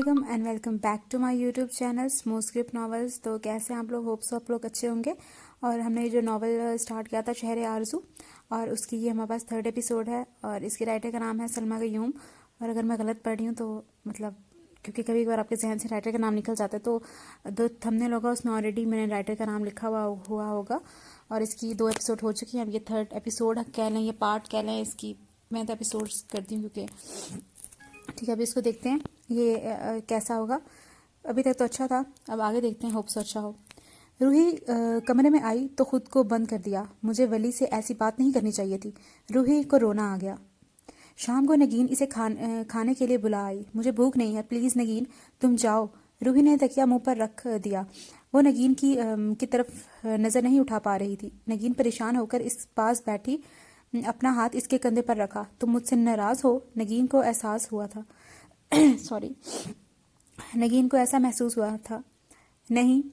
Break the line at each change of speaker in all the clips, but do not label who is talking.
अस्सलामुअलैकुम and welcome back to my YouTube channel smooth script novels. तो कैसे हैं आप लोग? होप्स आप लोग अच्छे होंगे। और हमने ये जो नावल स्टार्ट किया था शहर आरज़ू, और उसकी ये हमारे पास 3rd एपिसोड है और इसकी राइटर का नाम है सलमा गयूम। और अगर मैं गलत पढ़ रही हूँ तो मतलब, क्योंकि कभी कभार आपके जहन से राइटर का नाम निकल जाता है, तो जो थंबनेल होगा उसमें ऑलरेडी मैंने राइटर का नाम लिखा हुआ होगा। और इसकी 2 एपिसोड हो चुकी हैं, अब ये 3rd एपिसोड कह लें, ये पार्ट कह लें इसकी। मैं तो एपिसोड्स करती हूँ क्योंकि ठीक है। अभी इसको देखते हैं ये कैसा होगा। अभी तक तो अच्छा था, अब आगे देखते हैं, होप्स अच्छा हो। रूही कमरे में आई तो खुद को बंद कर दिया। मुझे वली से ऐसी बात नहीं करनी चाहिए थी। रूही को रोना आ गया। शाम को नगीन इसे खाने के लिए बुला आई। मुझे भूख नहीं है, प्लीज़ नगीन तुम जाओ। रूही ने तकिया मुंह पर रख दिया। वो नगीन की तरफ नज़र नहीं उठा पा रही थी। नगीन परेशान होकर इस पास बैठी, अपना हाथ इसके कंधे पर रखा। तुम मुझसे नाराज़ हो? नगीन को एहसास हुआ था सॉरी, नगीन को ऐसा महसूस हुआ था। नहीं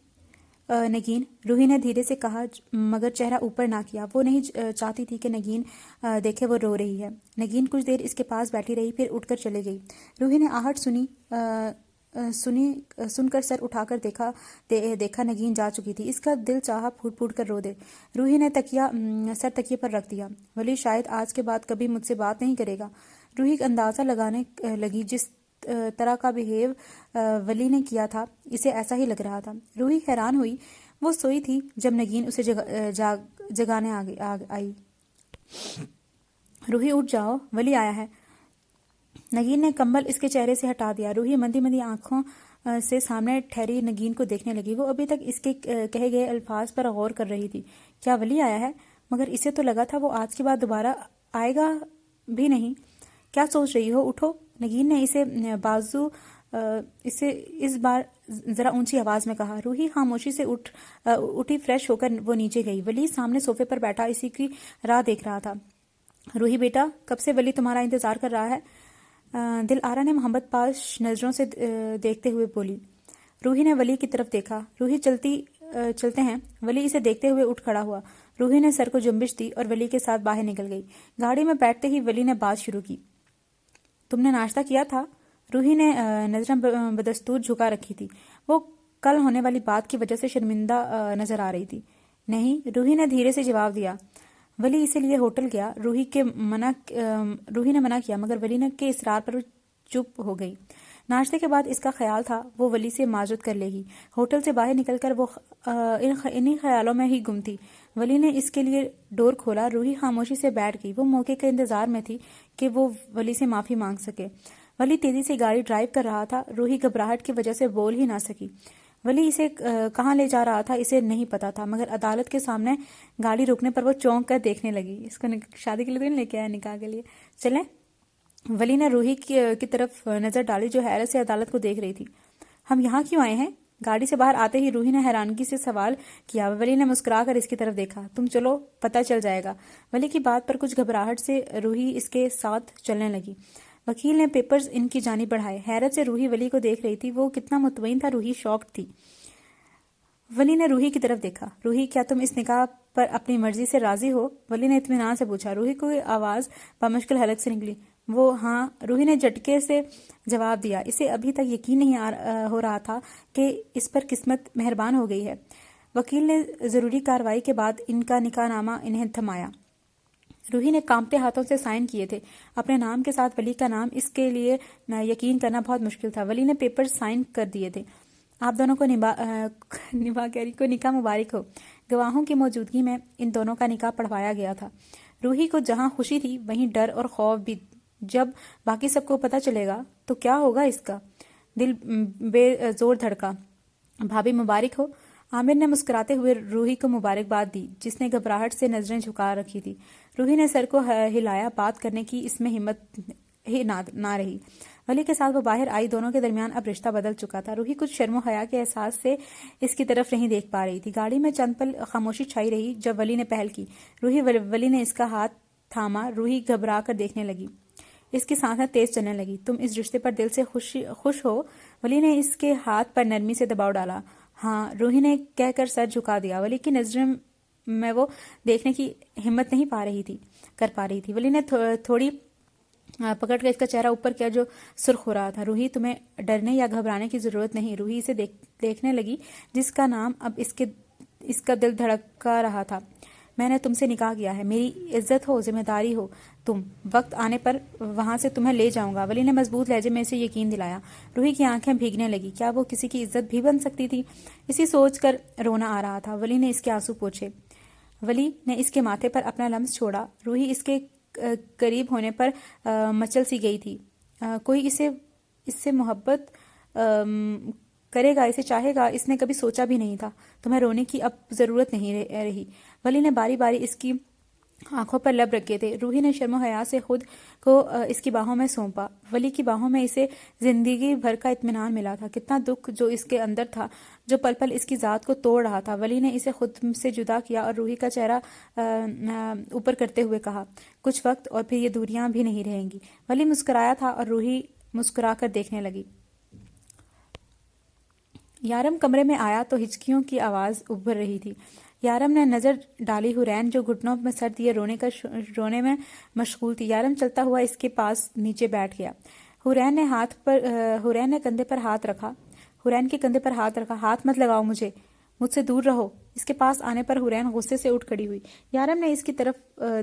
नगीन, रूही ने धीरे से कहा, मगर चेहरा ऊपर ना किया। वो नहीं चाहती थी कि नगीन देखे वो रो रही है। नगीन कुछ देर इसके पास बैठी रही, फिर उठकर चली गई। रूही ने आहट सुनकर सर उठाकर देखा नगीन जा चुकी थी। इसका दिल चाहा फूट फूट कर रो दे। रूही ने सर तकिए पर रख दिया। वली शायद आज के बाद कभी मुझसे बात नहीं करेगा। रूही अंदाज़ा लगाने लगी, जिस तरह का बिहेव वली ने किया था, इसे ऐसा ही लग रहा था। रूही हैरान हुई। वो सोई थी जब नगीन उसे जगाने आई। रूही उठ जाओ, वली आया है। नगीन ने कंबल इसके चेहरे से हटा दिया। रूही मंदी मंदी आंखों से सामने ठहरी नगीन को देखने लगी। वो अभी तक इसके कहे गए अल्फाज पर गौर कर रही थी। क्या वली आया है? मगर इसे तो लगा था वो आज के बाद दोबारा आएगा भी नहीं। क्या सोच रही हो? उठो। नगीन ने इसे इस बार जरा ऊंची आवाज में कहा। रूही खामोशी से उठी। फ्रेश होकर वो नीचे गई। वली सामने सोफे पर बैठा इसी की राह देख रहा था। रूही बेटा, कब से वली तुम्हारा इंतजार कर रहा है? दिल आरा ने मोहब्बत पाश नजरों से देखते हुए बोली। रूही ने वली की तरफ देखा। रूही चलते हैं। वली इसे देखते हुए उठ खड़ा हुआ। रूही ने सर को जुम्बिश दी और वली के साथ बाहर निकल गई। गाड़ी में बैठते ही वली ने बात शुरू की। तुमने नाश्ता किया था? रूही ने नजरें बदस्तूर झुका रखी थी। वो कल होने वाली बात की वजह से शर्मिंदा नजर आ रही थी। नहीं, रूही ने धीरे से जवाब दिया। वली इसे लिए होटल गया। रूही ने मना किया, मगर वली ने के इसरार पर चुप हो गई। नाश्ते के बाद इसका ख्याल था वो वली से माजूद कर लेगी। होटल से बाहर निकलकर वो इन्हीं ख्यालों में ही गुम थी। वली ने इसके लिए डोर खोला। रूही खामोशी से बैठ गई। वो मौके के इंतजार में थी कि वो वली से माफी मांग सके। वली तेजी से गाड़ी ड्राइव कर रहा था। रूही घबराहट की वजह से बोल ही ना सकी। वली इसे कहाँ ले जा रहा था इसे नहीं पता था, मगर अदालत के सामने गाड़ी रुकने पर वो चौंक कर देखने लगी। इसको शादी के लिए तो नहीं लेके आया, निकाह के लिए। चलें। वली ने रूही की तरफ नजर डाली, जो हैरत से अदालत को देख रही थी। हम यहाँ क्यों आए हैं? गाड़ी से बाहर आते ही रूही ने हैरानगी से सवाल किया। वली ने मुस्कुराकर इसकी तरफ देखा। तुम चलो, पता चल जाएगा। वली की बात पर कुछ घबराहट से रूही इसके साथ चलने लगी। वकील ने पेपर्स इनकी जानिब बढ़ाए। हैरत से रूही वली को देख रही थी। वो कितना मुतमईन था, रूही शॉक्ड थी। वली ने रूही की तरफ देखा। रूही, क्या तुम इस निकाह पर अपनी मर्जी से राजी हो? वली ने इत्मीनान से पूछा। रूही को आवाज बामुश्किल हलक से निकली। वो हाँ। रूही ने झटके से जवाब दिया। इसे अभी तक यकीन नहीं हो रहा था कि इस पर किस्मत मेहरबान हो गई है। वकील ने जरूरी कार्रवाई के बाद इनका निकाहनामा इन्हें थमाया। रूही ने कांपते हाथों से साइन किए थे। अपने नाम के साथ वली का नाम, इसके लिए यकीन करना बहुत मुश्किल था। वली ने पेपर साइन कर दिए थे। आप दोनों को निकाह मुबारक हो। गवाहों की मौजूदगी में इन दोनों का निकाह पढ़वाया गया था। रूही को जहां खुशी थी वहीं डर और खौफ भी। जब बाकी सबको पता चलेगा तो क्या होगा इसका? दिल बेजोर धड़का। भाभी मुबारक हो। आमिर ने मुस्कुराते हुए रूही को मुबारकबाद दी, जिसने घबराहट से नजरें झुका रखी थी। रूही ने सर को हिलाया। बात करने की इसमें हिम्मत ही ना रही। वली के साथ वो बाहर आई। दोनों के दरमियान अब रिश्ता बदल चुका था। रूही कुछ शर्मो हया के एहसास से इसकी तरफ नहीं देख पा रही थी। गाड़ी में चंद पल खामोशी छाई रही। जब वली ने पहल की, वली ने इसका हाथ थामा। रूही घबरा कर देखने लगी। इसकी सांसें तेज चलने लगी। तुम इस रिश्ते पर दिल से खुश हो? वली ने इसके हाथ पर नरमी से दबाव डाला। हाँ, रूही ने कहकर सर झुका दिया। वली की नजरों में वो देखने की हिम्मत नहीं कर पा रही थी। वली ने थोड़ी पकड़ कर इसका चेहरा ऊपर किया जो सुर्ख हो रहा था। रूही, तुम्हें डरने या घबराने की जरूरत नहीं। रूही इसे देखने लगी जिसका नाम अब इसका दिल धड़का रहा था। मैंने तुमसे निकाह किया है, मेरी इज्जत हो, जिम्मेदारी हो तुम। वक्त आने पर वहां से तुम्हें ले जाऊंगा। वली ने मजबूत लहजे में इसे यकीन दिलाया। रूही की आंखें भीगने लगी। क्या वो किसी की इज्जत भी बन सकती थी? इसी सोच कर रोना आ रहा था। वली ने इसके आंसू पोंछे। वली ने इसके माथे पर अपना लम्स छोड़ा। रूही इसके करीब होने पर मचल सी गई थी। कोई इससे मोहब्बत करेगा, इसे चाहेगा, इसने कभी सोचा भी नहीं था। तुम्हें रोने की अब जरूरत नहीं रही। वली ने बारी बारी इसकी आंखों पर लब रखे थे। रूही ने शर्म हया से खुद को इसकी बाहों में सौंपा। वली की बाहों में इसे जिंदगी भर का इत्मीनान मिला था। कितना दुख जो इसके अंदर था, जो पल पल इसकी जात को तोड़ रहा था। वली ने इसे खुद से जुदा किया और रूही का चेहरा ऊपर करते हुए कहा, कुछ वक्त और फिर ये दूरियां भी नहीं रहेंगी। वली मुस्कुराया था और रूही मुस्कुरा कर देखने लगी। यारम कमरे में आया तो हिचकियों की आवाज उभर रही थी। यारम ने नजर डाली हुरैन जो घुटनों में सर दिए रोने में मशगूल थी। यारम चलता हुआ इसके पास नीचे बैठ गया। हुरैन ने कंधे पर हाथ रखा। हुरैन के कंधे पर हाथ रखा। हाथ मत लगाओ मुझसे दूर रहो। इसके पास आने पर हुरैन गुस्से से उठ खड़ी हुई। यारम ने इसकी तरफ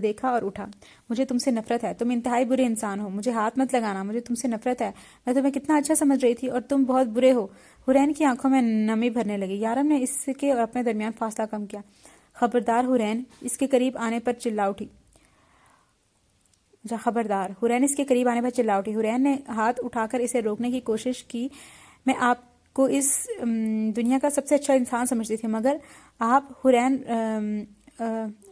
देखा और उठा। मुझे तुमसे नफरत है, तुम इंतहाई बुरे इंसान हो, मुझे हाथ मत लगाना, मुझे तुमसे नफरत है। मैं तुम्हें कितना अच्छा समझ रही थी और तुम बहुत बुरे हो। हुरैन की आंखों में नमी भरने लगी। यारम ने इसके और अपने दरमियान फासला कम किया। खबरदार हुरैन इसके करीब आने पर चिल्ला उठी। खबरदार हुरैन इसके करीब आने पर चिल्ला उठी। हुरैन ने हाथ उठाकर इसे रोकने की कोशिश की। मैं आपको इस दुनिया का सबसे अच्छा इंसान समझती थी, मगर आप हुरैन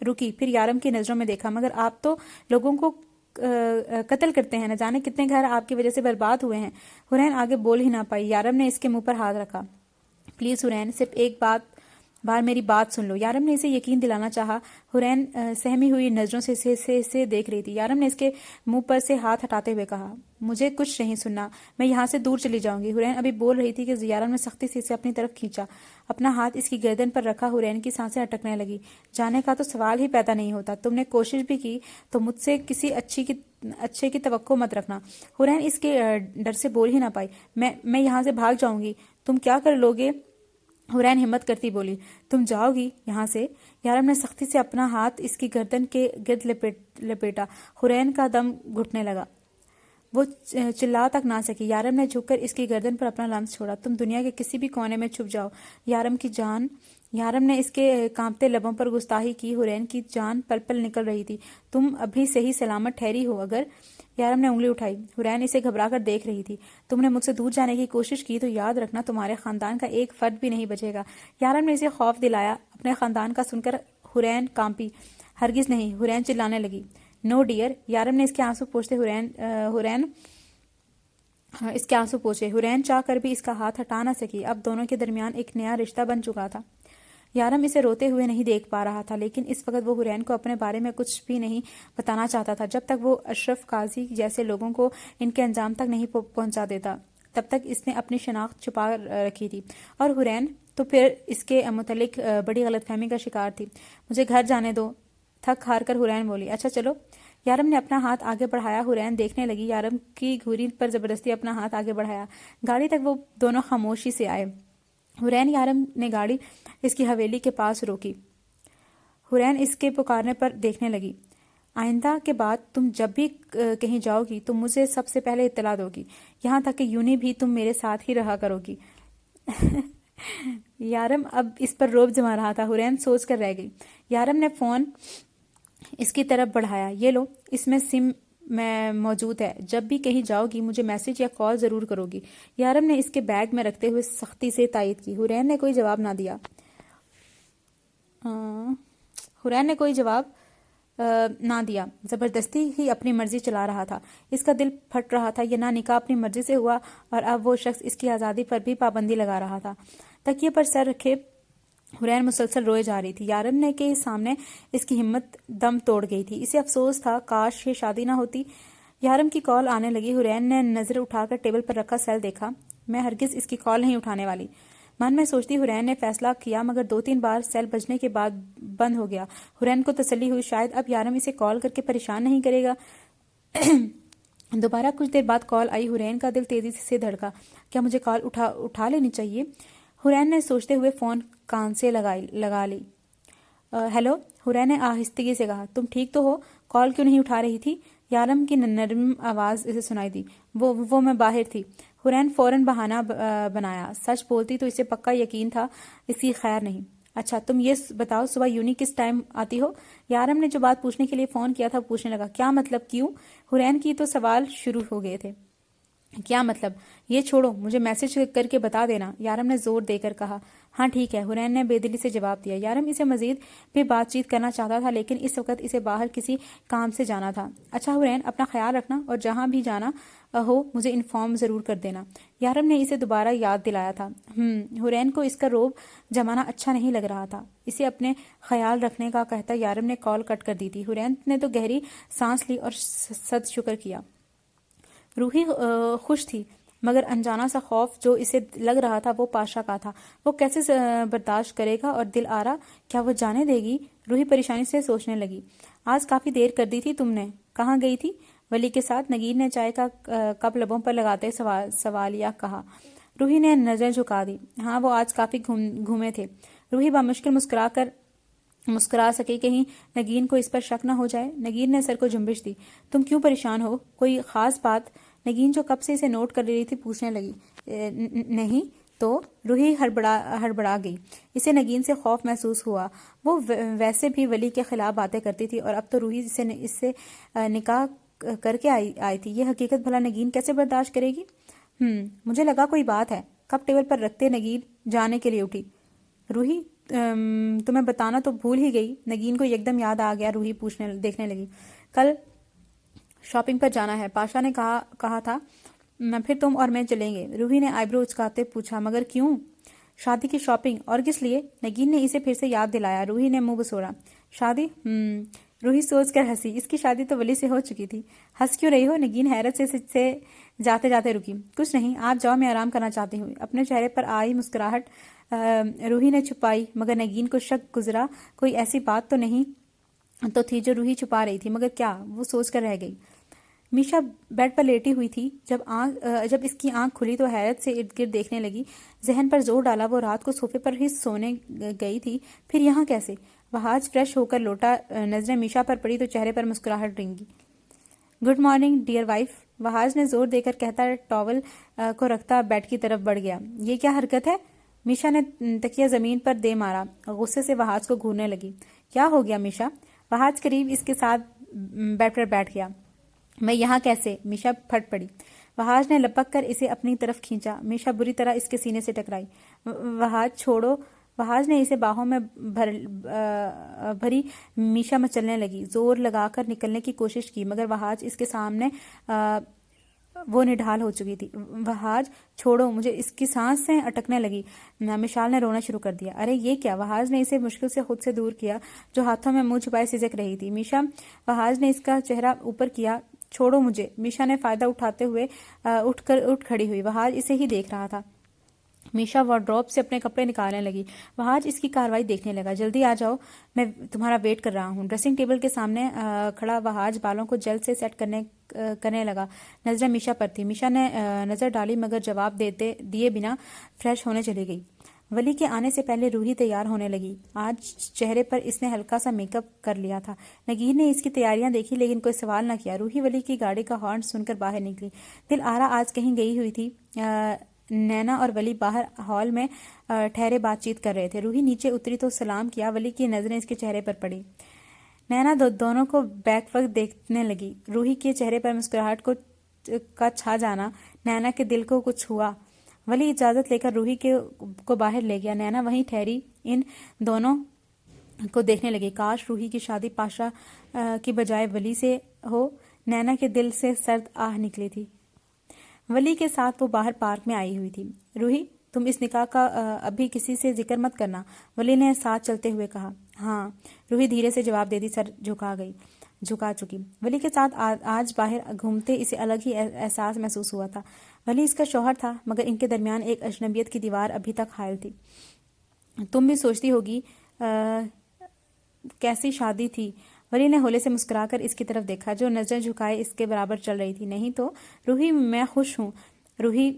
रुकी, फिर यारम की नजरों में देखा। मगर आप तो लोगों को कत्ल करते हैं, न जाने कितने घर आपकी वजह से बर्बाद हुए हैं। हुरैन आगे बोल ही ना पाई। यारम ने इसके मुंह पर हाथ रखा। प्लीज हुरैन, सिर्फ एक बार मेरी बात सुन लो। यारम ने इसे यकीन दिलाना चाहा। हुरैन सहमी हुई नजरों से इसे देख रही थी। यारम ने इसके मुंह पर से हाथ हटाते हुए कहा, मुझे कुछ नहीं सुनना, मैं यहाँ से दूर चली जाऊंगी। हुरैन अभी बोल रही थी कि यारम ने सख्ती से इसे अपनी तरफ खींचा। अपना हाथ इसकी गर्दन पर रखा। हुरैन की सांसें अटकने लगी। जाने का तो सवाल ही पैदा नहीं होता। तुमने कोशिश भी की तो मुझसे किसी अच्छे की तवक्को मत रखना। हुरैन इसके डर से बोल ही ना पाई। मैं यहाँ से भाग जाऊंगी। तुम क्या कर लोगे? हुरैन हिम्मत करती बोली। तुम जाओगी यहाँ से? यारम ने सख्ती से अपना हाथ इसकी गर्दन के गिर्द लपेटा। हुरैन का दम घुटने लगा। वो चिल्ला तक ना सकी। यारम ने झुककर इसकी गर्दन पर अपना लम्स छोड़ा। तुम दुनिया के किसी भी कोने में छुप जाओ, यारम की जान। यारम ने इसके कांपते लबों पर गुस्ताखी की। हुरैन की जान पल पल निकल रही थी। तुम अभी सही सलामत ठहरी हो अगर? यारम ने उंगली उठाई। हुरैन इसे घबराकर देख रही थी। तुमने मुझसे दूर जाने की कोशिश की तो याद रखना तुम्हारे खानदान का एक फर्द भी नहीं बचेगा। यारम ने इसे खौफ दिलाया। अपने खानदान का सुनकर हुरैन कांपी। हरगिज नहीं, हुरैन चिल्लाने लगी। No dear. यारम ने इसके आंसू पोंछते इसके आंसू पोंछे। हुरैन चाह कर भी इसका हाथ हटा ना सकी। अब दोनों के दरमियान एक नया रिश्ता बन चुका था। यारम इसे रोते हुए नहीं देख पा रहा था, लेकिन इस वक्त वो हुरैन को अपने बारे में कुछ भी नहीं बताना चाहता था। जब तक वो अशरफ काजी जैसे लोगों को इनके अंजाम तक नहीं पहुंचा देता, तब तक इसने अपनी शनाख्त छुपा रखी थी। और हुरैन तो फिर इसके मुतल्लिक बड़ी गलतफहमी का शिकार थी। मुझे घर जाने दो, थक हार कर हुरैन बोली। अच्छा चलो। यारम ने अपना हाथ आगे बढ़ाया। हुरैन देखने लगी। यारम की घुरी पर जबरदस्ती अपना हाथ आगे बढ़ाया। गाड़ी तक वो दोनों खामोशी से आए। हुरैन यारम ने गाड़ी इसकी हवेली के पास रोकी। हुरैन इसके पुकारने पर देखने लगी। आइंदा के बाद तुम जब भी कहीं जाओगी तो मुझे सबसे पहले इत्तला दोगी। यहाँ तक कि यूनी भी तुम मेरे साथ ही रहा करोगी। यारम अब इस पर रोब जमा रहा था। हुरैन सोच कर रह गई। यारम ने फोन इसकी तरफ बढ़ाया। ये लो, इसमें सिम में मौजूद है। जब भी कहीं जाओगी मुझे मैसेज या कॉल जरूर करोगी। यारम ने इसके बैग में रखते हुए सख्ती से तायद की। हुरैन ने कोई जवाब ना दिया। जबरदस्ती ही अपनी मर्जी चला रहा था। इसका दिल फट रहा था। यह ना निकाह अपनी मर्जी से हुआ और अब वो शख्स इसकी आज़ादी पर भी पाबंदी लगा रहा था। तकिए पर सर रखे हुरैन मुसलसल रोए जा रही थी। यारम ने के सामने इसकी हिम्मत दम तोड़ गई थी। इसे अफसोस था काश ये शादी ना होती। यारम की कॉल आने लगी। हुरैन ने नजर उठाकर टेबल पर रखा सेल देखा। मैं हरगिज इसकी कॉल नहीं उठाने वाली, मन में सोचती हुरैन ने फैसला किया, मगर 2-3 बार सेल बजने के बाद बंद हो गया। हुरैन को तसल्ली हुई शायद अब यारम इसे कॉल करके परेशान नहीं करेगा। दोबारा कुछ देर बाद कॉल आई। हुरैन का दिल तेजी से धड़का। क्या मुझे कॉल उठा लेनी चाहिए? हुरैन ने सोचते हुए फ़ोन कान से लगा ली। हेलो, हुरैन ने आहिस्तगी से कहा। तुम ठीक तो हो? कॉल क्यों नहीं उठा रही थी? यारम की नरम आवाज़ इसे सुनाई दी। वो मैं बाहर थी। हुरैन फौरन बहाना बनाया। सच बोलती तो इसे पक्का यकीन था इसकी खैर नहीं। अच्छा, तुम ये बताओ, सुबह यूनी किस टाइम आती हो? यारम ने जो बात पूछने के लिए फ़ोन किया था पूछने लगा। क्या मतलब, क्यों? हुरैन की तो सवाल शुरू हो गए थे। क्या मतलब? ये छोड़ो, मुझे मैसेज करके बता देना, यारम ने जोर देकर कहा। हाँ ठीक है, हुरैन ने बेदिली से जवाब दिया। यारम इसे मजीद भी बातचीत करना चाहता था, लेकिन इस वक्त इसे बाहर किसी काम से जाना था। अच्छा हुरैन, अपना ख्याल रखना और जहाँ भी जाना हो मुझे इन्फॉर्म ज़रूर कर देना, यारम ने इसे दोबारा याद दिलाया था। हुरैन को इसका रोब जमाना अच्छा नहीं लग रहा था। इसे अपने ख्याल रखने का कहता यारम ने कॉल कट कर दी थी। हुरैन ने तो गहरी सांस ली और सद शुक्र किया। रूही खुश थी, मगर अनजाना सा खौफ जो इसे लग रहा था वो पाशा का था। वो कैसे बर्दाश्त करेगा? और दिल आ रहा, क्या वो जाने देगी? रूही परेशानी से सोचने लगी। आज काफ़ी देर कर दी थी तुमने, कहाँ गई थी? वली के साथ, नगीन ने चाय का कप लबों पर लगाते सवालिया कहा। रूही ने नज़र झुका दी। हाँ, वो आज काफ़ी घूमे थे। रूही बामुश्किल मुस्कुरा सके, कहीं नगीन को इस पर शक न हो जाए। नगीन ने सर को जुम्बिश दी। तुम क्यों परेशान हो? कोई खास बात? नगीन जो कब से इसे नोट कर रही थी पूछने लगी। नहीं तो। रूही हड़बड़ा गई। इसे नगीन से खौफ महसूस हुआ। वो वैसे भी वली के खिलाफ बातें करती थी और अब तो रूही इससे निकाह करके आई थी। ये हकीकत भला नगीन कैसे बर्दाश्त करेगी? मुझे लगा कोई बात है। कप टेबल पर रखते नगीन जाने के लिए उठी। रूही, तुम्हें बताना तो भूल ही गई। नगीन को एकदम याद आ गया। रूही देखने लगी। कल शॉपिंग पर जाना है, पाशा ने कहा था। फिर तुम और मैं चलेंगे। रूही ने आईब्रो उचकाते पूछा। मगर क्यों? शादी की शॉपिंग, और किस लिए? नगीन ने इसे फिर से याद दिलाया। रूही ने मुंह बसोड़ा। शादी? रूही सोचकर हंसी। इसकी शादी तो वली से हो चुकी थी। हंस क्यों रही हो? नगीन हैरत से जाते जाते रुकी। कुछ नहीं, आप जाओ, मैं आराम करना चाहती हूँ। अपने चेहरे पर आई मुस्कुराहट रूही ने छुपाई, मगर नगीन को शक गुजरा कोई ऐसी बात तो नहीं तो थी जो रूही छुपा रही थी। मगर क्या? वो सोच कर रह गई। मीशा बेड पर लेटी हुई थी। जब इसकी आंख खुली तो हैरत से इर्द गिर्द देखने लगी। जहन पर जोर डाला, वो रात को सोफे पर ही सोने गई थी, फिर यहाँ कैसे? वहाज फ्रेश होकर लौटा। नजरें मीशा पर पड़ी तो चेहरे पर मुस्कुराहट रेंगी। Good morning dear wife, Wahaj ने जोर देकर कहता टॉवल को रखता बेड की तरफ बढ़ गया। ये क्या हरकत है? मीशा ने तकिया जमीन पर दे मारा। गुस्से से वहाज को घूरने लगी। क्या हो गया मीशा? वहाज करीब इसके साथ बेड पर बैठ गया। मैं यहाँ कैसे? मीशा फट पड़ी। वहाज ने लपक कर इसे अपनी तरफ खींचा। मीशा बुरी तरह इसके सीने से टकराई। वहाज छोड़ो। वहाज ने इसे बाहों में भरी मीशा मचलने लगी। जोर लगाकर निकलने की कोशिश की, मगर वहाज इसके सामने वो निढाल हो चुकी थी। वहाज छोड़ो मुझे, इसकी सांसें अटकने लगी। मिशाल ने रोना शुरू कर दिया। अरे ये क्या? वहाज ने इसे मुश्किल से खुद से दूर किया, जो हाथों में मुंह छुपाए सिसक रही थी। मीशा, वहाज ने इसका चेहरा ऊपर किया। छोड़ो मुझे। मीशा ने फायदा उठाते हुए उठ खड़ी हुई। वहाज इसे ही देख रहा था। मीशा वार्डरोब से अपने कपड़े निकालने लगी। वहाज इसकी कार्रवाई देखने लगा। जल्दी आ जाओ, मैं तुम्हारा वेट कर रहा हूँ। ड्रेसिंग टेबल के सामने खड़ा वहाज बालों को जल्द से सेट करने लगा। नजरें मीशा पर थी। मीशा ने नजर डाली, मगर जवाब दिए बिना फ्रेश होने चली गई। वली के आने से पहले रूही तैयार होने लगी। आज चेहरे पर इसने हल्का सा मेकअप कर लिया था। नगीन ने इसकी तैयारियां देखी, लेकिन कोई सवाल न किया। रूही वली की गाड़ी का हॉर्न सुनकर बाहर निकली। दिल आरा आज कहीं गई हुई थी। नैना और वली बाहर हॉल में ठहरे बातचीत कर रहे थे। रूही नीचे उतरी तो सलाम किया। वली की नजरें इसके चेहरे पर पड़ी। नैना दोनों को बैक वक्त देखने लगी। रूही के चेहरे पर मुस्कुराहट का छा जाना नैना के दिल को कुछ हुआ। वली इजाजत लेकर रूही को बाहर ले गया। नैना वहीं ठहरी इन दोनों को देखने लगी। काश रूही की शादी पाशा की बजाय वली से हो। नैना के दिल से सर्द आह निकली थी। वली के साथ वो बाहर पार्क में आई हुई थी। रूही, तुम इस निकाह का अभी किसी से जिक्र मत करना, वली ने साथ चलते हुए कहा। हाँ, रूही धीरे से जवाब दे दी, सर झुका चुकी। वली के साथ आज बाहर घूमते इसे अलग ही एहसास महसूस हुआ था। वली इसका शौहर था, मगर इनके दरमियान एक अजनबियत की दीवार अभी तक हायल थी। तुम भी सोचती होगी कैसी शादी थी, ولی نے ہولے سے مسکرا کر اس کی طرف دیکھا جو نظریں جھکائے اس کے برابر چل رہی تھی. نہیں تو روحی میں خوش ہوں. روحی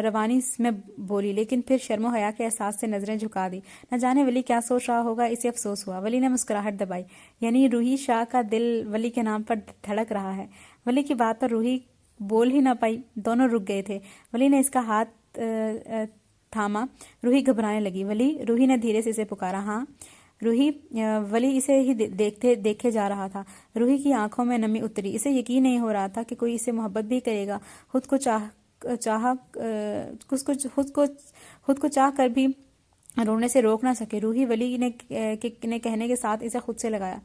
روانی میں بولی لیکن پھر شرم و حیا کے احساس سے نظریں جھکا دی. نہ جانے ولی کیا سوچ رہا ہوگا, اسے افسوس ہوا. ولی نے مسکراہٹ دبائی. یعنی روحی شاہ کا دل ولی کے نام پر دھڑک رہا ہے. ولی کی بات پر روحی بول ہی نہ پائی. دونوں رک گئے تھے. ولی نے اس کا ہاتھ تھاما. روحی گھبرانے لگی. ولی, روحی نے دھیرے سے اسے پکارا. ہاں روحی. ولی اسے ہی دیکھے جا رہا تھا. روحی کی آنکھوں میں نمی اتری. اسے یقین نہیں ہو رہا تھا کہ کوئی اسے محبت بھی کرے گا. خود کو چاہ کر بھی رونے سے روک نہ سکے. روحی ولی نے کہنے کے ساتھ اسے خود سے لگایا.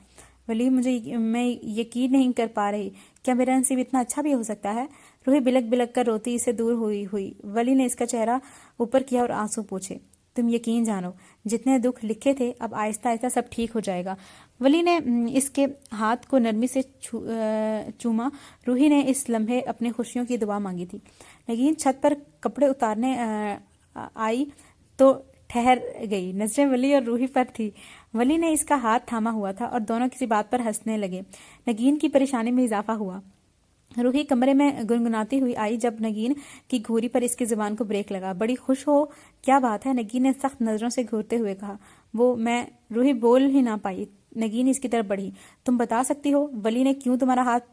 ولی میں یقین نہیں کر پا رہی. کیا میرا نصیب اتنا اچھا بھی ہو سکتا ہے؟ روحی بلک بلک کر روتی اسے دور ہوئی. ولی نے اس کا چہرہ اوپر کیا اور آنسو پوچھے. تم یقین جانو جتنے دکھ لکھے تھے اب آہستہ آہستہ سب ٹھیک ہو جائے گا. ولی نے اس کے ہاتھ کو نرمی سے چوما. روحی نے اس لمحے اپنی خوشیوں کی دعا مانگی تھی. نگین چھت پر کپڑے اتارنے آئی تو ٹھہر گئی. نظریں ولی اور روحی پر تھی. ولی نے اس کا ہاتھ تھاما ہوا تھا اور دونوں کسی بات پر ہنسنے لگے. نگین کی پریشانی میں اضافہ ہوا. روحی کمرے میں گنگناتی ہوئی آئی جب نگین کی گھوری پر اس کی زبان کو بریک لگا. بڑی خوش ہو؟ کیا بات ہے؟ نگین نے سخت نظروں سے گھورتے ہوئے کہا. وہ میں. روحی بول ہی نہ پائی. نگین اس کی طرف بڑھی. تم بتا سکتی ہو ولی نے کیوں تمہارا ہاتھ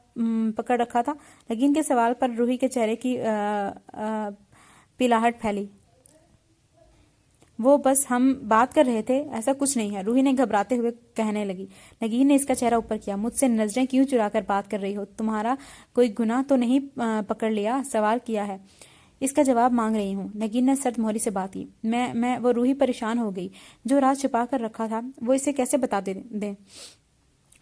پکڑ رکھا تھا؟ نگین کے سوال پر روحی کے چہرے کی پیلاہٹ پھیلی. وہ بس ہم بات کر رہے تھے, ایسا کچھ نہیں ہے. روحی نے گھبراتے ہوئے کہنے لگی. نگین نے اس کا چہرہ اوپر کیا. مجھ سے نظریں کیوں چرا کر بات کر رہی ہو؟ تمہارا کوئی گناہ تو نہیں پکڑ لیا؟ سوال کیا ہے, اس کا جواب مانگ رہی ہوں. نگین نے سرد مہری سے بات کی. میں وہ روحی پریشان ہو گئی. جو راز چھپا کر رکھا تھا وہ اسے کیسے بتا دیں؟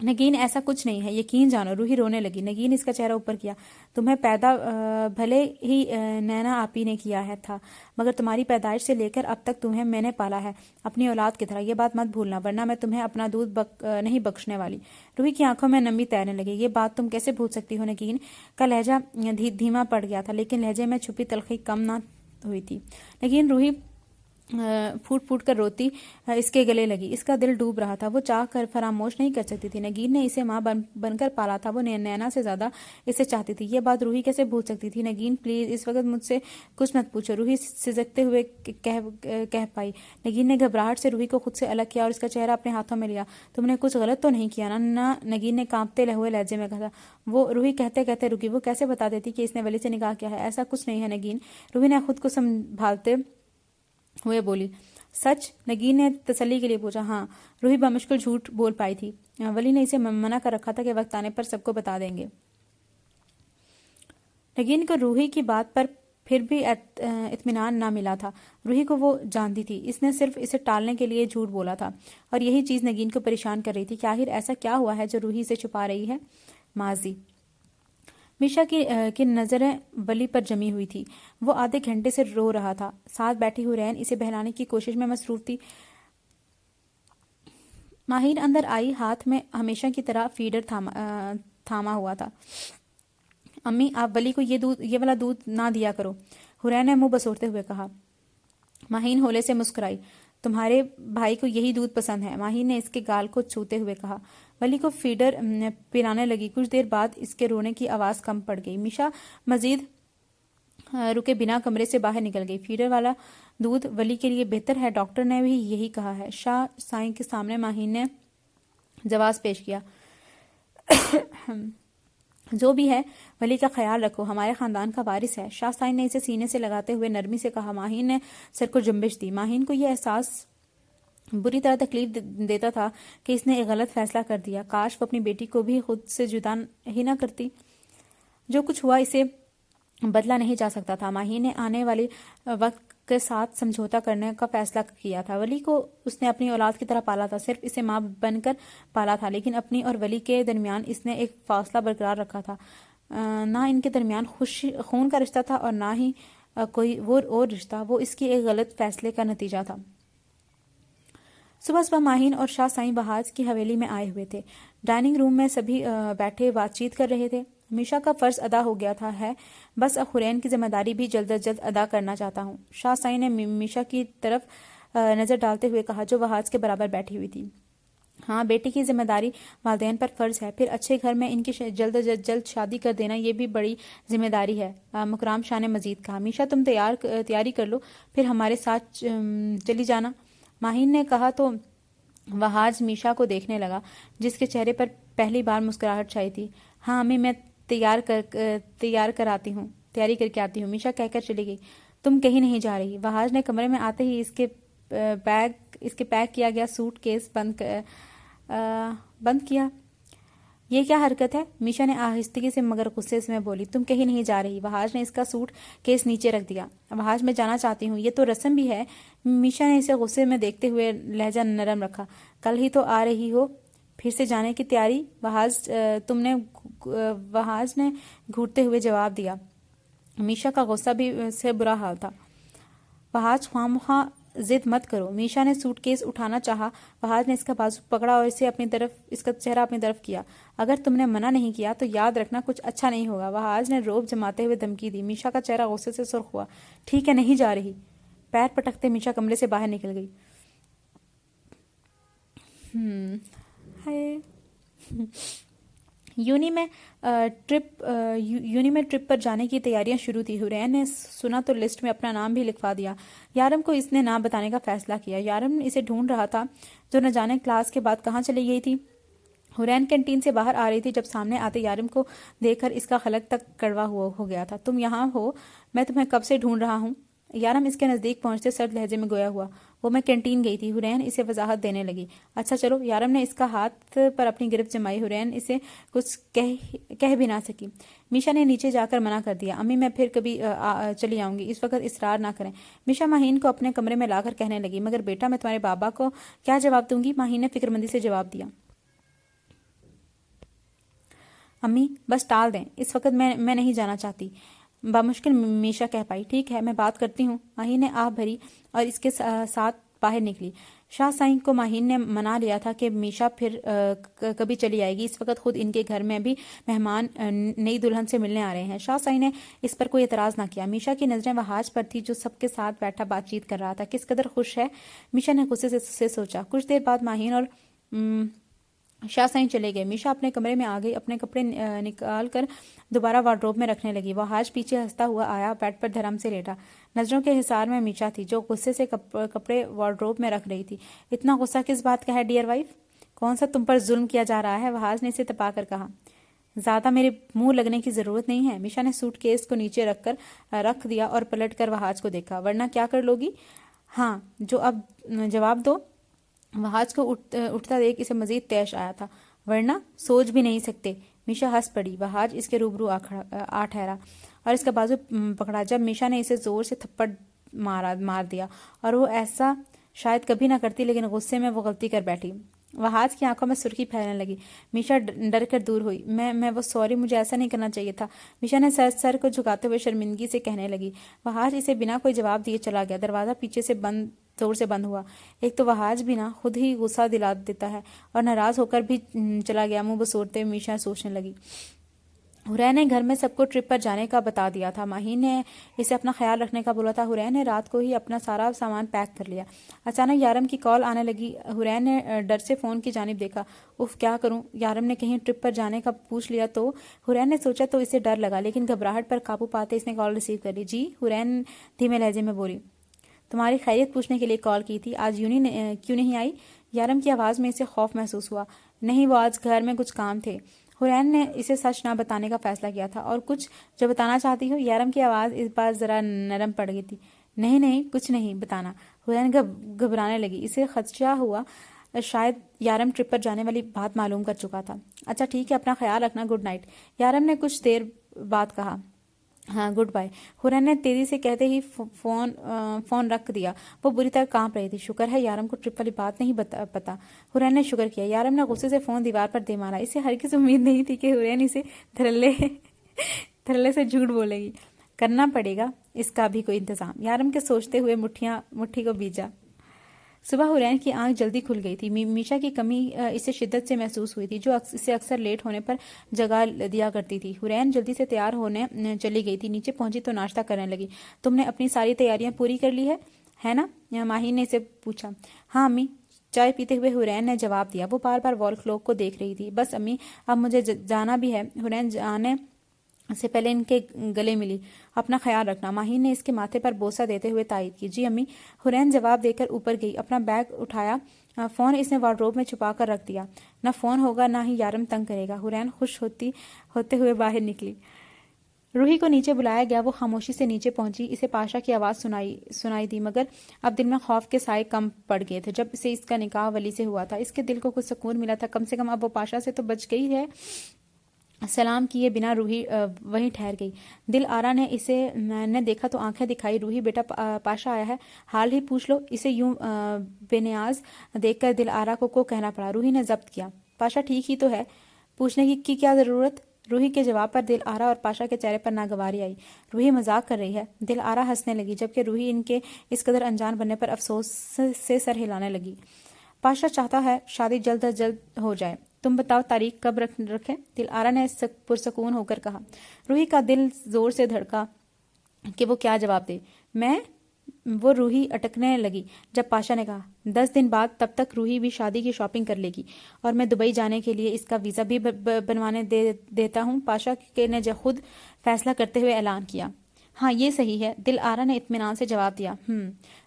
نگین ایسا کچھ نہیں ہے, یقین جانو. روحی رونے لگی. نگین اس کا چہرہ اوپر کیا. تمہیں پیدا بھلے ہی نینا آپی نے کیا ہے تھا, مگر تمہاری پیدائش سے لے کر اب تک تمہیں میں نے پالا ہے اپنی اولاد کی طرح. یہ بات مت بھولنا ورنہ میں تمہیں اپنا دودھ نہیں بخشنے والی. روحی کی آنکھوں میں نمی تیرنے لگی. یہ بات تم کیسے بھول سکتی ہو؟ نگین کا لہجہ دھیما پڑ گیا تھا لیکن لہجے میں چھپی تلخی کم نہ ہوئی تھی. نگین روحی پھوٹ پھوٹ کر روتی اس کے گلے لگی. اس کا دل ڈوب رہا تھا. وہ چاہ کر فراموش نہیں کر سکتی تھی. نگین نے اسے ماں بن کر پالا تھا. وہ نینا سے زیادہ اسے چاہتی تھی. یہ بات روحی کیسے بھول سکتی تھی؟ نگین پلیز اس وقت مجھ سے کچھ مت پوچھو, روحی سسکتے ہوئے کہہ پائی. نگین نے گھبراہٹ سے روحی کو خود سے الگ کیا اور اس کا چہرہ اپنے ہاتھوں میں لیا. تم نے کچھ غلط تو نہیں کیا نا؟ نگین نے کانپتے ہوئے لہجے میں کہا. وہ روحی کہتے کہتے رکی. وہ کیسے بتا دیتی کہ اس نے ولی سے نکاح کیا ہے؟ ایسا کچھ نہیں ہے نگین. روحی نے خود کو سنبھالتے ہوئے بولی. سچ؟ نگین نے تسلی کے لیے پوچھا. ہاں. روحی بمشکل جھوٹ بول پائی تھی. ولی نے اسے منع کر رکھا تھا کہ وقت آنے پر سب کو بتا دیں گے. نگین کو روحی کی بات پر پھر بھی اطمینان نہ ملا تھا. روحی کو وہ جانتی تھی. اس نے صرف اسے ٹالنے کے لیے جھوٹ بولا تھا اور یہی چیز نگین کو پریشان کر رہی تھی کہ آخر ایسا کیا ہوا ہے جو روحی سے چھپا رہی ہے. ماضی. میشا کی نظریں ولی پر جمی ہوئی تھی. وہ آدھے گھنٹے سے رو رہا تھا. ساتھ بیٹھی ہوئی رین اسے بہلانے کی کوشش میں مصروف تھی. ماہین اندر آئی. ہاتھ میں ہمیشہ کی طرح فیڈر تھاما ہوا تھا. امی آپ ولی کو یہ والا دودھ نہ دیا کرو, حرین نے منہ بسورتے ہوئے کہا. ماہین ہولے سے مسکرائی. تمہارے بھائی کو یہی دودھ پسند ہے, ماہین نے اس کے گال کو چھوتے ہوئے کہا. ولی کو فیڈر پلانے لگی. کچھ دیر بعد اس کے رونے کی آواز کم پڑ گئی. میشا مزید رکے بنا کمرے سے باہر نکل گئی. فیڈر والا دودھ ولی کے لیے بہتر ہے, ڈاکٹر نے بھی یہی کہا ہے. شاہ سائیں کے سامنے ماہین نے جواز پیش کیا. جو بھی ہے ولی کا خیال رکھو, ہمارے خاندان کا وارث ہے. شاہ سائن نے اسے سینے سے لگاتے ہوئے نرمی سے کہا. ماہین نے سر کو جنبش دی. ماہین کو یہ احساس بری طرح تکلیف دیتا تھا کہ اس نے ایک غلط فیصلہ کر دیا. کاش وہ اپنی بیٹی کو بھی خود سے جدا ہی نہ کرتی. جو کچھ ہوا اسے بدلا نہیں جا سکتا تھا. ماہین نے آنے والے وقت کے ساتھ سمجھوتا کرنے کا فیصلہ کیا تھا. ولی کو اس نے اپنی اولاد کی طرح پالا تھا, صرف اسے ماں بن کر پالا تھا, لیکن اپنی اور ولی کے درمیان اس نے ایک فاصلہ برقرار رکھا تھا. نہ ان کے درمیان خون کا رشتہ تھا اور نہ ہی کوئی وہ اور رشتہ. وہ اس کی ایک غلط فیصلے کا نتیجہ تھا. صبح ماہین اور شاہ سائیں بہاج کی حویلی میں آئے ہوئے تھے. ڈائننگ روم میں سبھی بیٹھے بات چیت کر رہے تھے. میشا کا فرض ادا ہو گیا تھا ہے, بس اب حرین کی ذمہ داری بھی جلد از جلد ادا کرنا چاہتا ہوں. شاہ سائیں نے میشا کی طرف نظر ڈالتے ہوئے کہا جو بہاج کے برابر بیٹھی ہوئی تھی. हाँ, बेटी की जिम्मेदारी वालिदैन पर फर्ज है, फिर अच्छे घर में इनकी जल्द जल्द शादी कर देना ये भी बड़ी जिम्मेदारी है। मुकराम शाह ने मजीद कहा। मीशा तुम तैयारी कर लो, फिर हमारे साथ चली जाना। माहिन ने कहा तो वहाज मीशा को देखने लगा, जिसके चेहरे पर पहली बार मुस्कुराहट छाई थी। हाँ अम्मी, मैं तैयारी करके आती हूँ, मीशा कहकर चली गई। तुम कहीं नहीं जा रही। वहाज ने कमरे में आते ही इसके पैक किया गया सूट केस बंद किया। ये क्या हरकत है? मीशा ने आहिस्तगी से मगर गुस्से में बोली। तुम कहीं नहीं जा रही। वहाज ने इसका सूट केस नीचे रख दिया। वहाज, मैं जाना चाहती हूँ, ये तो रस्म भी है। मीशा ने इसे गुस्से में देखते हुए लहजा नरम रखा। कल ही तो आ रही हो, फिर से जाने की तैयारी? वहाज ने घूरते हुए जवाब दिया। मीशा का गुस्सा भी से बुरा हाल था। वहाज, ख्वामख्वाह जिद मत करो। मीशा ने सूटकेस उठाना चाहा। वहाज ने इसका बाजू पकड़ा और इसका चेहरा अपनी तरफ किया। अगर तुमने मना नहीं किया तो याद रखना कुछ अच्छा नहीं होगा। वहाज ने रोब जमाते हुए धमकी दी। मीशा का चेहरा गुस्से से सुर्ख हुआ। ठीक है, नहीं जा रही। पैर पटकते मीशा कमरे से बाहर निकल गई। यूनी में ट्रिप पर जाने की तैयारियां शुरू थी। हुरैन ने सुना तो लिस्ट में अपना नाम भी लिखवा दिया। यारम को इसने ना बताने का फैसला किया। यारम इसे ढूंढ रहा था, जो न जाने क्लास के बाद कहाँ चली गई थी। हुरैन कैंटीन से बाहर आ रही थी जब सामने आते यारम को देखकर इसका खलक तक कड़वा हो गया था। तुम यहाँ हो? मैं तुम्हें कब से ढूंढ रहा हूँ। यारम इसके नज़दीक पहुंचते सर्द लहजे में गोया हुआ। वो मैं कैंटीन गई थी। हुरैन इसे वजाहत देने लगी। अच्छा चलो। यारम ने इसका हाथ पर अपनी गिरफ्त जमाई। हुरैन इसे कुछ कह भी ना सकी। मीशा ने नीचे जाकर मना कर दिया। अम्मी, मैं फिर कभी चली आऊंगी, इस वक्त इसरार ना करें। मीशा माहीन को अपने कमरे में लाकर कहने लगी। मगर बेटा, मैं तुम्हारे बाबा को क्या जवाब दूंगी? माहीन ने फिक्रमंदी से जवाब दिया। अम्मी, बस टाल दें, इस वक्त मैं नहीं जाना चाहती। बामुश्किल मीशा कह पाई। ठीक है, मैं बात करती हूँ। माहीन ने आह भरी और इसके साथ बाहर निकली। शाह साईं को माहीन ने मना लिया था कि मीशा फिर कभी चली आएगी। इस वक्त खुद इनके घर में भी मेहमान नई दुल्हन से मिलने आ रहे हैं। शाह साईं ने इस पर कोई एतराज ना किया। मीशा की नजरें वहाज पर थी, जो सबके साथ बैठा बातचीत कर रहा था। किस कदर खुश है, मीशा ने गुस्से से सोचा। कुछ देर बाद माहीन और शाह साईं चले गए। मीशा अपने कमरे में आ गई। अपने कपड़े निकाल कर दोबारा वार्डरोब में रखने लगी। वहाज पीछे हंसता हुआ आया, बेड पर धर्म से लेटा। नजरों के हिसार में मीशा थी, जो गुस्से से कपड़े वार्डरोब में रख रही थी। इतना गुस्सा किस बात का है डियर वाइफ? कौन सा तुम पर जुल्म किया जा रहा है? वहाज ने इसे तपा कर कहा। ज्यादा मेरे मुंह लगने की जरूरत नहीं है। मीशा ने सूटकेस को नीचे रख दिया और पलट कर वहाज को देखा। वरना क्या कर लोगी? हाँ, जो अब जवाब दो। वहाज को उठता देख इसे मजीद तैश आया था। वरना सोच भी नहीं सकते। मीशा हंस पड़ी। वहाज इसके रूबरू आ ठहरा और इसका बाजू पकड़ा। जब मीशा ने इसे जोर से थप्पड़ मार दिया, और वो ऐसा शायद कभी ना करती, लेकिन गुस्से में वो गलती कर बैठी। वहाज की आंखों में सुर्खी फैलने लगी। मीशा डर कर दूर हुई। मैं वो सॉरी, मुझे ऐसा नहीं करना चाहिए था। मीशा ने सर को झुकाते हुए शर्मिंदगी से कहने लगी। वहाज इसे बिना कोई जवाब दिए चला गया। दरवाजा पीछे से जोर से बंद हुआ। एक तो वहाज भी ना खुद ही गुस्सा दिला देता है, और नाराज होकर भी चला गया। मुंह बसोरते हुए मीशा सोचने लगी। हुरैन ने घर में सबको ट्रिप पर जाने का बता दिया था। माहीन ने इसे अपना ख्याल रखने का बोला था। हुरैन ने रात को ही अपना सारा सामान पैक कर लिया। अचानक यारम की कॉल आने लगी। हुरैन ने डर से फ़ोन की जानिब देखा। उफ, क्या करूं? यारम ने कहीं ट्रिप पर जाने का पूछ लिया तो? हुरैन ने सोचा तो इसे डर लगा, लेकिन घबराहट पर काबू पाते इसने कॉल रिसीव कर ली। जी? हुरैन धीमे लहजे में बोली। तुम्हारी खैरियत पूछने के लिए कॉल की थी। आज यूनी क्यों नहीं आई? यारम की आवाज़ में इसे खौफ महसूस हुआ। नहीं, वो आज घर में कुछ काम थे। हुरैन ने इसे सच ना बताने का फैसला किया था। और कुछ जो बताना चाहती हो? यारम की आवाज़ इस बार ज़रा नरम पड़ गई थी। नहीं नहीं, कुछ नहीं बताना। हुरैन घबराने लगी। इसे खदशा हुआ शायद यारम ट्रिप पर जाने वाली बात मालूम कर चुका था। अच्छा ठीक है, अपना ख्याल रखना। Good night. यारम ने कुछ देर बाद कहा। हाँ, गुड बाय। हुरैन ने तेजी से कहते ही फोन रख दिया। वो बुरी तरह कांप रही थी। शुक्र है यारम को ट्रिप वाली बात नहीं पता। हुरैन ने शुक्र किया। यारम ने गुस्से से फोन दीवार पर दे मारा। इसे हरगिज़ उम्मीद नहीं थी कि हुरैन इसे धड़ल्ले से झूठ बोलेगी। करना पड़ेगा इसका भी कोई इंतजाम, यारम के सोचते हुए मुट्ठी को बीजा। सुबह हुरैन की आंख जल्दी खुल गई थी। मीशा की कमी इसे शिद्दत से महसूस हुई थी, जो इसे अक्सर लेट होने पर जगा दिया करती थी। हुरैन जल्दी से तैयार होने चली गई थी। नीचे पहुंची तो नाश्ता करने लगी। तुमने अपनी सारी तैयारियां पूरी कर ली है ना? माही ने इसे पूछा। हाँ अम्मी, چائے پیتے ہوئے حورین نے جواب دیا۔ وہ بار بار وال کلوک کو دیکھ رہی تھی۔ بس امی، اب مجھے جانا بھی ہے۔ حورین جانے سے پہلے ان کے گلے ملی۔ اپنا خیال رکھنا۔ ماہین نے اس کے ماتھے پر بوسہ دیتے ہوئے تائید کی۔ جی امی۔ حورین جواب دے کر اوپر گئی۔ اپنا بیگ اٹھایا۔ فون اس نے وارڈروب میں چھپا کر رکھ دیا۔ نہ فون ہوگا نہ ہی یارم تنگ کرے گا۔ حورین خوش ہوتے ہوئے باہر نکلی۔ روحی کو نیچے بلایا گیا۔ وہ خاموشی سے نیچے پہنچی۔ اسے پاشا کی آواز سنائی دی، مگر اب دل میں خوف کے سائے کم پڑ گئے تھے۔ جب سے اس کا نکاح ولی سے ہوا تھا، اس کے دل کو کچھ سکون ملا تھا۔ کم سے کم اب وہ پاشا سے تو بچ گئی ہے۔ سلام کیے بنا روحی وہیں ٹھہر گئی۔ دل آرا نے اسے نے دیکھا تو آنکھیں دکھائی۔ روحی بیٹا، پاشا آیا ہے، حال ہی پوچھ لو۔ اسے یوں بے نیاز دیکھ کر دل آرا کو کہنا پڑا۔ روحی نے ضبط کیا۔ پاشا ٹھیک ہی تو ہے، پوچھنے کی کیا ضرورت؟ روحی کے جواب پر دل آرا اور پاشا کے چہرے پر ناگواری آئی۔ روحی مذاق کر رہی ہے۔ دل آرا ہنسنے لگی، جبکہ روحی ان کے اس قدر انجان بننے پر افسوس سے سر ہلانے لگی۔ پاشا چاہتا ہے شادی جلد از جلد ہو جائے۔ تم بتاؤ تاریخ کب رکھیں؟ دل آرا نے پرسکون ہو کر کہا۔ روحی کا دل زور سے دھڑکا کہ وہ کیا جواب دے۔ وہ روحی اٹکنے لگی جب پاشا نے کہا 10 دن بعد۔ تب تک روحی بھی شادی کی شاپنگ کر لے گی، اور میں دبئی جانے کے لیے اس کا ویزا بھی بنوانے دیتا ہوں، پاشا نے خود فیصلہ کرتے ہوئے اعلان کیا۔ ہاں یہ صحیح ہے، دل آرا نے اطمینان سے جواب دیا۔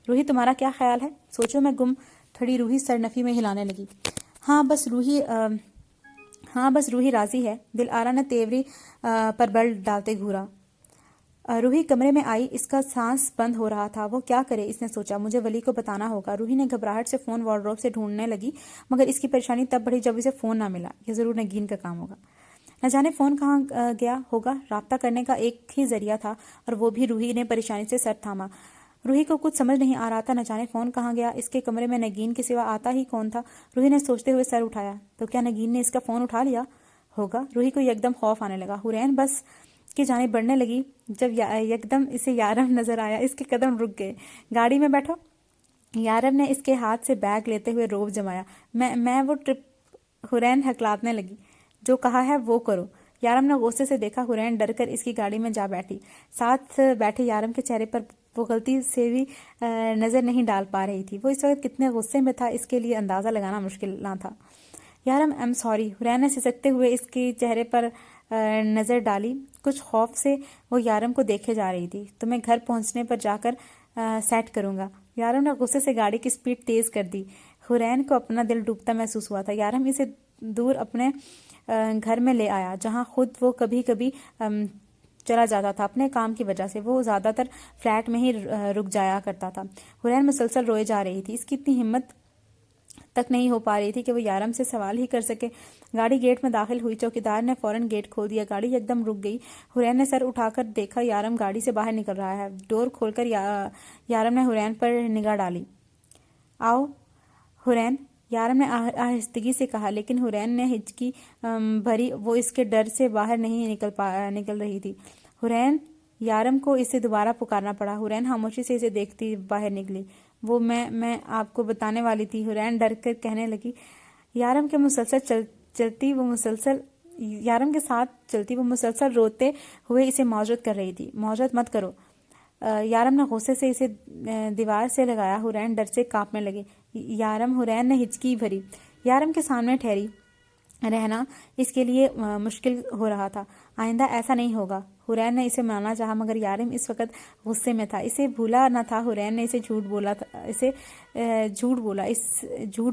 روحی تمہارا کیا خیال ہے؟ سوچو میں گم کھڑی روحی سر نفی میں ہلانے لگی۔ ہاں بس روحی راضی ہے۔ دل آرا نے تیوری پر بل ڈالتے گھورا۔ روحی کمرے میں آئی۔ اس کا سانس بند ہو رہا تھا۔ وہ کیا کرے، اس نے سوچا۔ مجھے ولی کو بتانا ہوگا۔ روحی نے گھبراہٹ سے فون وارڈروب سے ڈھونڈنے لگی، مگر اس کی پریشانی تب بڑھی جب اسے فون نہ ملا۔ یہ ضرور نگین کا کام ہوگا۔ نہ جانے فون کہاں گیا ہوگا۔ رابطہ کرنے کا ایک ہی ذریعہ تھا، اور وہ بھی۔ روحی نے پریشانی سے سر تھاما۔ روحی کو کچھ سمجھ نہیں آ رہا تھا۔ نہ جانے فون کہاں گیا۔ اس کے کمرے میں نگین کے سوا آتا ہی کون تھا؟ روحی نے سوچتے ہوئے سر اٹھایا۔ تو کیا نگین نے اس کا فون اٹھا لیا ہوگا؟ روحی کو یکدم خوف آنے لگا۔ حورین بس کی جانب بڑھنے لگی جب یکدم اسے یارم نظر آیا۔ اس کے قدم رک گئے۔ گاڑی میں بیٹھو۔ یارم نے اس کے ہاتھ سے بیگ لیتے ہوئے روب جمایا۔ میں وہ ٹرپ۔ حورین ہکلانے لگی۔ جو کہا ہے وہ کرو۔ یارم نے غصے سے دیکھا۔ حورین ڈر کر اس کی گاڑی میں جا بیٹھی۔ ساتھ بیٹھے یارم کے چہرے پر وہ غلطی سے بھی نظر نہیں ڈال پا رہی تھی۔ وہ اس وقت کتنے غصے میں تھا، اس کے لیے اندازہ لگانا مشکل نہ تھا۔ یارم ایم سوری۔ حورین نے سسکتے ہوئے اس کے چہرے پر نظر ڈالی۔ کچھ خوف سے وہ یارم کو دیکھے جا رہی تھی۔ تمہیں گھر پہنچنے پر جا کر سیٹ کروں گا۔ یارم نے غصے سے گاڑی کی سپیڈ تیز کر دی۔ حورین کو اپنا دل ڈوبتا محسوس ہوا تھا۔ یارم اسے دور اپنے گھر میں لے آیا، جہاں خود وہ کبھی کبھی چلا جاتا تھا اپنے کام کی وجہ سے۔ وہ زیادہ تر فلیٹ میں ہی رک جایا کرتا تھا۔ حورین مسلسل روئے جا رہی تھی۔ اس کی اتنی ہمت تک نہیں ہو پا رہی تھی کہ وہ یارم سے سوال ہی کر سکے۔ گاڑی گیٹ میں داخل ہوئی۔ چوکیدار نے فوراً گیٹ کھول دیا۔ گاڑی یکدم رک گئی۔ حورین نے سر اٹھا کر دیکھا، یارم گاڑی سے باہر نکل رہا ہے۔ ڈور کھول کر یارم نے حورین پر نگاہ ڈالی۔ آؤ حورین، یارم نے آہستگی سے کہا، لیکن حورین نے ہچکی بھری۔ وہ اس کے ڈر سے باہر نہیں نکل رہی تھی۔ حورین، یارم کو اسے دوبارہ پکارنا پڑا۔ حورین خاموشی سے اسے دیکھتی باہر نکلی۔ وہ میں آپ کو بتانے والی تھی، حورین ڈر کر کہنے لگی۔ یارم کے ساتھ چلتی وہ مسلسل روتے ہوئے اسے معذرت کر رہی تھی۔ معذرت مت کرو۔ یارم نے غصے سے اسے دیوار سے لگایا۔ حورین ڈر سے کانپنے لگی۔ حورین نے ہچکی بھری۔ یارم کے سامنے ٹھہری رہنا اس کے لیے مشکل ہو رہا تھا۔ آئندہ ایسا نہیں ہوگا۔ حورین نے اسے منانا چاہا، مگر یارم اس وقت غصے میں تھا۔ اسے بھولا نہ تھا حورین نے اسے جھوٹ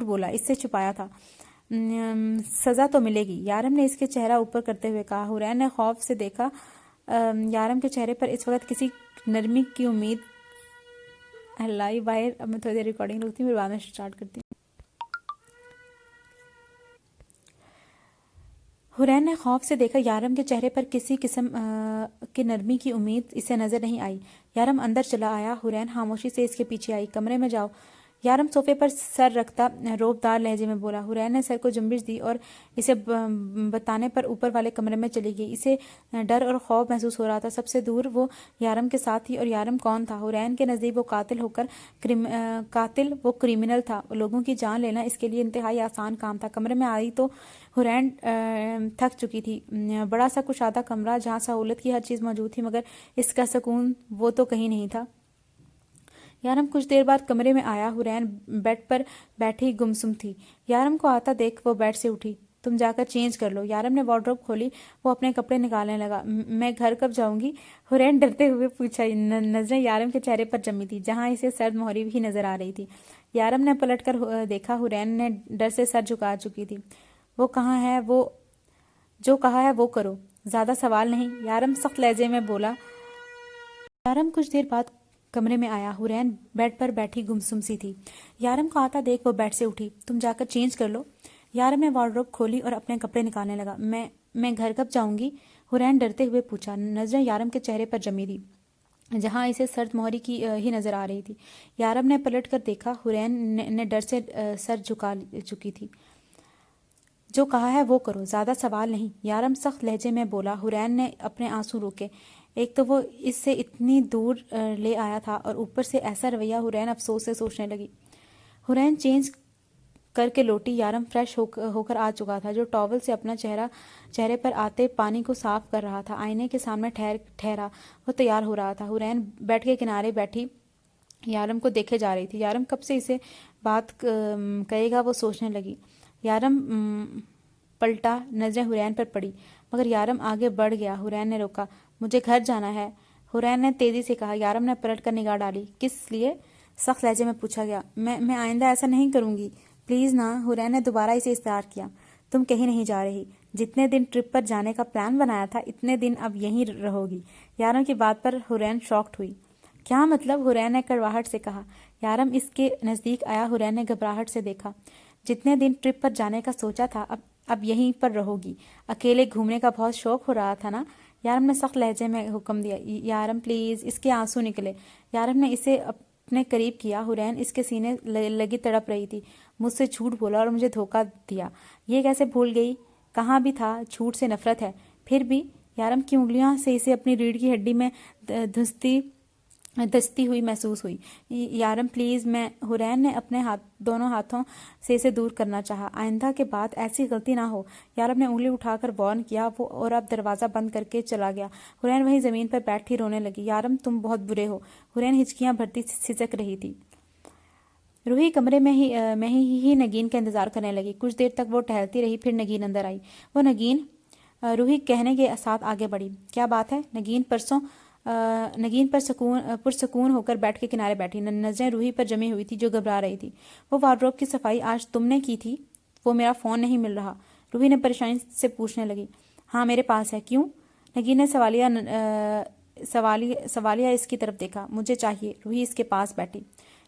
بولا، اس سے چھپایا تھا۔ سزا تو ملے گی، یارم نے اس کے چہرہ اوپر کرتے ہوئے کہا۔ حورین نے خوف سے دیکھا۔ یارم کے چہرے پر اس وقت کسی نرمی کی امید۔ اللہ باہر، اب میں تھوڑی دیر ریکارڈنگ رکھتی ہوں، پھر بعد میں سٹارٹ کرتی ہوں۔ حورین نے خوف سے دیکھا۔ یارم کے چہرے پر کسی قسم کی نرمی کی امید اسے نظر نہیں آئی۔ یارم اندر چلا آیا۔ حورین خاموشی سے اس کے پیچھے آئی۔ کمرے میں جاؤ۔ یارم صوفے پر سر رکھتا روب دار لہجے میں بولا۔ حورین نے سر کو جنبش دی اور اسے بتانے پر اوپر والے کمرے میں چلی گئی۔ اسے ڈر اور خوف محسوس ہو رہا تھا۔ سب سے دور وہ یارم کے ساتھ تھی، اور یارم کون تھا؟ حورین کے نزدیک وہ قاتل وہ کریمنل تھا۔ لوگوں کی جان لینا اس کے لیے انتہائی آسان کام تھا۔ کمرے میں آئی تو حورین تھک چکی تھی۔ بڑا سا کشادہ کمرہ جہاں سہولت کی ہر چیز موجود تھی، مگر اس کا سکون وہ تو کہیں نہیں تھا۔ यारम कुछ देर बाद कमरे में आया। हुरैन बेड पर बैठी गुमसुम थी। यारम को आता देख वो बेड से उठी। तुम जाकर चेंज कर लो। यारम ने वार्डरोब खोली। वो अपने कपड़े निकालने लगा। मैं घर कब जाऊंगी? हुरैन डरते हुए पूछा। नजरें यारम के चेहरे पर जमी थी, जहां इसे सर्द मोहरी भी नजर आ रही थी। यारम ने पलटकर देखा। हुरैन ने डर से सर झुका चुकी थी। वो कहाँ है? वो जो कहा है वो करो, ज्यादा सवाल नहीं, यारम सख्त लहजे में बोला। यारम कुछ देर बाद कमरे में आया। हुरैन बेड पर बैठी गुमसुम सी थी। यारम को आता देख वो बेड से उठी। तुम जाकर चेंज कर लो। यारम ने वार्डरोब खोली और अपने कपड़े निकालने लगा। मैं घर कब जाऊंगी? हुरैन डरते हुए पूछा। नजरें यारम के चेहरे पर जमी थी, जहां इसे सर्द मोहरी की ही नजर आ रही थी। यारम ने पलट कर देखा। हुरैन ने डर से सर झुका चुकी थी। जो कहा है वो करो, ज्यादा सवाल नहीं, यारम सख्त लहजे में बोला। हुरैन ने अपने आंसू रोके। एक तो वो इससे इतनी दूर ले आया था और ऊपर से ऐसा रवैया। हुरैन अफसोस से सोचने लगी। हुरैन चेंज करके लौटी। यारम फ्रेश होकर आ चुका था, जो टॉवल से अपना चेहरे पर आते पानी को साफ कर रहा था। आईने के सामने ठहरा वो तैयार हो रहा था। हुरैन बेड के किनारे बैठी यारम को देखे जा रही थी। यारम कब से इसे बात करेगा वो सोचने लगी। यारम पलटा। नजरें हुरैन पर पड़ी, मगर यारम आगे बढ़ गया। हुरैन ने रोका। मुझे घर जाना है, हुरैन ने तेजी से कहा। यारम ने पलट कर निगाह डाली। किस लिए? सख्त लहजे में पूछा गया। मैं आइंदा ऐसा नहीं करूंगी, प्लीज ना। हुरैन ने दोबारा इसे इस्तरार किया। तुम कहीं नहीं जा रही। जितने दिन ट्रिप पर जाने का प्लान बनाया था, इतने दिन अब यहीं रहोगी। यारम की बात पर हुरैन शॉक्ड हुई। क्या मतलब? हुरैन ने कड़वाहट से कहा। यारम इसके नजदीक आया। हुरैन ने घबराहट से देखा। जितने दिन ट्रिप पर जाने का सोचा था, अब यहीं पर रहोगी। अकेले घूमने का बहुत शौक हो रहा था ना? यारम ने सख्त लहजे में हुक्म दिया। यारम प्लीज। इसके आंसू निकले। यारम ने इसे अपने करीब किया। हुरैन इसके सीने लगी तड़प रही थी। मुझसे झूठ बोला और मुझे धोखा दिया, ये कैसे भूल गई? कहाँ भी था, झूठ से नफरत है। फिर भी यारम की उंगलियों से इसे अपनी रीढ़ की हड्डी में धंसती हुई महसूस हुई। यारम प्लीज। मैं। हुरैन ने अपने दोनों हाथों से इसे दूर करना चाहा। आइंदा के बाद ऐसी गलती ना हो। यारम ने उंगली उठाकर वार्न किया। वो और अब दरवाजा बंद करके चला गया। हुरैन वहीं जमीन पर बैठी रोने लगी। यारम तुम बहुत बुरे हो। हुरैन हिचकियां भरती सिसक रही थी। रूही कमरे में ही नगीन का इंतजार करने लगी। कुछ देर तक वो टहलती रही, फिर नगीन अंदर आई। वो नगीन रूही कहने के साथ आगे बढ़ी। क्या बात है? नगीन पुरसकून होकर बेड के किनारे बैठी। नजरें रूही पर जमी हुई थी, जो घबरा रही थी। वो वार्डरोब की सफाई आज तुमने की थी? वो मेरा फोन नहीं मिल रहा, रूही ने परेशानी से पूछने लगी। हाँ मेरे पास है। क्यों? नगीन ने सवालिया इसकी तरफ देखा। मुझे चाहिए। रूही इसके पास बैठी।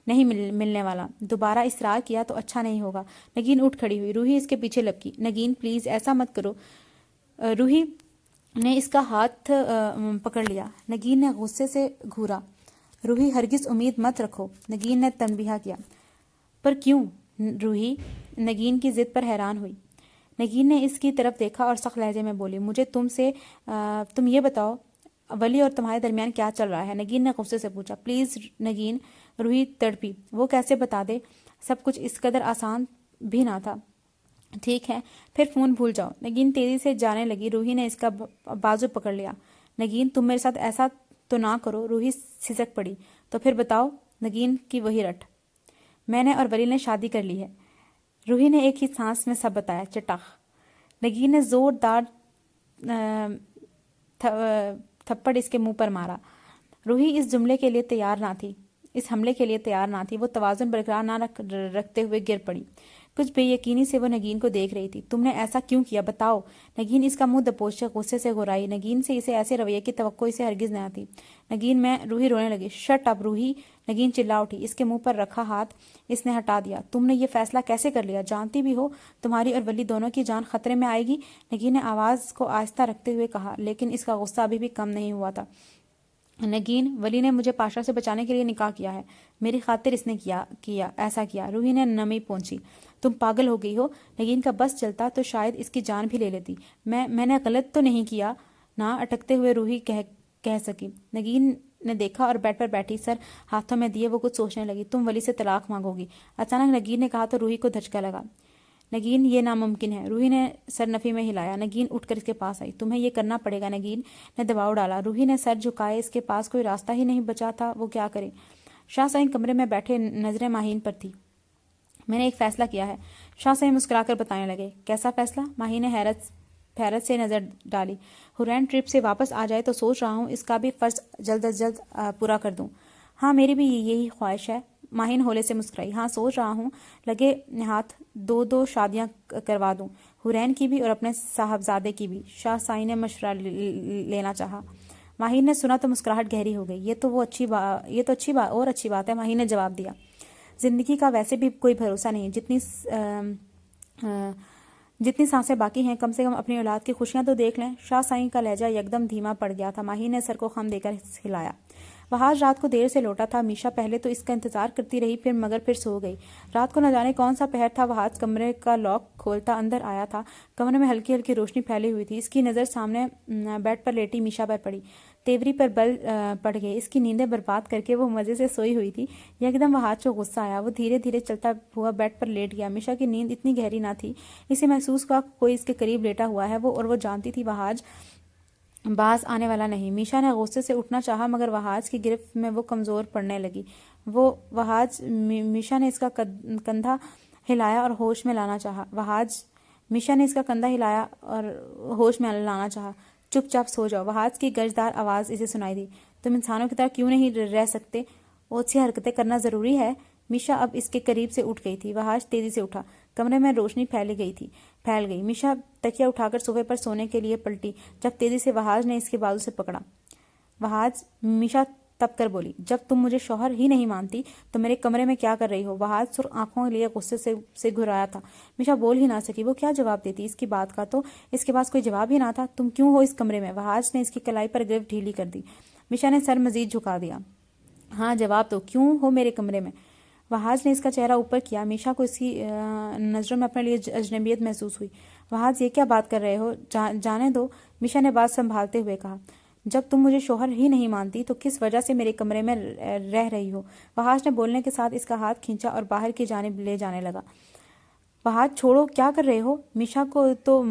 नहीं मिलने वाला। दोबारा इसरार किया तो अच्छा नहीं होगा। नगीन उठ खड़ी हुई। रूही इसके पीछे लपकी। नगीन प्लीज ऐसा मत करो। रूही ने इसका हाथ पकड़ लिया। नगीन ने गुस्से से घूरा। रूही हरगिज उम्मीद मत रखो, नगीन ने तंबीहा किया। पर क्यों? रूही नगीन की जिद पर हैरान हुई। नगीन ने इसकी तरफ देखा और सख्त लहजे में बोली। मुझे तुम ये बताओ, वली और तुम्हारे दरमियान क्या चल रहा है? नगीन ने गुस्से से पूछा। प्लीज नगीन। रूही तड़पी। वो कैसे बता दे? सब कुछ इस कदर आसान भी ना था। ठीक है, फिर फोन भूल जाओ। नगीन तेजी से जाने लगी। रूही ने इसका बाजू पकड़ लिया। नगीन तुम मेरे साथ ऐसा तो ना करो। रूही सिसक पड़ी। तो फिर बताओ। नगीन की वही रट। मैंने और वली ने शादी कर ली है। रूही ने एक ही सांस में सब बताया। चटाख। नगीन ने जोरदार थप्पड़ इसके मुंह पर मारा। रूही इस जुमले के लिए तैयार ना थी, इस हमले के लिए तैयार ना थी। वो तवाजुन बरकरार ना रखते हुए गिर पड़ी। कुछ बेयकीनी से वो नगीन को देख रही थी। तुमने ऐसा क्यों किया? बताओ। नगीन इसका मुंह दबोचे गुस्से से घुराई। नगीन से इसे ऐसे रवैये की तवक्को इसे हरगिज न थी। नगीन मैं। रूही रोने लगी। शट अप रूही, नगीन चिल्ला उठी। इसके मुंह पर रखा हाथ इसने हटा दिया। तुमने ये फैसला कैसे कर लिया? जानती भी हो तुम्हारी और वली दोनों की जान खतरे में आएगी। नगीन ने आवाज को आहिस्ता रखते हुए कहा, लेकिन इसका गुस्सा अभी भी कम नहीं हुआ था। नगीन, वली ने मुझे पाशा से बचाने के लिए निकाह किया है। मेरी खातिर इसने ऐसा किया। रूही ने नमी पहुंची। तुम पागल हो गई हो। नगीन का बस चलता तो शायद इसकी जान भी ले लेती। मैंने गलत तो नहीं किया ना? अटकते हुए रूही कह सकी। नगीन ने देखा और बेड पर बैठी सर हाथों में दिए वो कुछ सोचने लगी। तुम वली से तलाक मांगोगी? अचानक नगीन ने कहा तो रूही को धचका लगा। नगीन ये नामुमकिन है। रूही ने सर नफी में हिलाया। नगीन उठकर इसके पास आई। तुम्हें ये करना पड़ेगा। नगीन ने दबाव डाला। रूही ने सर झुकाए। इसके पास कोई रास्ता ही नहीं बचा था। वो क्या करे? शाह साईं कमरे में बैठे नजरें माहीन पर थी। मैंने एक फैसला किया है, शाह साईं मुस्कुराकर बताने लगे। कैसा फैसला? माही ने हैरत से नजर डाली। हुरैन ट्रिप से वापस आ जाए तो सोच रहा हूँ इसका भी फर्ज जल्द अज जल्द पूरा कर दूँ। हाँ, मेरी भी यही ख्वाहिश है। माहिन होले से मुस्कुराई। हाँ, सोच रहा हूँ लगे हाथ दो शादियाँ करवा दूँ, हुरैन की भी और अपने साहबजादे की भी। शाह साईं ने मशवरा लेना चाहा। माहिन ने सुना तो मुस्कुराहट गहरी हो गई। ये तो अच्छी बात है, माहिन ने जवाब दिया। जिंदगी का वैसे भी कोई भरोसा नहीं, जितनी सांसें बाकी हैं कम से कम अपनी औलाद की खुशियां तो देख लें। शाह साईं का लहजा एकदम धीमा पड़ गया था। माही ने सर को खम देकर हिलाया। वह आज रात को देर से लौटा था। मीशा पहले तो इसका इंतजार करती रही, फिर सो गई। रात को न जाने कौन सा पहर था। वह आज कमरे का लॉक खोलता अंदर आया था। कमरे में हल्की हल्की रोशनी फैली हुई थी। इसकी नज़र सामने बेड पर लेटी मीशा पर पड़ी। तेवरी पर बल पड़ गए। इसकी नींदें बर्बाद करके वो मजे से सोई हुई थी। एकदम वह हाथ को गुस्सा आया। वो धीरे धीरे चलता हुआ बेड पर लेट गया। मीशा की नींद इतनी गहरी ना थी। इसे महसूस हुआ कोई इसके करीब लेटा हुआ है। वो जानती थी वह आज बाज आने वाला नहीं। मीशा ने गुस्से से उठना चाहा, मगर वहाज की गिरफ्त में वो कमजोर पड़ने लगी। मीशा ने इसका कंधा हिलाया और होश में लाना चाहा। चुपचाप सो जाओ। वहाज की गर्जदार आवाज इसे सुनाई दी। तुम इंसानों की तरह क्यों नहीं रह सकते? ओछी हरकतें करना जरूरी है। मीशा अब इसके करीब से उठ गई थी। वहाज तेजी से उठा। कमरे में रोशनी फैल गई। मीशा तकिया उठाकर सोफे पर सोने के लिए पलटी, जब तेजी से वहाज ने इसके बाजू से पकड़ा। वहाज, मीशा तब कर बोली, जब तुम मुझे शौहर ही नहीं मानती तो मेरे कमरे में क्या कर रही हो? वहाज सुर्ख आंखों लिए गुस्से से घुराया था। मीशा बोल ही ना सकी। वो क्या जवाब देती इसकी बात का? तो इसके पास कोई जवाब ही ना था। तुम क्यों हो इस कमरे में? वहाज ने इसकी कलाई पर गिरफ्त ढीली कर दी। मीशा ने सर मजीद झुका दिया। हाँ, जवाब दो, क्यों हो मेरे कमरे में? वहाज ने इसका चेहरा ऊपर किया। मीशा को इसकी नज़रों में अपने लिए अजनबियत महसूस हुई। वहाज, ये क्या बात कर रहे हो? जाने दो, मीशा ने बात संभालते हुए कहा। जब तुम मुझे शौहर ही नहीं मानती तो किस वजह से मेरे कमरे में रह रही हो? वहाज ने बोलने के साथ इसका हाथ खींचा और बाहर की जानिब ले जाने लगा। वहाज, छोड़ो, क्या कर रहे हो? मीशा को तो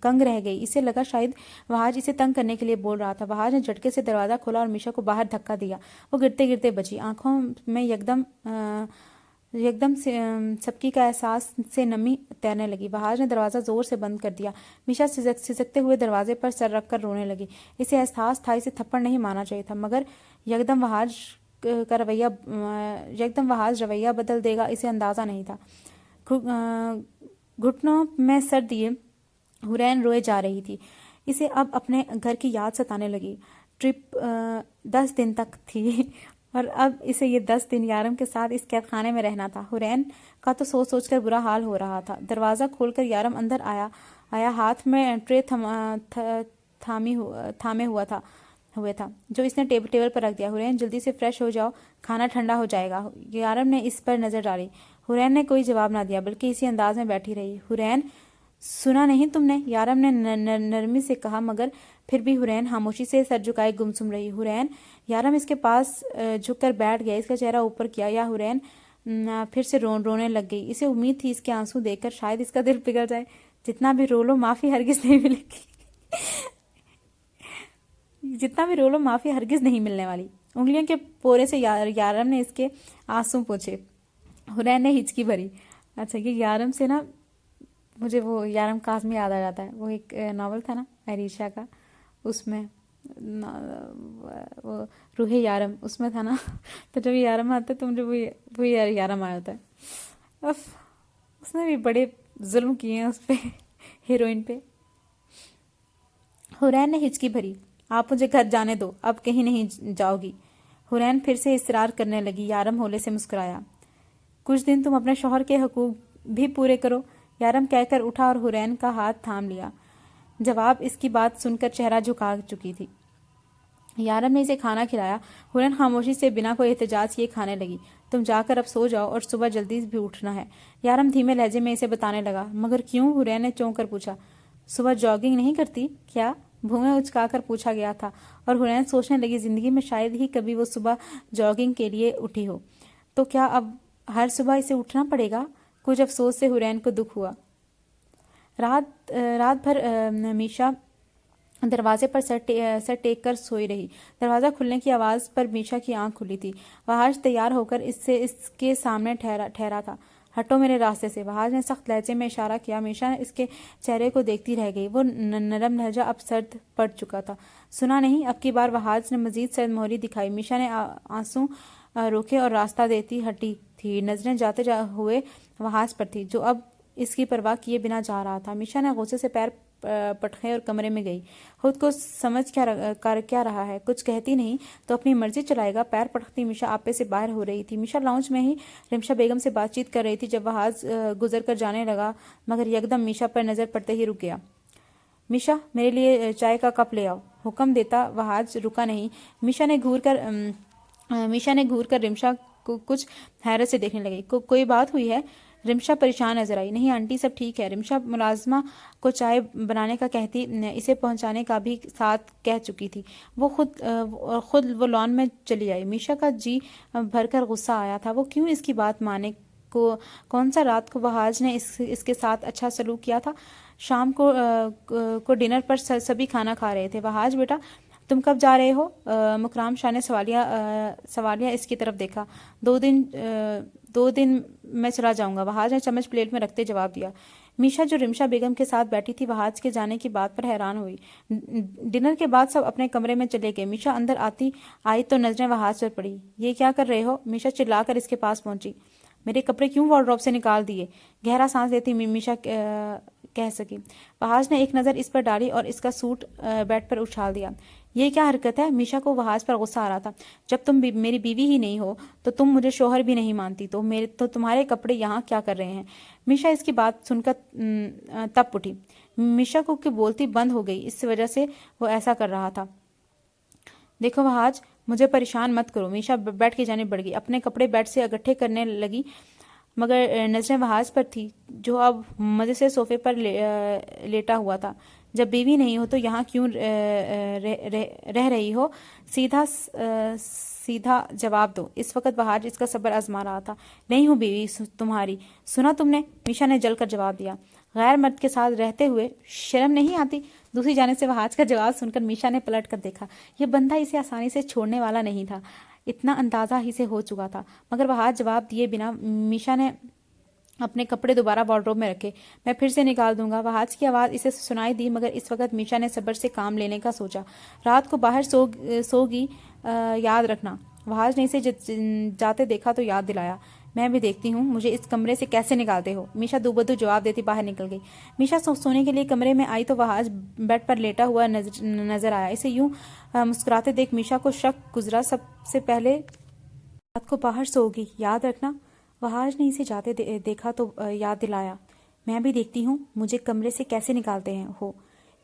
कंग रह गई। इसे लगा शायद वहाज इसे तंग करने के लिए बोल रहा था। वहाज ने झटके से दरवाज़ा खोला और मीशा को बाहर धक्का दिया। वो गिरते गिरते बची। आंखों में एकदम से सबकी का एहसास से नमी तैरने लगी। वहाज ने दरवाज़ा ज़ोर से बंद कर दिया। मीशा सिसकते हुए दरवाजे पर सर रख कर रोने लगी। इसे एहसास था इसे थप्पड़ नहीं मारना चाहिए था, मगर यकदम वहाज रवैया बदल देगा इसे अंदाज़ा नहीं था। घुटनों में सर दिए हुरैन रोए जा रही थी। इसे अब अपने घर की याद सताने लगी। ट्रिप 10 दिन तक थी और अब इसे ये 10 दिन यारम के साथ इस कैद खाने में रहना था। हुरैन का तो सोच सोच कर बुरा हाल हो रहा था। दरवाज़ा खोलकर यारम अंदर आया हाथ में ट्रे थामे हुए था जो इसने टेबल पर रख दिया। हुरैन, जल्दी से फ्रेश हो जाओ, खाना ठंडा हो जाएगा। यारम ने इस पर नज़र डाली। हुरैन ने कोई जवाब ना दिया, बल्कि इसी अंदाज में बैठी रही। हुरैन, सुना नहीं तुमने? यारम ने नरमी से कहा, मगर फिर भी हुरैन खामोशी से सर झुकाए गुमसुम रही। हुरैन, यारम इसके पास झुककर बैठ गया, इसका चेहरा ऊपर किया। या हुरैन फिर से रोने लग गई। इसे उम्मीद थी इसके आंसू देखकर शायद इसका दिल पिघल जाए। जितना भी रो लो माफ़ी हरगिज़ नहीं मिलेगी। जितना भी रो लो माफ़ी हरगिज़ नहीं मिलने वाली। उंगलियों के पोरे से यारम ने इसके आंसू पोंछे। हुरैन ने हिचकी भरी। अच्छा, ये यारम से ना मुझे वो यारम काज़मी याद आ जाता है। वो एक नावल था ना आयरिशा का, उसमें वो रूहे यारम उसमें था ना। तो जब यारम आता है तो मुझे वही यारम आया होता है। उसने भी बड़े जुल्म किए हैं उस पर, हीरोइन पे। हुरैन ने हिचकी भरी। आप मुझे घर जाने दो, अब कहीं नहीं जाओगी। हुरैन फिर से इसरार करने लगी। यारम होले से मुस्कुराया। कुछ दिन तुम अपने शौहर के हकूक भी पूरे करो, यारम कहकर उठा और हुरैन का हाथ थाम लिया। जवाब इसकी बात सुनकर चेहरा झुका चुकी थी। यारम ने इसे खाना खिलाया। हुरैन खामोशी से बिना कोई एहतजाज किए खाने लगी। तुम जाकर अब सो जाओ और सुबह जल्दी भी उठना है, यारम धीमे लहजे में इसे बताने लगा। मगर क्यों? हुरैन ने चौंक कर पूछा। सुबह जॉगिंग नहीं करती क्या? भूमें उचकाकर पूछा गया था और हुरैन सोचने लगी जिंदगी में शायद ही कभी वो सुबह जॉगिंग के लिए उठी हो। तो क्या अब हर सुबह इसे उठना पड़ेगा? कुछ अफसोस से हुरैन को दुख हुआ। रात भर मीशा दरवाजे पर सर टेक कर सोई रही। दरवाज़ा खुलने की आवाज़ पर मीशा की आंख खुली थी। वहाज तैयार होकर इसके सामने ठहरा था। हटो मेरे रास्ते से। वहाज ने सख्त लहजे में इशारा किया। मीशा इसके चेहरे को देखती रह गई। वो नरम लहजा अब सर्द पड़ चुका था। सुना नहीं? अब की बार वहाज ने मजीद सर्द मोहरी दिखाई। मीशा ने आंसू रोके और रास्ता देती हटी थी। नजरें जाते हुए वहाज पर थी, जो अब इसकी परवाह किए बिना जा रहा था। मीशा ने गुस्से से पैर पटखे और कमरे में गई। खुद को समझ क्या रहा है, कुछ कहती नहीं तो अपनी मर्जी चलाएगा। पैर पटकती मीशा आपे से बाहर हो रही थी। मीशा लाउंज में ही रिमशा बेगम से बातचीत कर रही थी जब वहाज गुजर कर जाने लगा, मगर यकदम मीशा पर नजर पड़ते ही रुक गया। मीशा, मेरे लिए चाय का कप ले आओ, हुक्म देता वहाज रुका नहीं। मीशा ने घूर कर रिमशा को कुछ हैरत से देखने लगी। कोई बात हुई है? रिमशा परेशान नजर आई। नहीं आंटी, सब ठीक है। रिमशा मुलाजमा को चाय बनाने का कहती, इसे पहुंचाने का भी साथ कह चुकी थी। वो खुद वो लॉन में चली आई। मीशा का जी भरकर गुस्सा आया था। वो क्यों इसकी बात माने? कौन सा रात को वहाज ने इसके साथ अच्छा सलूक किया था? शाम को डिनर पर सभी खाना खा रहे थे। वहाज बेटा, तुम कब जा रहे हो? मुकराम शाह ने सवालिया इसकी तरफ देखा। 2 दिन मैं चला जाऊंगा, वहाज ने चम्मच प्लेट में रखते जवाब दिया। मीशा, जो रिमशा बेगम के साथ बैठी थी, वहाज के जाने की बात पर हैरान हुई। डिनर के बाद सब अपने कमरे में चले गए। मीशा अंदर आई तो नजरें वहाज पर पड़ी। ये क्या कर रहे हो? मीशा चिल्लाकर इसके पास पहुंची। मेरे कपड़े क्यों वार्डरोब से निकाल दिए? गहरा सांस लेती मीशा कह सकी। वहाज ने एक नज़र इस पर डाली और इसका सूट बेड पर उछाल दिया। ये क्या हरकत है? मीशा को वहाज पर गुस्सा आ रहा था। जब तुम मेरी बीवी ही नहीं हो तो तुम मुझे शोहर भी नहीं मानती, तो तुम्हारे कपड़े यहाँ क्या कर रहे हैं? मीशा इसकी बात सुनकर तब उठी। मीशा को की बोलती बंद हो गई। इस वजह से वो ऐसा कर रहा था। देखो वहाज, मुझे परेशान मत करो। मीशा बेड की जानिब बढ़ गई, अपने कपड़े बेड से इकट्ठे करने लगी, मगर नजरें वहाज पर थी, जो अब मजे से सोफे पर लेटा हुआ था। जब बीवी नहीं हो तो यहाँ क्यों रह रही हो? सीधा जवाब दो। इस वक्त वहाज इसका सब्र आजमा रहा था। नहीं हूँ बीवी तुम्हारी। सुना तुमने? मीशा ने जलकर जवाब दिया। गैर मर्द के साथ रहते हुए शर्म नहीं आती? दूसरी जाने से वहाज का जवाब सुनकर मीशा ने पलट कर देखा। यह बंदा इसे आसानी से छोड़ने वाला नहीं था, इतना अंदाजा ही से हो चुका था। मगर वहाज जवाब दिए बिना मीशा ने अपने कपड़े दोबारा वार्डरोब में रखे। मैं फिर से निकाल दूंगा। वहाज की आवाज़ इसे सुनाई दी, मगर इस वक्त मीशा ने सब्र से काम लेने का सोचा। रात को बाहर सोगी, याद रखना। वहाज ने इसे जाते देखा तो याद दिलाया। मैं भी देखती हूँ मुझे इस कमरे से कैसे निकालते हो। मीशा दूबदू जवाब देती बाहर निकल गई। मीशा सोने के लिए कमरे में आई तो वहाज बेड पर लेटा हुआ नजर आया। इसे यूं मुस्कुराते देख मीशा को शक गुजरा। सबसे पहले रात को बाहर सोगी, याद रखना। वहाज ने इसे जाते देखा तो याद दिलाया। मैं भी देखती हूँ मुझे कमरे से कैसे निकालते हैं हो।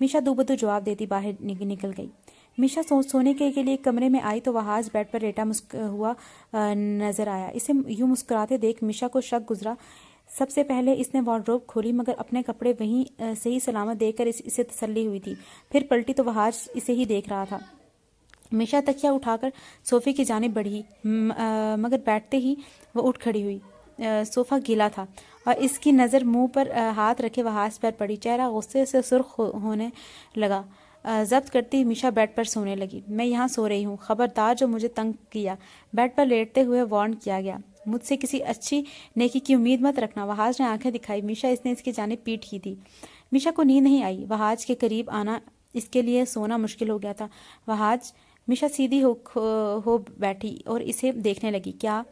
मीशा दूबदू जवाब देती बाहर निकल गई। मीशा सोने के लिए कमरे में आई तो वहाज बेड पर लेटा हुआ नजर आया। इसे यूं मुस्कुराते देख मीशा को शक गुजरा। सबसे पहले इसने वार्डरोब खोली, मगर अपने कपड़े वहीं सही सलामत देखकर इसे तसल्ली हुई थी। फिर पलटी तो वहाज इसे ही देख रहा था। मीशा तकिया उठाकर सोफे की जानिब बढ़ी, मगर बैठते ही वो उठ खड़ी हुई। सोफा गीला था और इसकी नज़र मुंह पर हाथ रखे वहाज पर पड़ी। चेहरा गुस्से से सुर्ख होने लगा। जब्त करती मीशा बेड पर सोने लगी। मैं यहाँ सो रही हूँ, खबरदार जो मुझे तंग किया। बेड पर लेटते हुए वार्न किया गया। मुझसे किसी अच्छी नेकी की उम्मीद मत रखना। वहाज ने आंखें दिखाई। मीशा इसने इसकी जानिब पीट की थी। मीशा को नींद नहीं आई। वहाज के करीब आना इसके लिए सोना मुश्किल हो गया था। वहाज। मीशा सीधी हो बैठी और इसे देखने लगी। क्या?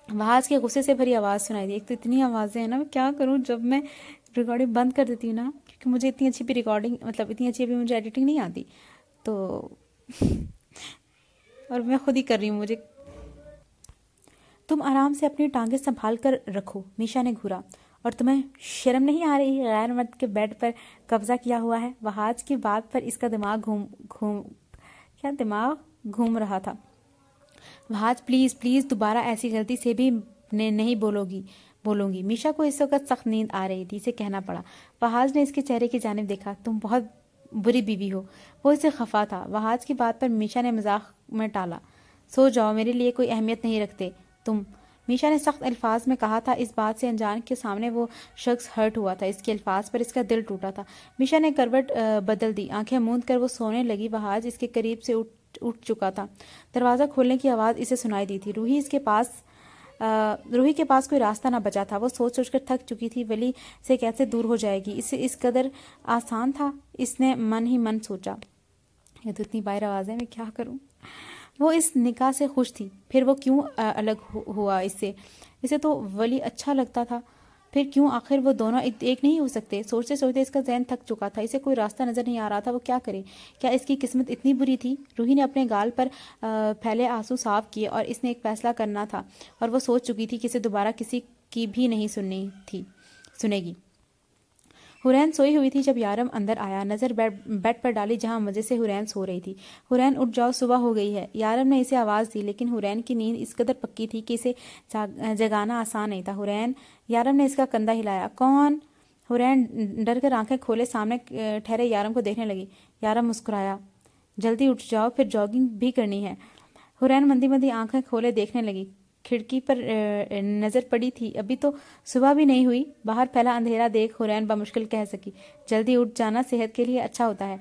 वहाज के गुस्से से भरी आवाज़ सुनाई दी। एक तो इतनी आवाज़ें हैं ना, मैं क्या करूं जब मैं रिकॉर्डिंग बंद कर देती हूँ ना, क्योंकि मुझे इतनी अच्छी भी रिकॉर्डिंग, मतलब इतनी अच्छी भी मुझे एडिटिंग नहीं आती, तो और मैं खुद ही कर रही हूँ। मुझे तुम आराम से अपनी टांगें संभाल कर रखो। मीशा ने घूरा। और तुम्हें शर्म नहीं आ रही? गैर मर्द के बेड पर कब्जा किया हुआ है। वहाज की बात पर इसका दिमाग घूम रहा था। वहाज, प्लीज़ प्लीज़ दोबारा ऐसी गलती से भी नहीं बोलूंगी। मीशा को इस वक्त सख्त नींद आ रही थी, इसे कहना पड़ा। वहाज ने इसके चेहरे की जानिब देखा। तुम बहुत बुरी बीवी हो। वो इसे खफा था। वहाज की बात पर मीशा ने मजाक में टाला। सो जाओ, मेरे लिए कोई अहमियत नहीं रखते तुम। میشا نے سخت الفاظ میں کہا تھا، اس بات سے انجان کے سامنے وہ شخص ہرٹ ہوا تھا، اس کے الفاظ پر اس کا دل ٹوٹا تھا۔ میشا نے کروٹ بدل دی، آنکھیں موند کر وہ سونے لگی، وہ آج اس کے قریب سے اٹھ چکا تھا۔ دروازہ کھولنے کی آواز اسے سنائی دی تھی۔ روحی کے پاس کوئی راستہ نہ بچا تھا، وہ سوچ سوچ کر تھک چکی تھی، ولی سے کیسے دور ہو جائے گی، اسے اس قدر آسان تھا، اس نے من ہی من سوچا۔ یہ تو اتنی باہر آواز ہے، میں کیا کروں۔ وہ اس نکاح سے خوش تھی، پھر وہ کیوں الگ ہوا اس سے؟ اسے تو ولی اچھا لگتا تھا، پھر کیوں آخر وہ دونوں ایک نہیں ہو سکتے؟ سوچتے سوچتے اس کا ذہن تھک چکا تھا، اسے کوئی راستہ نظر نہیں آ رہا تھا، وہ کیا کرے؟ کیا اس کی قسمت اتنی بری تھی؟ روحی نے اپنے گال پر پھیلے آنسو صاف کیے اور اس نے ایک فیصلہ کرنا تھا، اور وہ سوچ چکی تھی کہ اسے دوبارہ کسی کی بھی نہیں سنے گی۔ حورین سوئی ہوئی تھی جب یارم اندر آیا، نظر بیڈ پر ڈالی جہاں مزے سے حورین سو رہی تھی۔ حورین اٹھ جاؤ، صبح ہو گئی ہے۔ یارم نے اسے آواز دی، لیکن حورین کی نیند اس قدر پکی تھی کہ اسے جگانا آسان نہیں تھا۔ یارم نے اس کا کندھا ہلایا۔ کون؟ حورین ڈر کر آنکھیں کھولے سامنے ٹھہرے یارم کو دیکھنے لگی۔ یارم مسکرایا۔ جلدی اٹھ جاؤ، پھر جاگنگ بھی کرنی ہے۔ حورین مندی مندی آنکھیں کھولے دیکھنے لگی۔ کھڑکی پر نظر پڑی تھی، ابھی تو صبح بھی نہیں ہوئی۔ باہر پھیلا اندھیرا دیکھ حورین بمشکل کہہ سکی، جلدی اٹھ جانا صحت کے لیے اچھا ہوتا ہے۔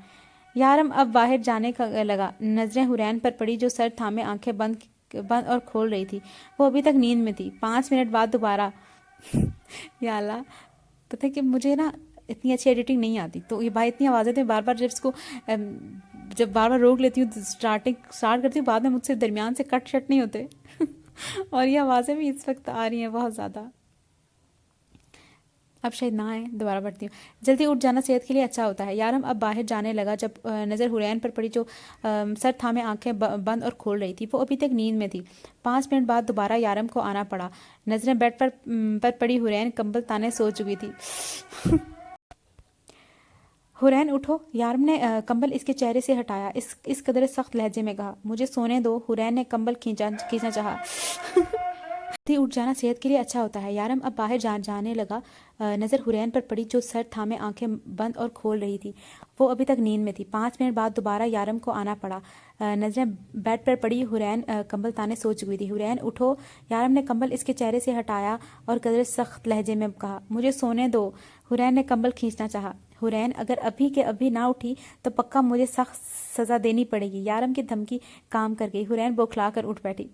یارم اب باہر جانے کا لگا، نظریں حورین پر پڑی جو سر تھامے آنکھیں بند اور کھول رہی تھی۔ وہ ابھی تک نیند میں تھی۔ 5 منٹ بعد دوبارہ یا اللہ، پتہ کہ مجھے نا اتنی اچھی ایڈیٹنگ نہیں آتی، تو یہ بھائی اتنی آوازیں تو بار بار جب اس کو بار بار روک لیتی ہوں، اسٹارٹ کرتی ہوں، بعد میں مجھ سے درمیان سے کٹ شٹ نہیں ہوتے اور یہ آوازیں بھی اس وقت آ رہی ہیں بہت زیادہ، اب شاید نہ آئے، دوبارہ پڑھتی ہوں۔ جلدی اٹھ جانا صحت کے لیے اچھا ہوتا ہے۔ یارم اب باہر جانے لگا جب نظر حورین پر پڑی جو سر تھامے آنکھیں بند اور کھول رہی تھی۔ وہ ابھی تک نیند میں تھی۔ 5 منٹ بعد دوبارہ یارم کو آنا پڑا۔ نظریں بیڈ پر پڑی حورین کمبل تانے سو چکی تھی۔ حورین اٹھو، یارم نے کمبل اس کے چہرے سے ہٹایا، اس قدر سخت لہجے میں کہا، مجھے سونے دو۔ حورین نے کمبل کھینچنا چاہا۔ اٹھ جانا صحت کے لیے اچھا ہوتا ہے۔ یارم اب باہر جانے لگا، نظر حورین پر پڑی جو سر تھامے آنکھیں بند اور کھول رہی تھی۔ وہ ابھی تک نیند میں تھی۔ 5 منٹ بعد دوبارہ یارم کو آنا پڑا۔ نظریں بیڈ پر پڑی حورین کمبل تانے سو چکی تھی۔ حورین اٹھو، یارم نے کمبل اس کے چہرے سے ہٹایا اور قدر سخت لہجے میں کہا، مجھے سونے دو۔ حورین نے کمبل کھینچنا چاہا۔ حورین اگر ابھی کے ابھی نہ اٹھی تو پکا مجھے سخت سزا دینی پڑے گی۔ یارم کی دھمکی کام کر گئی۔ حورین بوکھلا کر اٹھ بیٹھی۔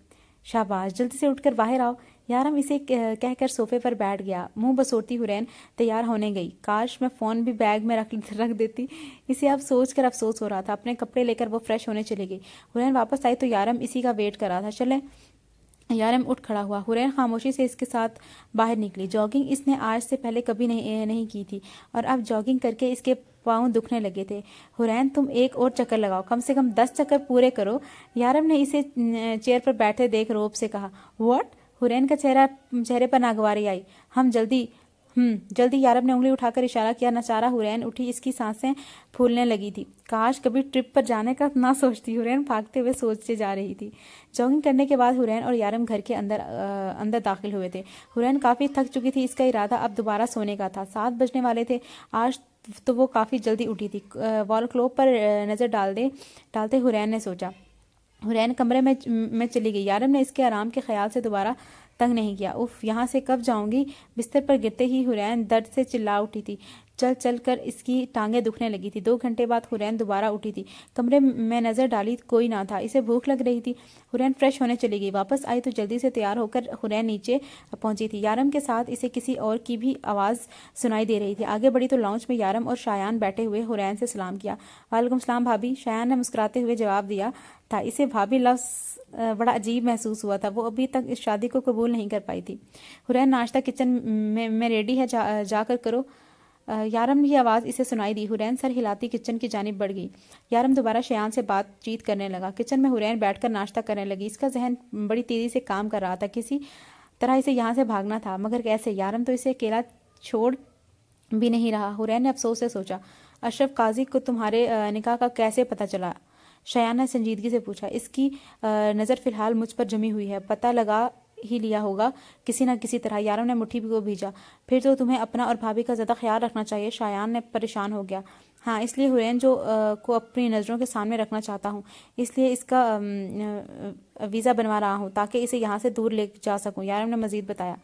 شاباش، جلدی سے اٹھ کر باہر آؤ۔ یارم اسے کہہ کر صوفے پر بیٹھ گیا۔ منہ بسوڑتی حورین تیار ہونے گئی۔ کاش میں فون بھی بیگ میں رکھ دیتی، اسے اب سوچ کر افسوس ہو رہا تھا۔ اپنے کپڑے لے کر وہ فریش ہونے چلی گئی۔ حورین واپس آئی تو یارم اسی کا ویٹ کر رہا تھا۔ چلیں۔ یارم اٹھ کھڑا ہوا۔ حورین خاموشی سے اس کے ساتھ باہر نکلی۔ جاگنگ اس نے آج سے پہلے کبھی نہیں کی تھی، اور اب جاگنگ کر کے اس کے پاؤں دکھنے لگے تھے۔ حورین تم ایک اور چکر لگاؤ، کم سے کم 10 چکر پورے کرو۔ یارم نے اسے چیئر پر بیٹھے دیکھ روب سے کہا۔ واٹ؟ حورین کا چہرے پر ناگواری آئی۔ جلدی۔ یارم نے انگلی اٹھا کر اشارہ کیا۔ ناچارہ حورین اٹھی، اس کی سانسیں پھولنے لگی تھی۔ کاش کبھی ٹرپ پر جانے کا نہ سوچتی۔ حورین بھاگتے ہوئے سوچتے جا رہی تھی۔ جاگنگ کرنے کے بعد حورین اور یارم گھر کے اندر داخل ہوئے تھے۔ حورین کافی تھک چکی تھی، اس کا ارادہ اب دوبارہ سونے کا تھا۔ 7 بجنے والے تھے آج، تو وہ کافی جلدی اٹھی تھی۔ وال کلوک پر نظر ڈالتے حورین نے سوچا۔ حورین کمرے میں چلی گئی۔ یارم نے اس کے آرام کے خیال سے دوبارہ تنگ نہیں کیا۔ اف، یہاں سے کب جاؤں گی؟ بستر پر گرتے ہی حورین درد سے چلا اٹھی تھی۔ چل کر اس کی ٹانگیں دکھنے لگی تھی۔ 2 گھنٹے بعد حورین دوبارہ اٹھی تھی۔ کمرے میں نظر ڈالی، کوئی نہ تھا۔ اسے بھوک لگ رہی تھی۔ حورین فریش ہونے چلی گئی۔ واپس آئی تو جلدی سے تیار ہو کر حورین نیچے پہنچی تھی۔ یارم کے ساتھ اسے کسی اور کی بھی آواز سنائی دے رہی تھی۔ آگے بڑھی تو لاؤنج میں یارم اور شایان بیٹھے ہوئے حورین سے سلام کیا۔ وعلیکم السلام بھابی، شایان نے مسکراتے ہوئے جواب دیا تھا۔ اسے بھابی لفظ بڑا عجیب محسوس ہوا تھا، وہ ابھی تک اس شادی کو قبول نہیں کر پائی تھی۔ حورین ناشتہ کچن میں ریڈی ہے، جا کر کرو۔ یارم کی آواز اسے سنائی دی۔ حورین سر ہلاتی کچن کی جانب بڑھ گئی۔ یارم دوبارہ شایان سے بات چیت کرنے لگا۔ کچن میں حورین بیٹھ کر ناشتہ کرنے لگی۔ اس کا ذہن بڑی تیزی سے کام کر رہا تھا، کسی طرح اسے یہاں سے بھاگنا تھا، مگر کیسے؟ یارم تو اسے اکیلا چھوڑ بھی نہیں رہا۔ حورین نے افسوس سے سوچا، اشرف قاضی کو تمہارے نکاح کا کیسے پتہ چلا؟ شایان نے سنجیدگی سے پوچھا۔ اس کی نظر فی الحال مجھ پر جمی ہوئی ہے، پتہ لگا ہی لیا ہوگا کسی نہ کسی طرح۔ یارم نے مٹھی کو بھیجا۔ پھر تو تمہیں اپنا اور بھابھی کا زیادہ خیال رکھنا چاہیے۔ شایان نے پریشان ہو گیا۔ ہاں، اس لیے حرین کو اپنی نظروں کے سامنے رکھنا چاہتا ہوں، اس لیے اس کا ویزا بنوا رہا ہوں تاکہ اسے یہاں سے دور لے جا سکوں، یارم نے مزید بتایا۔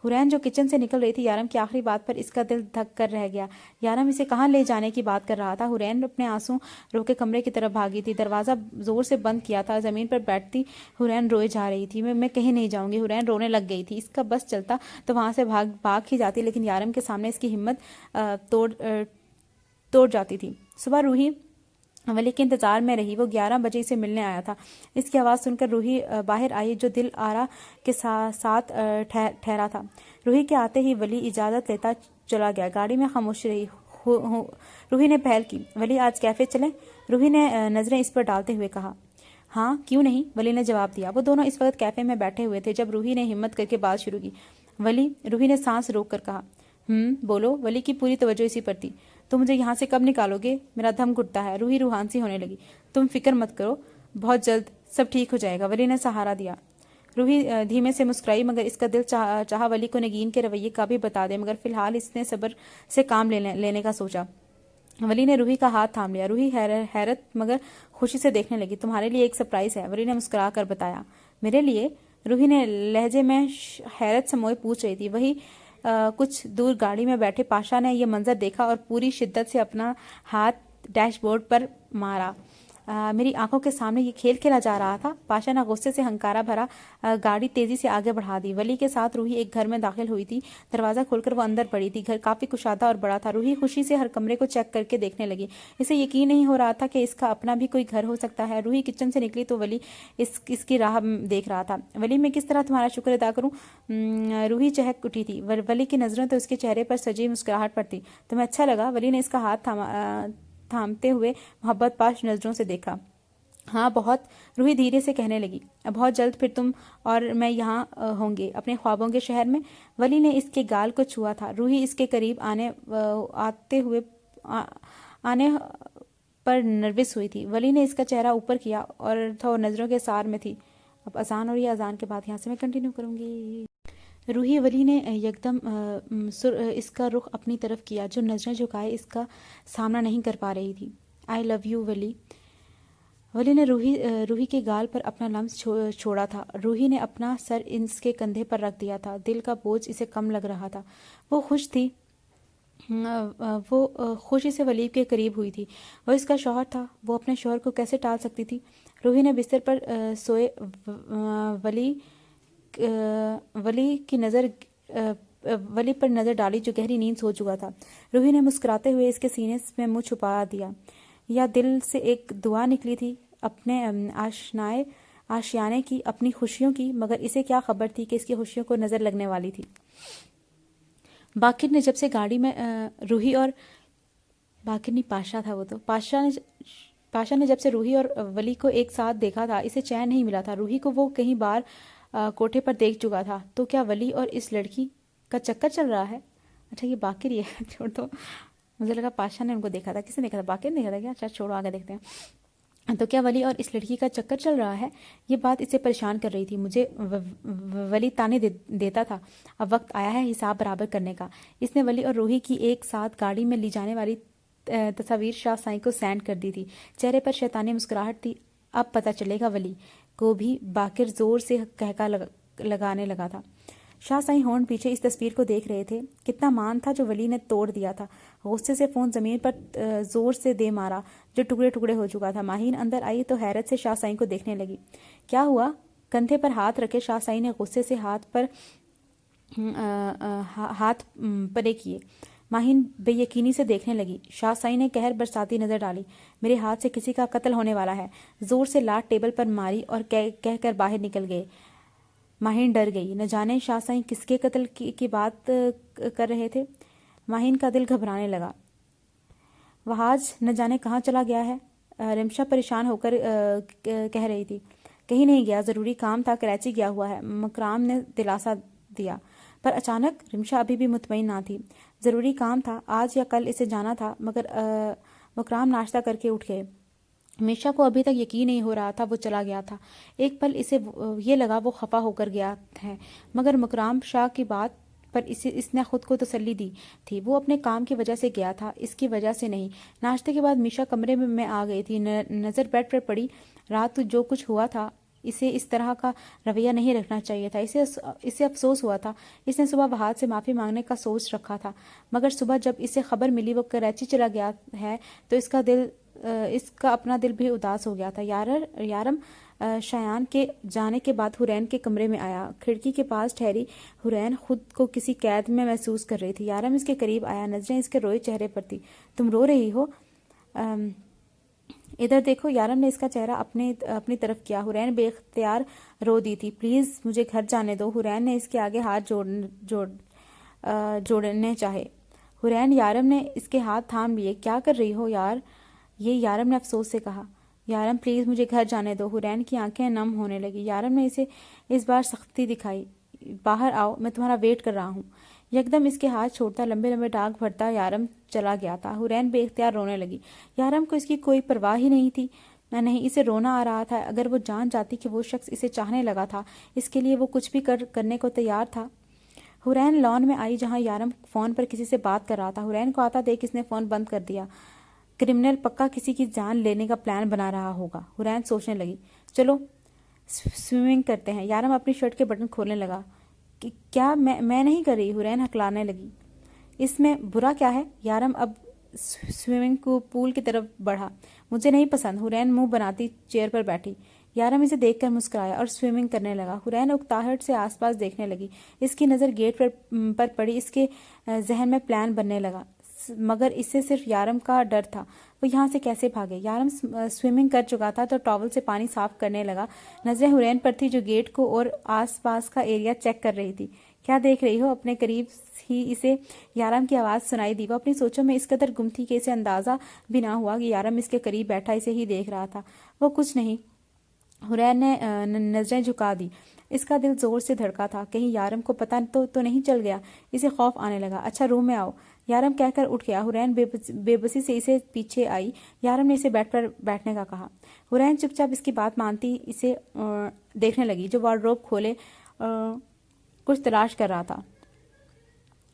حرین جو کچن سے نکل رہی تھی، یارم کی آخری بات پر اس کا دل دھک کر رہ گیا۔ یارم اسے کہاں لے جانے کی بات کر رہا تھا؟ حرین اپنے آنسو رو کے کمرے کی طرف بھاگی تھی، دروازہ زور سے بند کیا تھا، زمین پر بیٹھتی حرین روئے جا رہی تھی۔ میں کہیں نہیں جاؤں گی، حرین رونے لگ گئی تھی۔ اس کا بس چلتا تو وہاں سے بھاگ ہی جاتی، لیکن یارم کے سامنے اس کی ہمت توڑ جاتی تھی۔ صبح روحی ولی کے انتظار میں رہی، وہ 11 بجے اسے ملنے آیا تھا۔ اس کی آواز سن کر روحی باہر آئی، جو دل آرا کے ساتھ ٹھہرا تھا۔ روحی کے آتے ہی ولی اجازت لیتا چلا گیا، گاڑی میں خاموشی رہی۔ روحی نے پہل کی، ولی آج کیفے چلیں؟ روحی نے نظریں اس پر ڈالتے ہوئے کہا۔ ہاں، کیوں نہیں؟ ولی نے جواب دیا۔ وہ دونوں اس وقت کیفے میں بیٹھے ہوئے تھے جب روحی نے ہمت کر کے بات شروع کی۔ ولی، روحی نے سانس روک کر کہا۔ بولو۔ ولی کی پوری توجہ اسی پر تھی۔ تم مجھے یہاں سے کب نکالو گے؟ میرا دم گھٹتا ہے۔ روحی روحانسی ہونے لگی۔ تم فکر مت کرو، بہت جلد سب ٹھیک ہو جائے گا، ولی نے سہارا دیا۔ روحی دھیمے سے مسکرائی، مگر اس کا دل چاہا ولی کو نگین کے رویے کا بھی بتا دے، مگر فی الحال اس نے صبر سے کام لینے کا سوچا۔ ولی نے روحی کا ہاتھ تھام لیا۔ روحی حیرت مگر خوشی سے دیکھنے لگی۔ تمہارے لیے ایک سرپرائز ہے، ولی نے مسکرا کر بتایا۔ میرے لیے؟ روحی نے لہجے میں حیرت سموئے پوچھ رہی تھی۔ وہی کچھ دور گاڑی میں بیٹھے پاشا نے یہ منظر دیکھا اور پوری شدت سے اپنا ہاتھ ڈیش بورڈ پر مارا۔ میری آنکھوں کے سامنے یہ کھیل کھیلا جا رہا تھا؟ پاشا نے غصے سے ہنکارا بھرا گاڑی تیزی سے آگے بڑھا دی۔ ولی کے ساتھ روحی ایک گھر میں داخل ہوئی تھی۔ دروازہ کھول کر وہ اندر پڑی تھی۔ گھر کافی کشادہ اور بڑا تھا۔ روحی خوشی سے ہر کمرے کو چیک کر کے دیکھنے لگی۔ اسے یقین نہیں ہو رہا تھا کہ اس کا اپنا بھی کوئی گھر ہو سکتا ہے۔ روحی کچن سے نکلی تو ولی اس کی راہ دیکھ رہا تھا۔ ولی، میں کس طرح تمہارا شکر ادا کروں؟ روحی چہک اٹھی تھی۔ ولی کی نظریں تو اس کے چہرے پر سجی مسکراہٹ پر تھی۔ تمہیں اچھا لگا؟ ولی نے اس کا ہاتھ تھامتے ہوئے محبت پاش نظروں سے دیکھا۔ ہاں، بہت، روحی دھیرے سے کہنے لگی۔ بہت جلد پھر تم اور میں یہاں ہوں گے، اپنے خوابوں کے شہر میں۔ ولی نے اس کے گال کو چھوا تھا۔ روحی اس کے قریب آنے پر نروس ہوئی تھی۔ ولی نے اس کا چہرہ اوپر کیا اور تھا نظروں کے سار میں تھی۔ اب اذان، اور یہ اذان کے بعد یہاں سے میں کنٹینیو کروں گی۔ روحی ولی نے یکدم اس کا رخ اپنی طرف کیا، جو نظریں جھکائے اس کا سامنا نہیں کر پا رہی تھی۔ آئی لو یو ولی۔ ولی نے روحی کے گال پر اپنا لمس چھوڑا تھا۔ روحی نے اپنا سر اس کے کندھے پر رکھ دیا تھا۔ دل کا بوجھ اسے کم لگ رہا تھا۔ وہ خوش تھی، وہ خوشی سے ولی کے قریب ہوئی تھی۔ وہ اس کا شوہر تھا، وہ اپنے شوہر کو کیسے ٹال سکتی تھی؟ روحی نے بستر پر سوئے ولی پر نظر ڈالی، جو گہری نیند سو چکا تھا۔ روحی نے مسکراتے ہوئے اس کے سینے میں منہ چھپا دیا۔ یا دل سے ایک دعا نکلی تھی، اپنے آشیانے کی، اپنی خوشیوں کی، مگر اسے کیا خبر تھی کہ اس کی خوشیوں کو نظر لگنے والی تھی۔ باقر نے جب سے گاڑی میں روحی اور باقر نہیں، پاشا تھا وہ تو، پاشا نے جب سے روحی اور ولی کو ایک ساتھ دیکھا تھا، اسے چین نہیں ملا تھا۔ روحی کو وہ کئی بار کوٹھے پر دیکھ چکا تھا، تو کیا ولی اور اس لڑکی کا چکر چل رہا ہے؟ اچھا، یہ باقر ہی ہے، چھوڑ دو، مجھے لگا پاشا نے ان کو دیکھا تھا۔ کس نے دیکھا تھا؟ باقر نے دیکھا تھا کیا؟ اچھا چھوڑو، آگے دیکھتے ہیں۔ تو کیا ولی اور اس لڑکی کا چکر چل رہا ہے؟ یہ بات اسے پریشان کر رہی تھی۔ مجھے ولی تانے دیتا تھا، اب وقت آیا ہے حساب برابر کرنے کا۔ اس نے ولی اور روحی کی ایک ساتھ گاڑی میں لی جانے والی تصاویر شاہ سائیں کو سینڈ کر دی تھی۔ چہرے پر شیطانی مسکراہٹ تھی۔ اب پتہ چلے گا ولی کو بھی۔ باقر زور سے کہکا لگانے لگا تھا۔ شاہ سائیں ہون پیچھے اس تصویر کو دیکھ رہے تھے۔ کتنا مان تھا جو ولی نے توڑ دیا تھا۔ غصے سے فون زمین پر زور سے دے مارا، جو ٹکڑے ٹکڑے ہو چکا تھا۔ ماہین اندر آئی تو حیرت سے شاہ سائیں کو دیکھنے لگی۔ کیا ہوا؟ کندھے پر ہاتھ رکھے شاہ سائیں نے غصے سے ہاتھ پرے کیے۔ ماہین بے یقینی سے دیکھنے لگی۔ شاہ سائیں نے قہر برساتی نظر ڈالی۔ میرے ہاتھ سے کسی کا قتل ہونے والا ہے۔ زور سے لاٹ ٹیبل پر ماری اور کہہ کر باہر نکل گئے۔ ماہین ڈر گئی، نہ جانے شاہ سائیں کس کے قتل کی بات کر رہے تھے۔ ماہین کا دل گھبرانے لگا۔ وہاج نہ جانے کہاں چلا گیا ہے؟ رمشا پریشان ہو کر کہہ رہی تھی۔ کہیں نہیں گیا، ضروری کام تھا، کراچی گیا ہوا ہے، مکرام نے دلاسا دیا۔ پر اچانک رمشا ابھی بھی مطمئن نہ تھی۔ ضروری کام تھا، آج یا کل اسے جانا تھا، مگر مکرام ناشتہ کر کے اٹھ گئے۔ میشا کو ابھی تک یقین نہیں ہو رہا تھا وہ چلا گیا تھا۔ ایک پل اسے یہ لگا وہ خفا ہو کر گیا ہے، مگر مکرام شاہ کی بات پر اس نے خود کو تسلی دی تھی، وہ اپنے کام کی وجہ سے گیا تھا، اس کی وجہ سے نہیں۔ ناشتے کے بعد میشا کمرے میں آ گئی تھی، نظر بیڈ پر پڑی۔ رات جو کچھ ہوا تھا اسے اس طرح کا رویہ نہیں رکھنا چاہیے تھا، اسے افسوس ہوا تھا۔ اس نے صبح وحاد سے معافی مانگنے کا سوچ رکھا تھا، مگر صبح جب اسے خبر ملی وہ کراچی چلا گیا ہے تو اس کا اپنا دل بھی اداس ہو گیا تھا۔ یارم شایان کے جانے کے بعد حرین کے کمرے میں آیا، کھڑکی کے پاس ٹھہری حرین خود کو کسی قید میں محسوس کر رہی تھی۔ یارم اس کے قریب آیا، نظریں اس کے روئے چہرے پر تھی۔ تم رو رہی ہو؟ ادھر دیکھو۔ یارم نے اس کا چہرہ اپنی طرف کیا۔ حرین بے اختیار رو دی تھی۔ پلیز مجھے گھر جانے دو۔ حرین نے اس کے آگے ہاتھ جوڑنے چاہے۔ حرین، یارم نے اس کے ہاتھ تھام لیے۔ کیا کر رہی ہو یار؟ یہ یارم نے افسوس سے کہا۔ یارم پلیز مجھے گھر جانے دو۔ حرین کی آنکھیں نم ہونے لگی۔ یارم نے اسے اس بار سختی دکھائی۔ باہر آؤ، میں تمہارا ویٹ کر رہا ہوں۔ یکدم اس کے ہاتھ چھوڑتا لمبے لمبے ڈاک بھرتا یارم چلا گیا تھا۔ حرین بے اختیار رونے لگی۔ یارم کو اس کی کوئی پرواہ ہی نہیں تھی، نہیں اسے رونا آ رہا تھا۔ اگر وہ جان جاتی کہ وہ شخص اسے چاہنے لگا تھا، اس کے لیے وہ کچھ بھی کرنے کو تیار تھا۔ حرین لان میں آئی جہاں یارم فون پر کسی سے بات کر رہا تھا۔ حرین کو آتا دیکھ اس نے فون بند کر دیا۔ کرمنل پکا کسی کی جان لینے کا پلان بنا رہا ہوگا، حرین سوچنے لگی۔ چلو سوئمنگ کرتے ہیں۔ یارم اپنی شرٹ کے بٹن کھولنے لگا۔ کیا میں نہیں کر رہی، حرین ہکلانے لگی۔ اس میں برا کیا ہے؟ یارم اب سوئمنگ پول کی طرف بڑھا۔ مجھے نہیں پسند۔ حرین منہ بناتی چیئر پر بیٹھی۔ یارم اسے دیکھ کر مسکرایا اور سوئمنگ کرنے لگا۔ حرین اکتاہٹ سے آس پاس دیکھنے لگی۔ اس کی نظر گیٹ پر پڑی۔ اس کے ذہن میں پلان بننے لگا، مگر اس سے صرف یارم کا ڈر تھا، وہ یہاں سے کیسے بھاگے۔ یارم سوئمنگ کر چکا تھا تو ٹاول سے پانی صاف کرنے لگا۔ نظریں حرین پر تھی جو گیٹ کو اور آس پاس کا ایریا چیک کر رہی تھی۔ کیا دیکھ رہی ہو؟ اپنے قریب ہی اسے یارم کی آواز سنائی دی۔ وہ اپنی سوچوں میں اس قدر گم تھی کہ اسے اندازہ بھی نہ ہوا کہ یارم اس کے قریب بیٹھا اسے ہی دیکھ رہا تھا۔ وہ کچھ نہیں۔ حرین نے نظریں جھکا دی۔ اس کا دل زور سے دھڑکا تھا، کہیں یارم کو پتہ تو نہیں چل گیا۔ اسے خوف آنے لگا۔ اچھا روم میں آؤ، یارم کہہ کر اٹھ گیا۔ حرین بے بسی سے اسے پیچھے آئی۔ یارم نے اسے بیڈ پر بیٹھنے کا کہا۔ حرین چپ چاپ اس کی بات مانتی اسے دیکھنے لگی جو وارڈروب کھولے کچھ تلاش کر رہا تھا۔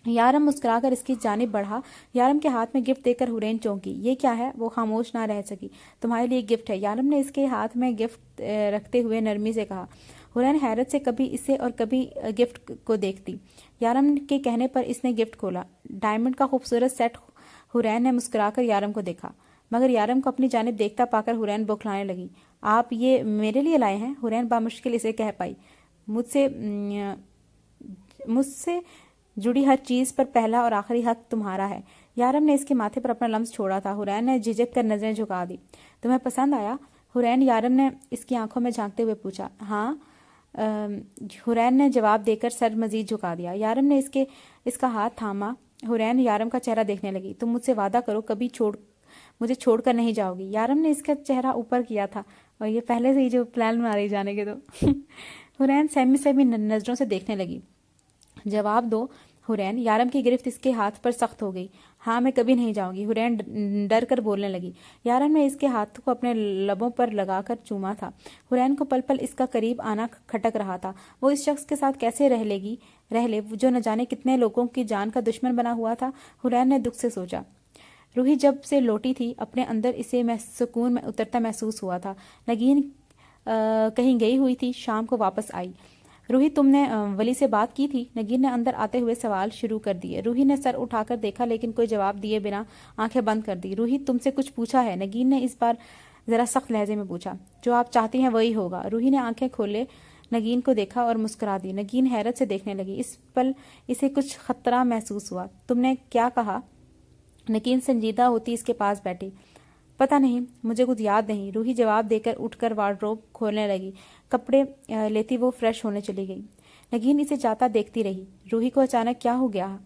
یارم مسکرا کر اس کی جانب بڑھا۔ یارم کے ہاتھ میں گفٹ دیکھ کر حرین چونکی۔ یہ کیا ہے؟ وہ خاموش نہ رہ سکی۔ تمہارے لیے گفٹ ہے، یارم نے اس کے ہاتھ میں گفٹ رکھتے ہوئے نرمی سے کہا۔ حرین حیرت سے کبھی اسے اور کبھی گفٹ کو دیکھتی۔ یارم کے کہنے پر اس نے گفٹ کھولا۔ ڈائمنڈ کا خوبصورت سیٹ۔ حرین نے مسکرا کر یارم کو دیکھا، مگر یارم کو اپنی جانب دیکھتا پا کر حرین بوکھلانے لگی۔ آپ یہ میرے لیے لائے ہیں؟ حرین بامشکل اسے کہہ پائی۔ مجھ سے جڑی ہر چیز پر پہلا اور آخری حق تمہارا ہے۔ یارم نے اس کے ماتھے پر اپنا لمس چھوڑا تھا۔ حرین نے جھجک کر نظریں جھکا دی۔ تمہیں پسند آیا؟ حرین یارم نے اس کی آنکھوں میں جھانکتے ہوئے پوچھا۔ ہاں، حرین نے جواب دے کر سر مزید جھکا دیا۔ یارم نے اس کا ہاتھ تھاما۔ حرین یارم کا چہرہ دیکھنے لگی۔ تم مجھ سے وعدہ کرو کبھی مجھے چھوڑ کر نہیں جاؤ گی۔ یارم نے اس کا چہرہ اوپر کیا تھا، اور یہ پہلے سے ہی جو پلان بنا رہی جانے کے تو حرین سہمی نظروں سے دیکھنے لگی۔ جواب دو حرین۔ یارم کی گرفت اس کے ہاتھ پر سخت ہو گئی۔ ہاں، میں کبھی نہیں جاؤں گی، حرین ڈر کر بولنے لگی۔ یارم نے اس کے ہاتھ کو اپنے لبوں پر لگا کر چوما تھا۔ حرین کو پل پل اس کا قریب آنا کھٹک رہا تھا۔ وہ اس شخص کے ساتھ کیسے رہ لے جو نہ جانے کتنے لوگوں کی جان کا دشمن بنا ہوا تھا۔ حرین نے دکھ سے سوچا۔ روحی جب سے لوٹی تھی اپنے اندر اسے سکون میں اترتا محسوس ہوا تھا۔ نگین کہیں گئی ہوئی تھی، شام کو واپس آئی۔ روحی تم نے ولی سے بات کی تھی؟ نگین نے اندر آتے ہوئے سوال شروع کر دیے۔ روحی نے سر اٹھا کر دیکھا لیکن کوئی جواب دیے بنا آنکھیں بند کر دی۔ روحی تم سے کچھ پوچھا ہے؟ نگین نے اس بار ذرا سخت لہجے میں پوچھا۔ جو آپ چاہتی ہیں وہی ہوگا۔ روحی نے آنکھیں کھولے نگین کو دیکھا اور مسکرا دی۔ نگین حیرت سے دیکھنے لگی۔ اس پل اسے کچھ خطرہ محسوس ہوا۔ تم نے کیا کہا؟ نگین سنجیدہ ہوتی اس کے پاس بیٹھی۔ پتہ نہیں، مجھے کچھ یاد نہیں، روحی جواب دے کر اٹھ کر وارڈروب کھولنے لگی۔ کپڑے لیتی وہ فریش ہونے چلی گئی۔ نگین اسے جاتا دیکھتی رہی۔ روحی کو اچانک کیا ہو گیا؟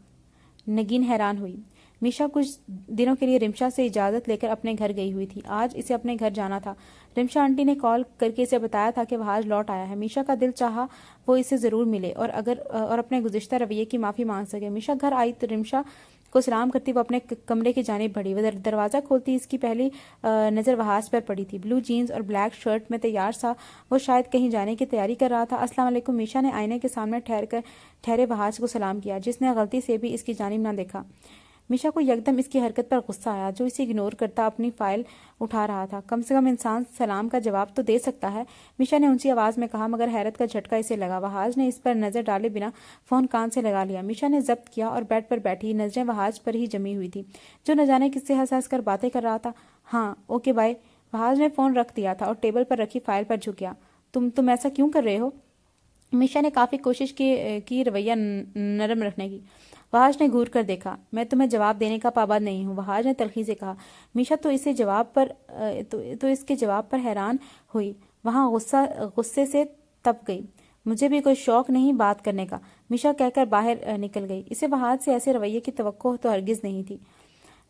نگین حیران ہوئی۔ میشا کچھ دنوں کے لیے رمشا سے اجازت لے کر اپنے گھر گئی ہوئی تھی۔ آج اسے اپنے گھر جانا تھا۔ رمشا آنٹی نے کال کر کے اسے بتایا تھا کہ وہ آج لوٹ آیا ہے۔ میشا کا دل چاہا وہ اسے ضرور ملے اور اپنے گزشتہ رویے کی معافی مانگ سکے۔ میشا گھر آئی تو رمشا को सलाम करती वो अपने कमरे की जानिब बढ़ी। वो दरवाज़ा खोलती इसकी पहली नज़र वहाज पर पड़ी थी। ब्लू जीन्स और ब्लैक शर्ट में तैयार सा वो शायद कहीं जाने की तैयारी कर रहा था। अस्सलाम वालेकुम। मीशा ने आईने के सामने ठहरे वहाज को सलाम किया, जिसने गलती से भी इसकी जानिब ना देखा। मीशा को यकदम इसकी हरकत पर गुस्सा आया, जो इसे इग्नोर करता अपनी फाइल उठा रहा था। कम से कम इंसान सलाम का जवाब तो दे सकता है, मीशा ने ऊंची आवाज में कहा, मगर हैरत का झटका इसे लगा। वहाज ने इस पर नजर डाले बिना फोन कान से लगा लिया। मीशा ने जब्त किया और बेड पर बैठी नजरें वहाज पर ही जमी हुई थी, जो न जाने किससे हंस हंस कर बातें कर रहा था। हाँ ओके बाय। वहाज ने फोन रख दिया था और टेबल पर रखी फाइल पर झुक गया। तुम ऐसा क्यों कर रहे हो? मीशा ने काफी कोशिश की रवैया नरम रखने की। वहाज ने घूर कर देखा। मैं तुम्हें जवाब देने का पाबंद नहीं हूँ, वहाज ने तलखी से कहा। मीशा तो इसके जवाब पर हैरान हुई। वहां गुस्से से तप गई। मुझे भी कोई शौक नहीं बात करने का, मीशा कहकर बाहर निकल गई। इसे वहाज से ऐसे रवैये की तवक्को तो हरगिज नहीं थी।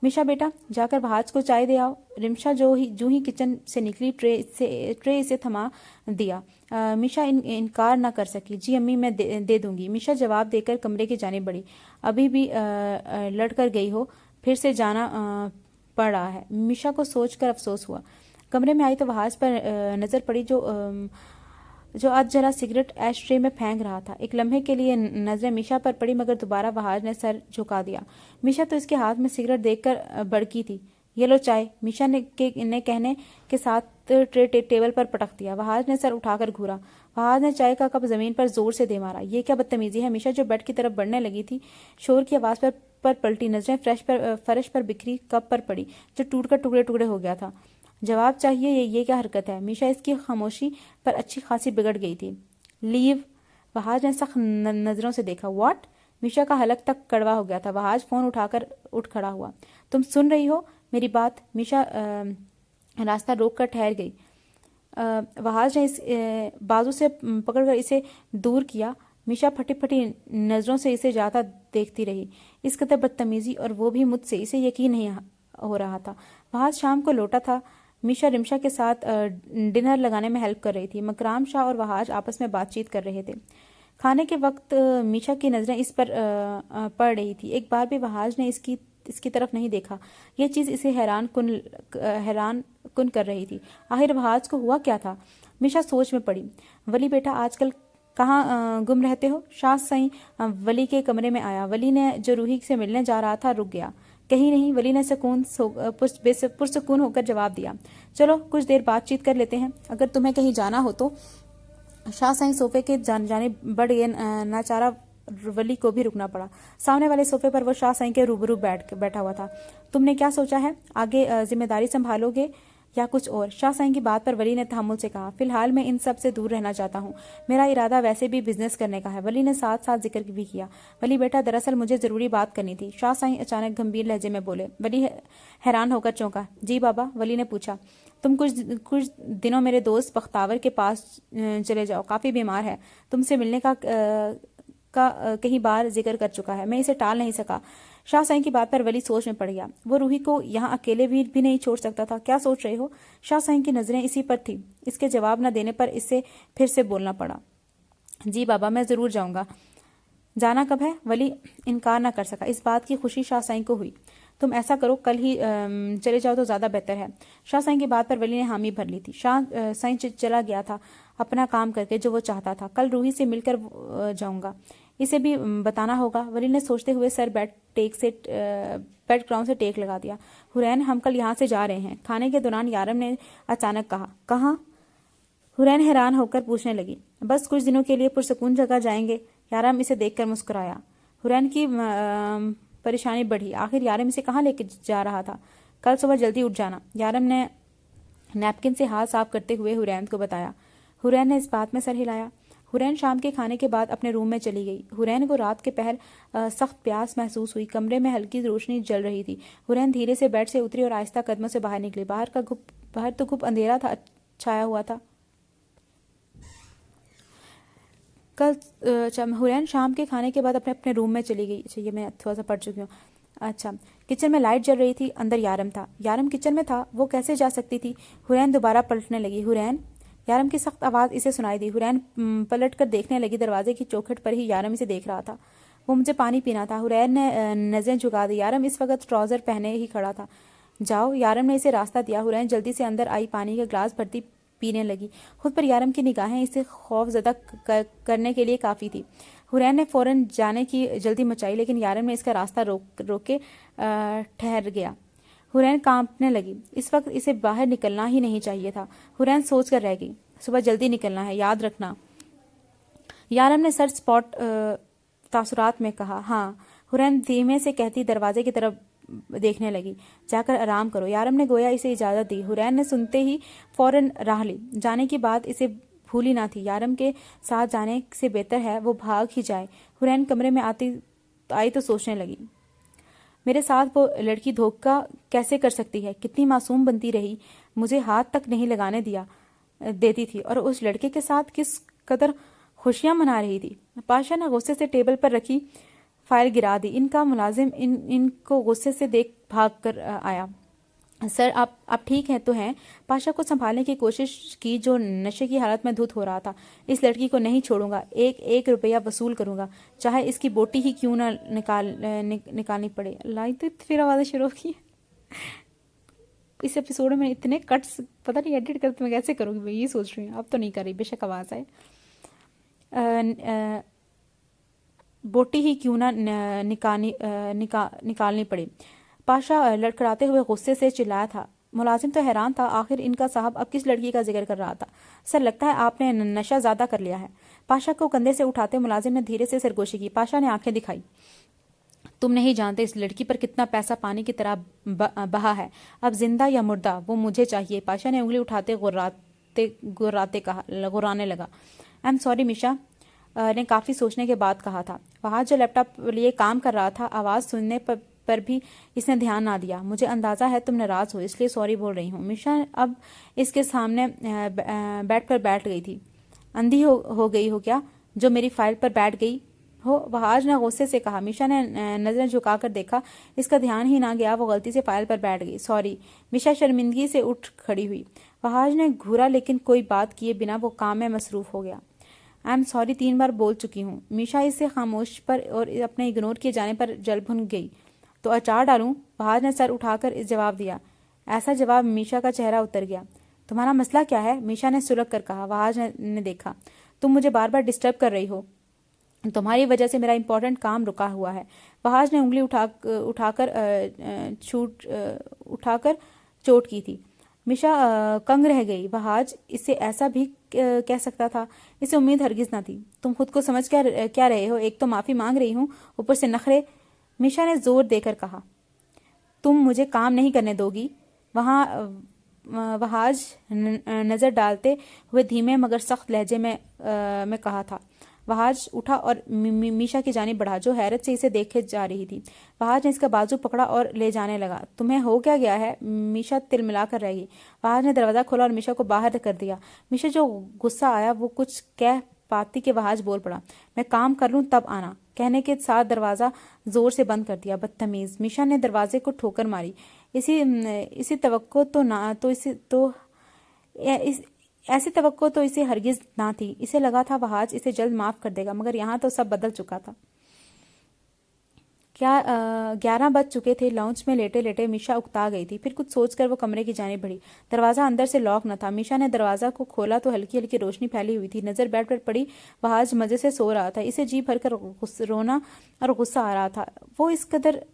मीशा बेटा, जाकर वहाज को चाय दे आओ। रिमशा जो ही किचन से निकली ट्रे इसे थमा दिया। मीशा इनकार न कर सकी। जी अम्मी, मैं दे दूंगी। मीशा जवाब देकर कमरे की जानिब बढ़ी। अभी भी लड़कर गई हो, फिर से जाना पड़ रहा है। मीशा को सोचकर अफसोस हुआ। कमरे में आई तो वहाज पर नजर पड़ी, जो आज जरा सिगरेट एश ट्रे में फेंक रहा था। एक लम्हे के लिए नजरें मीशा पर पड़ी, मगर दोबारा वहाज ने सर झुका दिया। मीशा तो इसके हाथ में सिगरेट देखकर भड़की थी। ये लो चाय, मीशा ने कहने के साथ ट्रे टेबल पर पटक दिया। वहाज ने सर उठाकर घूरा। वहाज ने चाय का कप जमीन पर जोर से दे मारा। ये क्या बदतमीजी है? मीशा जो बेड की तरफ बढ़ने लगी थी, शोर की आवाज पर पलटी। नजरें फर्श पर बिखरी कप पर पड़ी, जो टूटकर टुकड़े टुकड़े हो गया था। जवाब चाहिए, ये क्या हरकत है? मीशा इसकी खामोशी पर अच्छी खासी बिगड़ गई थी। लीव। वहाज ने सख्त नजरों से देखा। व्हाट? मीशा का हलक तक कड़वा हो गया था। वहाज फोन उठाकर उठ खड़ा हुआ। तुम सुन रही हो मेरी बात? मीशा रास्ता रोककर ठहर गई। वहाज ने इस बाजू से पकड़कर इसे दूर किया। मीशा फटी फटी नजरों से इसे जाता देखती रही। इस कदर बदतमीजी, और वो भी मुझसे, इसे यकीन नहीं हो रहा था। वहाज शाम को लौटा था। मीशा रिमशा के साथ डिनर लगाने में हेल्प कर रही थी। मकराम शाह और वहाज आपस में बातचीत कर रहे थे। खाने के वक्त मीशा की नजरें इस पर पड़ रही थी। एक बार भी वहाज ने इसकी तरफ नहीं देखा। यह चीज इसे हैरान कुन कर रही थी। आखिर वहाज को हुआ क्या था? मीशा सोच में पड़ी। वली बेटा, आजकल कहाँ गुम रहते हो? शाह सई वली के कमरे में आया। वली ने जो रूही से मिलने जा रहा था रुक गया। कहीं नहीं, वली ने पुरसकून होकर जवाब दिया। चलो कुछ देर बातचीत कर लेते हैं। अगर तुम्हें कहीं जाना हो तो। शाह साईं सोफे के जाने बढ़ गए। नाचारा वली को भी रुकना पड़ा। सामने वाले सोफे पर वो शाह साईं के रूबरू बैठा हुआ था। तुमने क्या सोचा है? आगे जिम्मेदारी संभालोगे या कुछ और? शाह साईं की बात पर वली ने तहम्मुल से कहा। फिलहाल मैं इन सब से दूर रहना चाहता हूँ। मेरा इरादा वैसे भी बिजनेस करने का है। वली ने साथ साथ जिक्र भी किया। वली बेटा, दरअसल मुझे जरूरी बात करनी थी। शाह साईं अचानक गंभीर लहजे में बोले। वली हैरान होकर चौंका। जी बाबा? वली ने पूछा। तुम कुछ दिनों मेरे दोस्त बख्तावर के पास चले जाओ, काफी बीमार है। तुमसे मिलने का कई बार जिक्र कर चुका है, मैं इसे टाल नहीं सका। शाह साईं की बात पर वली सोच में पड़ गया। वो रूही को यहाँ अकेले भी नहीं छोड़ सकता था। क्या सोच रहे हो? शाह साईं की नजरें इसी पर थी। इसके जवाब न देने पर इसे फिर से बोलना पड़ा। जी बाबा, मैं जरूर जाऊंगा। जाना कब है? वली इनकार न कर सका। इस बात की खुशी शाह साईं को हुई। तुम ऐसा करो, कल ही चले जाओ तो ज्यादा बेहतर है। शाह साईं की बात पर वली ने हामी भर ली थी। शाह साईं चला गया था अपना काम करके, जो वो चाहता था। कल रूही से मिलकर जाऊंगा, इसे भी बताना होगा। वली ने सोचते हुए सर बेड ग्राउंड से टेक लगा दिया। हुरैन, हम कल यहाँ से जा रहे हैं। खाने के दौरान यारम ने अचानक कहा। कहाँ? हुरैन हैरान होकर पूछने लगी। बस कुछ दिनों के लिए पुरसकून जगह जाएंगे। यारम इसे देखकर मुस्कुराया। हुरैन की परेशानी बढ़ी। आखिर यारम इसे कहाँ लेके जा रहा था? कल सुबह जल्दी उठ जाना, यारम ने नैपकिन से हाथ साफ करते हुए हुरैन को बताया। हुरैन ने इस बात में सर हिलाया। हुरैन शाम के खाने के बाद अपने रूम में चली गई। हुरैन को रात के पहर सख्त प्यास महसूस हुई। कमरे में हल्की रोशनी जल रही थी। हुरैन धीरे से बेड से उतरी और आहिस्ता कदमों से बाहर निकली। बाहर तो खूब अंधेरा था, छाया हुआ था। हुरैन शाम के खाने के बाद अपने रूम में चली गई। अच्छा, ये मैं थोड़ा सा पढ़ चुकी हूँ। अच्छा, किचन में लाइट जल रही थी। अंदर यारम था। यारम किचन में था, वो कैसे जा सकती थी? हुरैन दोबारा पलटने लगी। हुरैन? यारम की सख्त आवाज इसे सुनाई दी। हुरैन पलट कर देखने लगी। दरवाजे की चौखट पर ही यारम इसे देख रहा था। वो मुझे पानी पीना था। हुरैन ने नज़रें झुका दी। यारम इस वक्त ट्राउज़र पहने ही खड़ा था। जाओ। यारम ने इसे रास्ता दिया। हुरैन जल्दी से अंदर आई, पानी का ग्लास भरती पीने लगी। खुद पर यारम की निगाहें इसे खौफजदा करने के लिए काफ़ी थी। हुरैन ने फ़ौरन जाने की जल्दी मचाई, लेकिन यारम ने इसका रास्ता रोक के ठहर गया। हुरैन कांपने लगी। इस वक्त इसे बाहर निकलना ही नहीं चाहिए था। हुरैन सोच कर रह गई। सुबह जल्दी निकलना है, याद रखना। यारम ने सर स्पॉट तासुरात में कहा। हाँ। हुरैन धीमे से कहती दरवाजे की तरफ देखने लगी। जाकर आराम करो। यारम ने गोया इसे इजाज़त दी। हुरैन ने सुनते ही फौरन राह ली। जाने की बात इसे भूली ना थी। यारम के साथ जाने से बेहतर है वो भाग ही जाए। हुरैन कमरे में आई तो सोचने लगी, मेरे साथ वो लड़की धोखा कैसे कर सकती है? कितनी मासूम बनती रही, मुझे हाथ तक नहीं लगाने देती थी, और उस लड़के के साथ किस कदर खुशियां मना रही थी। पाशा ने गुस्से से टेबल पर रखी फाइल गिरा दी। इनका मुलाजिम इनको गुस्से से देख भाग कर आया। सर, आप ठीक हैं तो हैं? पाशा को संभालने की कोशिश की, जो नशे की हालत में धुत हो रहा था। इस लड़की को नहीं छोड़ूंगा, एक रुपया वसूल करूंगा, चाहे इसकी बोटी ही क्यों ना निकालनी पड़े। अल्लाह, तो फिर आवाज़ें शुरू की। इस एपिसोड में इतने कट्स, पता नहीं एडिट करते मैं कैसे करूँगी, मैं ये सोच रही हूँ। अब तो नहीं कर रही, बेशक आवाज़ आए। बोटी ही क्यों ना निकालनी पड़े। पाशा लड़खड़ाते हुए गुस्से से चिल्लाया था। मुलाजिम तो हैरान था, आखिर इनका साहब अब किस लड़की का जिक्र कर रहा था। सर, लगता है आपने नशा ज़्यादा कर लिया है। पाशा को कंधे से उठाते मुलाजिम ने धीरे से सरगोशी की। पाशा ने आंखें दिखाई। तुम नहीं जानते इस लड़की पर कितना पैसा पानी की तरह बहा है। अब जिंदा या मुर्दा वो मुझे चाहिए। पाशा ने उंगली उठाते गुर्राने लगा। आई एम सॉरी, मिशा ने काफ़ी सोचने के बाद कहा था। वहाँ जो लैपटॉप लिए काम कर रहा था, आवाज़ सुनने पर भी इसने ध्यान ना दिया। मुझे अंदाज़ा है तुम नाराज़ हो, इसलिए सॉरी बोल रही हूँ। मिशा अब इसके सामने बेड पर बैठ गई थी। अंधी हो गई हो क्या, जो मेरी फाइल पर बैठ गई हो? वहाज ने गुस्से से कहा। मिशा ने नज़रें झुकाकर देखा, इसका ध्यान ही ना गया, वो गलती से फाइल पर बैठ गई। सॉरी। मिशा शर्मिंदगी से उठ खड़ी हुई। वहाज ने घूरा, लेकिन कोई बात किए बिना वो काम में मसरूफ़ हो गया। आई एम सॉरी 3 बार बोल चुकी हूँ। मिशा इससे खामोश पर और अपने इग्नोर किए जाने पर जल भुन गई। तो अचार डालूं? वहाज ने सर उठाकर इस जवाब दिया। ऐसा जवाब मिशा का चेहरा उतर गया। तुम्हारा मसला क्या है? मिशा ने सुलग कर कहा। वहाज ने देखा। तुम मुझे बार बार डिस्टर्ब कर रही हो, तुम्हारी वजह से मेरा इंपॉर्टेंट काम रुका हुआ है। वहाज ने उंगली उठाकर चोट की थी। मिशा कंग रह गई। वहाज इसे ऐसा भी कह सकता था? इसे उम्मीद हरगिज न थी। तुम खुद को समझ क्या रहे हो? एक तो माफ़ी मांग रही हूँ, ऊपर से नखरे। मिशा ने जोर देकर कहा। तुम मुझे काम नहीं करने दोगी? वहाज नज़र डालते हुए धीमे मगर सख्त लहजे में कहा था। वहाज उठा और मीशा की जानिब बढ़ा, जो हैरत से इसे देखे जा रही थी। वहाज ने इसका बाजू पकड़ा और ले जाने लगा। तुम्हें हो क्या गया है? मीशा तिलमिला कर रह गई। वहाज ने दरवाज़ा खोला और मीशा को बाहर कर दिया। मीशा जो गुस्सा आया वो कुछ कह पाती कि वहाज बोल पड़ा। मैं काम कर लूँ तब आना, कहने के साथ दरवाज़ा जोर से बंद कर दिया। बदतमीज़। मीशा ने दरवाजे को ठोकर मारी। ऐसी तवक्को तो इसे हरगिज ना थी। इसे लगा था वहाज इसे जल्द माफ कर देगा, मगर यहाँ तो सब बदल चुका था। क्या 11 बज चुके थे। लाउंज में लेटे लेटे मीशा उकता गई थी। फिर कुछ सोचकर वो कमरे की जानिब बढ़ी। दरवाज़ा अंदर से लॉक न था। मीशा ने दरवाज़ा को खोला तो हल्की हल्की रोशनी फैली हुई थी। नज़र बेड पर पड़ी। वहाज मज़े से सो रहा था। इसे जी भरकर रोना और गुस्सा आ रहा था। वो इस कदर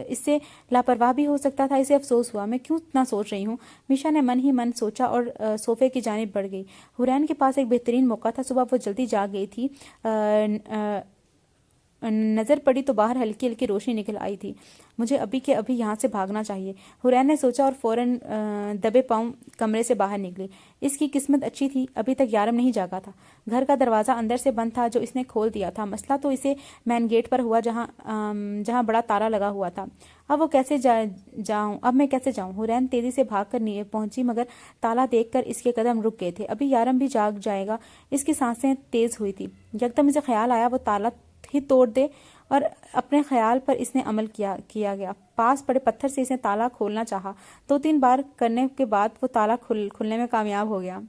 इससे लापरवाह भी हो सकता था। इसे अफसोस हुआ, मैं क्यों इतना सोच रही हूँ। मीशा ने मन ही मन सोचा और सोफे की जानिब बढ़ गई। हुरैन के पास एक बेहतरीन मौका था। सुबह वो जल्दी जाग गई थी। नज़र पड़ी तो बाहर हल्की हल्की रोशनी निकल आई थी। मुझे अभी के अभी यहाँ से भागना चाहिए, हुरैन ने सोचा और फौरन दबे पांव कमरे से बाहर निकली। इसकी किस्मत अच्छी थी, अभी तक यारम नहीं जागा था। घर का दरवाज़ा अंदर से बंद था, जो इसने खोल दिया था। मसला तो इसे मैन गेट पर हुआ, जहाँ बड़ा ताला लगा हुआ था। अब वो कैसे जाऊँ? अब मैं कैसे जाऊँ? हुरैन तेज़ी से भाग कर पहुंची, मगर ताला देखकर इसके कदम रुक गए थे। अभी यारम भी जाग जाएगा। इसकी सांसें तेज़ हुई थी। एकदम इसे ख्याल आया वो ताला ही तोड़ दे, और अपने ख्याल पर इसने अमल किया गया। पास पड़े पत्थर से इसने ताला खोलना चाहा। 2-3 बार करने के बाद वो ताला खुलने में कामयाब हो गया।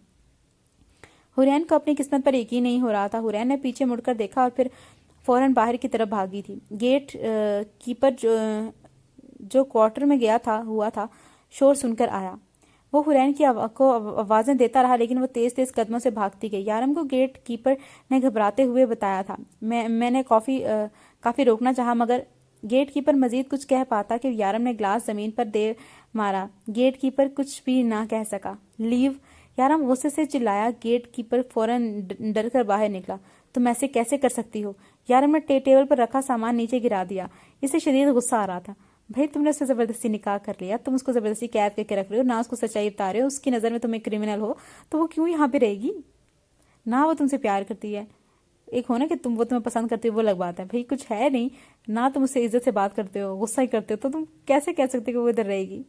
हुरैन को अपनी किस्मत पर यकीन नहीं हो रहा था। हुरैन ने पीछे मुड़कर देखा और फिर फौरन बाहर की तरफ भागी थी। गेट कीपर जो क्वार्टर में गया था शोर सुनकर आया। वो हुरैन को आवाज़ें देता रहा, लेकिन वो तेज तेज कदमों से भागती गई। यारम को गेट कीपर ने घबराते हुए बताया था। मैंने काफ़ी रोकना चाहा, मगर गेट कीपर मजीद कुछ कह पाता कि यारम ने ग्लास ज़मीन पर दे मारा। गेट कीपर कुछ भी ना कह सका। लीव, यारम गुस्से से चिल्लाया। गेट कीपर फौरन डर कर बाहर निकला। तुम ऐसे कैसे कर सकती हो? यारम ने टेबल पर रखा सामान नीचे गिरा दिया। इसे शदीद गुस्सा आ रहा था। भाई, तुमने उससे ज़बरदस्ती निकाह कर लिया, तुम उसको ज़बरदस्ती कैद करके रख रहे हो, ना उसको सच्चाई बता रहे हो। उसकी नज़र में तुम एक क्रिमिनल हो, तो वो क्यों यहाँ पे रहेगी? ना वो तुमसे प्यार करती है, एक हो ना कि वो तुम्हें पसंद करती हो, वो अलग बात है। भाई कुछ है नहीं ना, तुम उससे इज्जत से बात करते हो, गुस्सा ही करते हो, तो तुम कैसे कह सकते हो कि वो इधर रहेगी?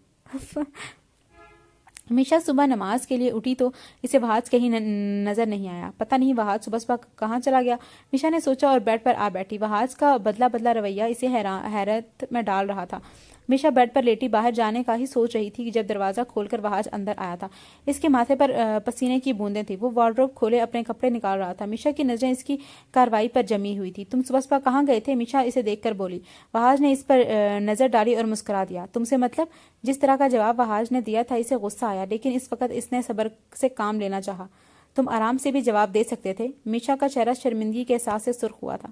मीशा सुबह नमाज के लिए उठी तो इसे वहाज कहीं नजर नहीं आया। पता नहीं वहाज सुबह सुबह कहाँ चला गया। मीशा ने सोचा और बेड पर आ बैठी। वहाज का बदला बदला रवैया इसे हैरत में डाल रहा था। मीशा बेड पर लेटी बाहर जाने का ही सोच रही थी कि जब दरवाज़ा खोलकर वहाज अंदर आया था। इसके माथे पर पसीने की बूंदें थी। वो वार्डरोब खोले अपने कपड़े निकाल रहा था। मीशा की नजरें इसकी कार्रवाई पर जमी हुई थी। तुम सुबह सुबह कहाँ गए थे? मीशा इसे देखकर बोली। वहाज ने इस पर नजर डाली और मुस्कुरा दिया। तुमसे मतलब? जिस तरह का जवाब वहाज ने दिया था इसे गुस्सा आया, लेकिन इस वक्त इसने सब्र से काम लेना चाहा। तुम आराम से भी जवाब दे सकते थे। मीशा का चेहरा शर्मिंदगी के एहसास से सुर्ख हुआ था।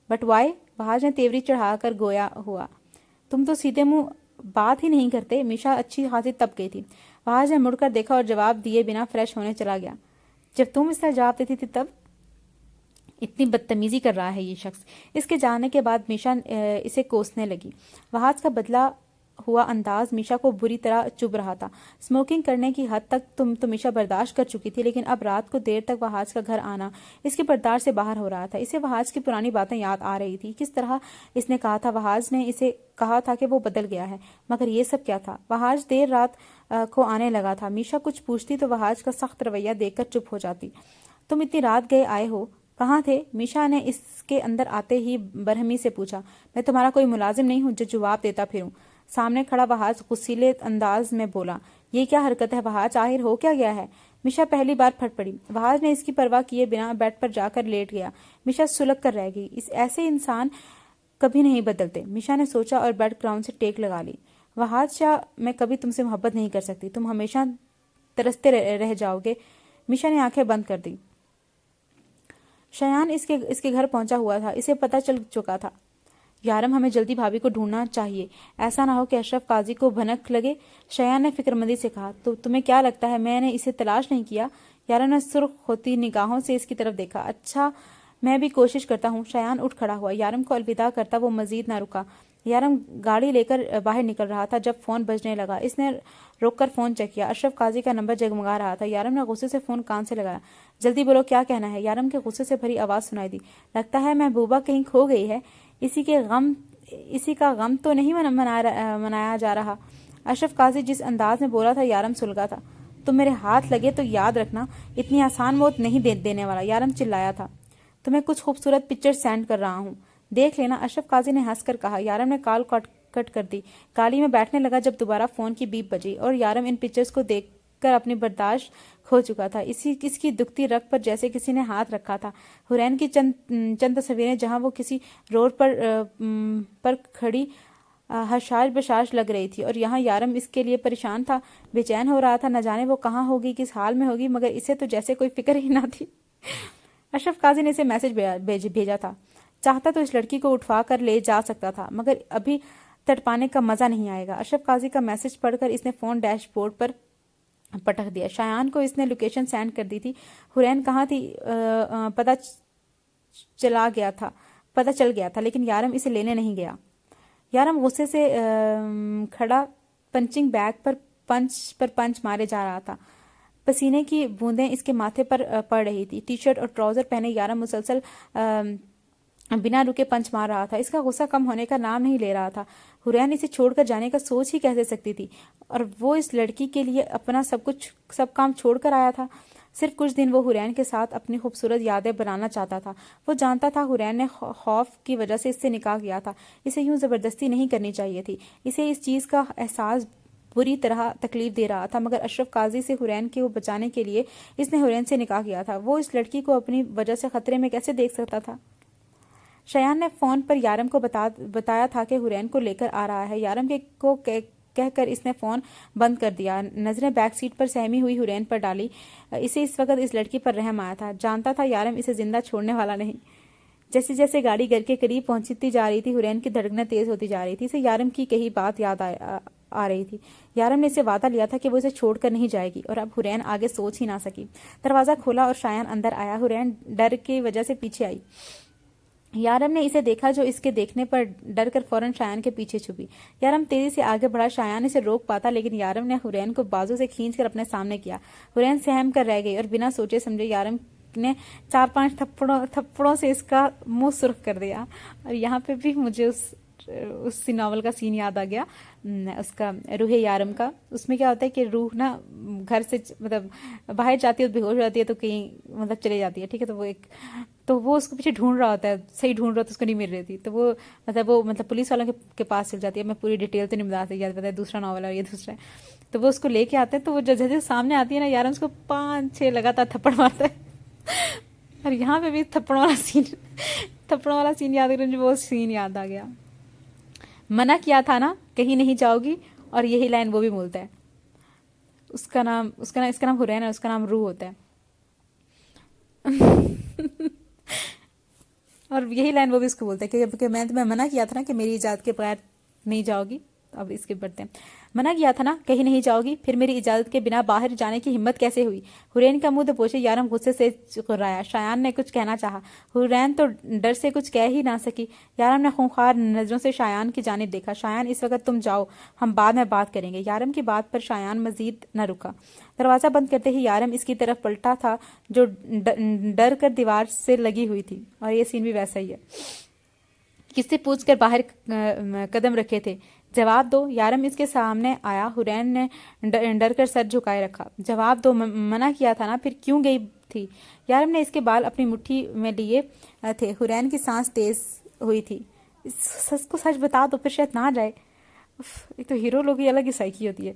But why? वहाज ने तेवरी चढ़ाकर गोया हुआ। तुम तो सीधे मुंह बात ही नहीं करते। मीशा अच्छी खासी तप गई थी। वहाज ने मुड़कर देखा और जवाब दिए बिना फ्रेश होने चला गया। जब तुम इस तरह जवाब देती थी तब? इतनी बदतमीजी कर रहा है ये शख्स। इसके जाने के बाद मीशा इसे कोसने लगी। वहाज का बदला हुआ अंदाज मीशा को बुरी तरह चुभ रहा था। स्मोकिंग करने की हद तक तुम तो मीशा बर्दाश्त कर चुकी थी, लेकिन अब रात को देर तक वहाज का घर आना इसके बर्दाश्त से बाहर हो रहा था। इसे वहाज की पुरानी बातें याद आ रही थी। किस तरह इसने कहा था, वहाज ने इसे कहा था कि वो बदल गया है, मगर ये सब क्या था? वहाज देर रात को आने लगा था। मीशा कुछ पूछती तो वहाज का सख्त रवैया देखकर चुप हो जाती। तुम इतनी रात गए आए हो, कहाँ थे? मीशा ने इसके अंदर आते ही बरहमी से पूछा। मैं तुम्हारा कोई मुलाजिम नहीं हूँ जो जवाब देता फिरूं। सामने खड़ा वहाज गुस्सीले अंदाज में बोला। ये क्या हरकत है वहाज? आखिर हो क्या गया है? मीशा पहली बार फट पड़ी। वहाज ने इसकी परवाह किए बिना बेड पर जाकर लेट गया। मीशा सुलग कर रह गई। ऐसे इंसान कभी नहीं बदलते, मीशा ने सोचा और बेड ग्राउंड से टेक लगा ली। वहाज शाह, मैं कभी तुमसे मोहब्बत नहीं कर सकती, तुम हमेशा तरसते रह जाओगे। मीशा ने आंखें बंद कर दी। शयान इसके घर पहुंचा हुआ था। इसे पता चल चुका था। यारम, हमें जल्दी भाभी को ढूंढना चाहिए, ऐसा ना हो कि अशरफ काजी को भनक लगे। शयान ने फिक्रमंदी से कहा। तो तुम्हें क्या लगता है मैंने इसे तलाश नहीं किया? यारम ने सुर्ख होती निगाहों से इसकी तरफ देखा। अच्छा, मैं भी कोशिश करता हूँ। शयान उठ खड़ा हुआ। यारम को अलविदा करता वो मजीद ना रुका। यारम गाड़ी लेकर बाहर निकल रहा था जब फोन बजने लगा। इसने रोककर फोन चेक किया। अशरफ काजी का नंबर जगमगा रहा था। यारम ने गुस्से से फोन कान से लगाया। जल्दी बोलो, क्या कहना है? यारम के गुस्से से भरी आवाज सुनाई दी। लगता है महबूबा कहीं खो गई है। इसी का गम तो नहीं मनाया जा रहा। अशरफ काजी जिस अंदाज में बोला था यारम सुलगा था। तुम मेरे हाथ लगे तो याद रखना, इतनी आसान मौत नहीं देने वाला। यारम चिल्लाया था। तुम्हें कुछ खूबसूरत पिक्चर सेंड कर रहा हूँ, देख लेना। अशरफ काजी ने हंसकर कहा। यारम ने कॉल कट कर दी। गाड़ी में बैठने लगा जब दोबारा फोन की बीप बजी और यारम इन पिक्चर्स को देखकर अपनी बर्दाश्त खो चुका था। इसकी दुखती रग पर जैसे किसी ने हाथ रखा था। हुरैन की चंद तस्वीरें जहां वो किसी रोड पर खड़ी हशाश बशाश लग रही थी, और यहाँ यारम इसके लिए परेशान था, बेचैन हो रहा था। न जाने वो कहाँ होगी, किस हाल में होगी, मगर इसे तो जैसे कोई फिक्र ही ना थी। अशरफ काजी ने इसे मैसेज भेजा था। चाहता तो इस लड़की को उठवा कर ले जा सकता था, मगर अभी तड़पाने का मजा नहीं आएगा। अशरफ काजी का मैसेज पढ़कर इसने फोन डैशबोर्ड पर पटक दिया। शायान को इसने लोकेशन सेंड कर दी थी। हुरैन कहाँ थी पता चल गया था, लेकिन यारम इसे लेने नहीं गया। यारम गुस्से से खड़ा पंचिंग बैग पर पंच मारे जा रहा था। पसीने की बूंदें इसके माथे पर पड़ रही थी। टी शर्ट और ट्राउजर पहने यारम मुसलसल बिना रुके पंच मार रहा था। इसका गुस्सा कम होने का नाम नहीं ले रहा था। हुरैन इसे छोड़कर जाने का सोच ही कैसे सकती थी, और वो इस लड़की के लिए अपना सब काम छोड़कर आया था। सिर्फ कुछ दिन वो हुरैन के साथ अपनी खूबसूरत यादें बनाना चाहता था। वो जानता था हुरैन ने खौफ की वजह से इससे निकाह किया था। इसे यूं जबरदस्ती नहीं करनी चाहिए थी। इसे इस चीज का एहसास बुरी तरह तकलीफ दे रहा था, मगर अशरफ काजी से हुरैन को बचाने के लिए इसने हुरैन से निकाह किया था। वो इस लड़की को अपनी वजह से खतरे में कैसे देख सकता था? شایان نے فون پر یارم کو بتایا تھا کہ حرین کو لے کر آ رہا ہے۔ یارم کو کہہ کر اس نے فون بند کر دیا۔ نظریں بیک سیٹ پر سہمی ہوئی حرین پر ڈالی۔ اسے اس وقت اس لڑکی پر رحم آیا تھا۔ جانتا تھا یارم اسے زندہ چھوڑنے والا نہیں۔ جیسے جیسے گاڑی گھر کے قریب پہنچتی جا رہی تھی حرین کی دھڑکنیں تیز ہوتی جا رہی تھی۔ اسے یارم کی کہی بات یاد آ رہی تھی۔ یارم نے اسے وعدہ لیا تھا کہ وہ اسے چھوڑ کر نہیں جائے گی، اور اب حرین آگے سوچ ہی نہ سکی۔ دروازہ کھولا اور شایان اندر آیا۔ حرین ڈر کی وجہ سے پیچھے آئی۔ یارم نے اسے دیکھا جو اس کے دیکھنے پر ڈر کر فوراً شایان کے پیچھے چھپی۔ یارم تیزی سے آگے بڑھا۔ شایان اسے روک پاتا لیکن یارم نے حرین کو بازو سے کھینچ کر اپنے سامنے کیا۔ حرین سہم کر رہ گئی اور بنا سوچے سمجھے یارم نے 4-5 تھپڑوں سے اس کا منہ سرخ کر دیا۔ اور یہاں پہ بھی مجھے اس ناول کا سین یاد آ گیا، اس کا روح یارم کا۔ اس میں کیا ہوتا ہے کہ روح نا گھر سے مطلب باہر جاتی ہے، بے ہوش ہو جاتی ہے تو کہیں مطلب چلے جاتی ہے، ٹھیک ہے، تو وہ اس کو پیچھے ڈھونڈ رہا ہوتا ہے، صحیح ڈھونڈ رہا ہوتا ہے، اس کو نہیں مل رہی تھی، تو وہ مطلب پولیس والوں کے پاس چل جاتی ہے۔ میں پوری ڈیٹیل تو نہیں بتا سکتی، یاد پتا ہے دوسرا ناول ہے، یہ دوسرا ہے، تو وہ اس کو لے کے آتے ہیں، تو وہ جیسے سامنے آتی ہے نا یارم اس کو 5-6 لگاتار تھپڑ مارتا ہے۔ اور یہاں پہ بھی تھپڑوں والا سین یاد کر مجھے وہ سین یاد آ گیا۔ منع کیا تھا نا کہیں نہیں جاؤ گی، اور یہی لائن وہ بھی بولتا ہے۔ اس کا نام حرین ہے، اس کا نام روح ہوتا ہے۔ اور یہی لائن وہ بھی اس کو بولتا ہے کہ میں تمہیں منع کیا تھا نا کہ میری اجازت کے بغیر نہیں جاؤ گی۔ اب اس کے بڑھتے ہیں۔ منع کیا تھا نا کہیں نہیں جاؤ گی، پھر میری اجازت کے بنا باہر جانے کی ہمت کیسے ہوئی؟ حرین کا منہ تو پوچھے۔ یارم غصے سے چقرایا۔ شایان نے کچھ کہنا چاہا، حرین تو ڈر سے کچھ کہہ ہی نہ سکی۔ یارم نے خونخوار نظروں سے شایان کی جانب دیکھا۔ شایان اس وقت تم جاؤ، ہم بعد میں بات کریں گے۔ یارم کی بات پر شایان مزید نہ رکا۔ دروازہ بند کرتے ہی یارم اس کی طرف پلٹا تھا جو ڈر کر دیوار سے لگی ہوئی تھی، اور یہ سین بھی ویسا ہی ہے۔ کس سے پوچھ کر باہر قدم رکھے تھے؟ جواب دو۔ یارم اس کے سامنے آیا۔ حرین نے ڈر کر سر جھکائے رکھا۔ جواب دو، منع کیا تھا نا، پھر کیوں گئی تھی؟ یارم نے اس کے بال اپنی مٹھی میں لیے تھے۔ حرین کی سانس تیز ہوئی تھی۔ اس کو سچ بتا دو، پھر شاید نہ جائے۔ ایک تو ہیرو لوگ کی الگ ہی سائیکی ہوتی ہے۔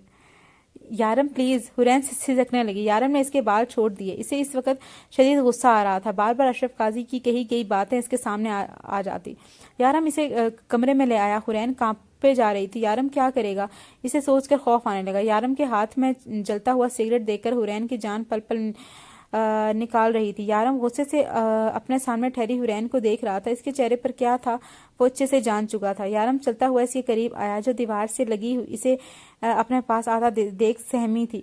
یارم پلیز، حرین سسکنے لگی۔ یارم نے اس کے بال چھوڑ دیے۔ اسے اس وقت شدید غصہ آ رہا تھا۔ بار بار اشرف قاضی کی کہی گئی باتیں اس کے سامنے آ جاتی۔ یارم اسے کمرے میں لے آیا۔ حرین کانپے جا رہی تھی۔ یارم کیا کرے گا، اسے سوچ کر خوف آنے لگا۔ یارم کے ہاتھ میں جلتا ہوا سگریٹ دیکھ کر حرین کی جان پل پل نکال رہی تھی۔ یارم غصے سے اپنے سامنے ٹھہری حرین کو دیکھ رہا تھا۔ اس کے چہرے پر کیا تھا وہ اچھے سے جان چکا تھا۔ یارم چلتا ہوا اس کے قریب آیا جو دیوار سے لگی اسے اپنے پاس آتا دیکھ سہمی تھی۔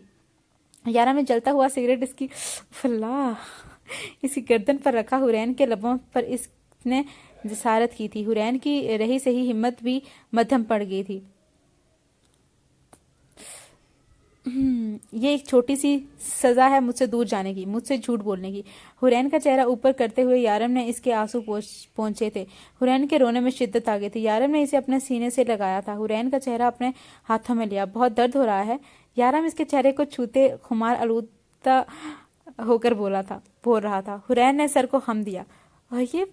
یارم نے جلتا ہوا سگریٹ اس کی گردن پر رکھا۔ حرین کے لبوں پر اس نے جسارت کی تھی۔ حرین کی رہی سہی ہمت بھی مدھم پڑ گئی تھی۔ یہ ایک چھوٹی سی سزا ہے مجھ سے دور جانے کی، مجھ سے جھوٹ بولنے کی۔ حرین کا چہرہ اوپر کرتے ہوئے یارم نے اس کے آنسو پہنچے تھے۔ حرین کے رونے میں شدت آ گئی تھی۔ یارم نے اسے اپنے سینے سے لگایا تھا۔ حرین کا چہرہ اپنے ہاتھوں میں لیا۔ بہت درد ہو رہا ہے؟ یارم اس کے چہرے کو چھوتے خمار آلودہ ہو کر بول رہا تھا۔ حرین نے سر کو خم دیا۔ اور یہ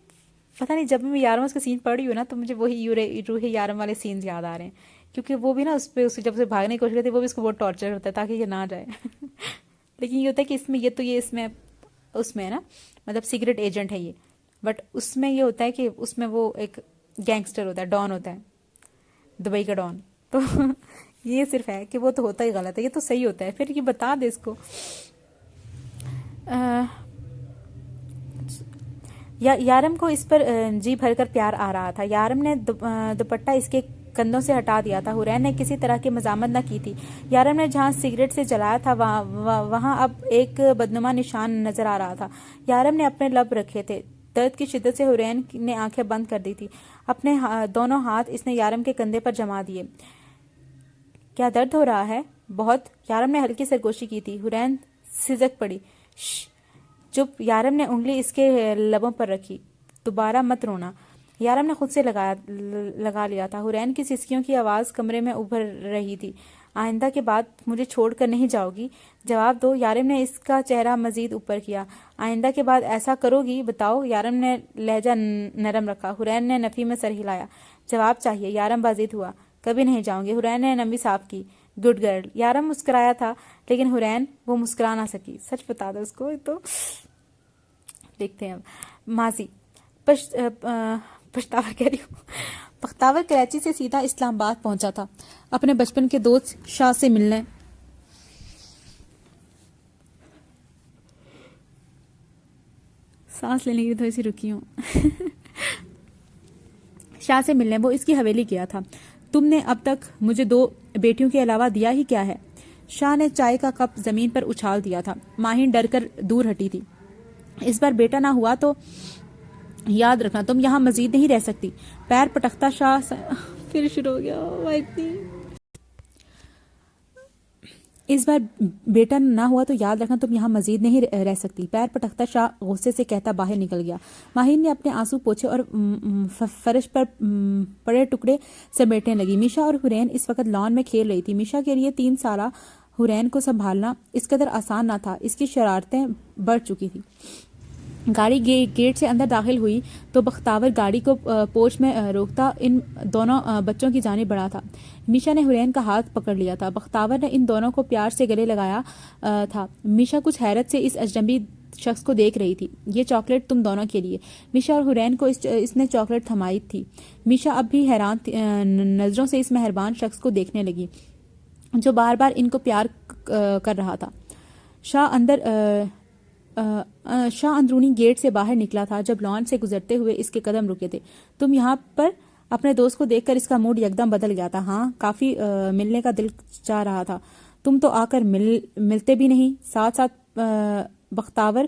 پتہ نہیں، جب میں یارم اس کا سین پڑھ رہی ہوں نا تو مجھے وہی روح یارم والے سینز یاد آ رہے ہیں، کیونکہ وہ بھی نا اس پہ جب اسے بھاگنے کی کوشش کرتی ہے وہ بھی اس کو بہت ٹارچر کرتا ہے تاکہ یہ نہ جائے۔ لیکن یہ ہوتا ہے کہ اس میں ہے نا، مطلب سیکرٹ ایجنٹ ہے یہ، بٹ اس میں یہ ہوتا ہے کہ اس میں وہ ایک گینگسٹر ہوتا ہے، ڈان ہوتا ہے، دبئی کا ڈان۔ تو یہ صرف ہے کہ وہ تو ہوتا ہی غلط ہے، یہ تو صحیح ہوتا ہے، پھر یہ بتا دے اس کو۔ یارم کو اس پر جی بھر کر پیار آ رہا تھا۔ یارم نے دوپٹہ اس کے کندھوں سے ہٹا دیا تھا۔ حرین نے کسی طرح کی مزاحمت نہ کی تھی۔ یارم نے جہاں سگریٹ سے جلایا تھا وہاں اب ایک بدنما نشان نظر آ رہا تھا۔ یارم نے اپنے لب رکھے تھے۔ درد کی شدت سے حرین نے آنکھیں بند کر دی تھی۔ اپنے دونوں ہاتھ اس نے یارم کے کندھے پر جما دیے۔ کیا درد ہو رہا ہے؟ بہت۔ یارم نے ہلکی سرگوشی کی تھی۔ حرین سسک پڑی۔ چپ۔ یارم نے انگلی اس کے لبوں پر رکھی۔ دوبارہ مت رونا۔ یارم نے خود سے لگا لیا تھا۔ حرین کی سسکیوں کی آواز کمرے میں ابھر رہی تھی۔ آئندہ کے بعد مجھے چھوڑ کر نہیں جاؤ گی؟ جواب دو۔ یارم نے اس کا چہرہ مزید اوپر کیا۔ آئندہ کے بعد ایسا کرو گی بتاؤ؟ یارم نے لہجہ نرم رکھا۔ حرین نے نفی میں سر ہلایا۔ جواب چاہیے۔ یارم بازید ہوا۔ کبھی نہیں جاؤں گی۔ حرین نے نمی صاف کی۔ Good girl. یارم مسکرایا تھا لیکن حرین وہ مسکرا نہ سکی۔ سچ بتا دو اس کو۔ تو دیکھتے ہیں ماضی۔ بختاور کہہ رہی ہوں. بختاور کراچی سے سیدھا اسلام آباد پہنچا تھا اپنے بچپن کے دوست شاہ سے ملنے. سانس لینے کی تھوڑی سی رکی ہوں. شاہ سے ملنے وہ اس کی حویلی گیا تھا. تم نے اب تک مجھے 2 بیٹیوں کے علاوہ دیا ہی کیا ہے؟ شاہ نے چائے کا کپ زمین پر اچھال دیا تھا. ماہین ڈر کر دور ہٹی تھی. اس بار بیٹا نہ ہوا تو یاد رکھنا تم یہاں مزید نہیں رہ سکتی. پیر پٹکتا شاہ پھر شروع ہو گیا. اس بار بیٹا نہ ہوا تو یاد رکھنا تم یہاں مزید نہیں رہ سکتی. پیر پٹکتا شاہ غصے سے کہتا باہر نکل گیا. ماہین نے اپنے آنسو پوچھے اور فرش پر پڑے ٹکڑے سمیٹنے لگی. میشا اور حرین اس وقت لان میں کھیل رہی تھی. میشا کے لیے 3 سالہ حرین کو سنبھالنا اس قدر آسان نہ تھا. اس کی شرارتیں بڑھ چکی تھی. گاڑی گیٹ سے اندر داخل ہوئی تو بختاور گاڑی کو پوچھ میں روکتا ان دونوں بچوں کی جانب بڑھا تھا. میشا نے حرین کا ہاتھ پکڑ لیا تھا. بختاور نے ان دونوں کو پیار سے گلے لگایا تھا. میشا کچھ حیرت سے اس اجنبی شخص کو دیکھ رہی تھی. یہ چاکلیٹ تم دونوں کے لیے. میشا اور حرین کو اس نے چاکلیٹ تھمائی تھی. میشا اب بھی حیران نظروں سے اس مہربان شخص کو دیکھنے لگی جو بار بار ان کو پیار کر رہا تھا. شاہ اندرونی گیٹ سے باہر نکلا تھا جب لان سے گزرتے ہوئے اس کے قدم رکے تھے. تم یہاں پر؟ اپنے دوست کو دیکھ کر اس کا موڈ یکدم بدل گیا تھا. ہاں کافی ملنے کا دل چاہ رہا تھا. تم تو آ کر ملتے بھی نہیں. ساتھ بختاور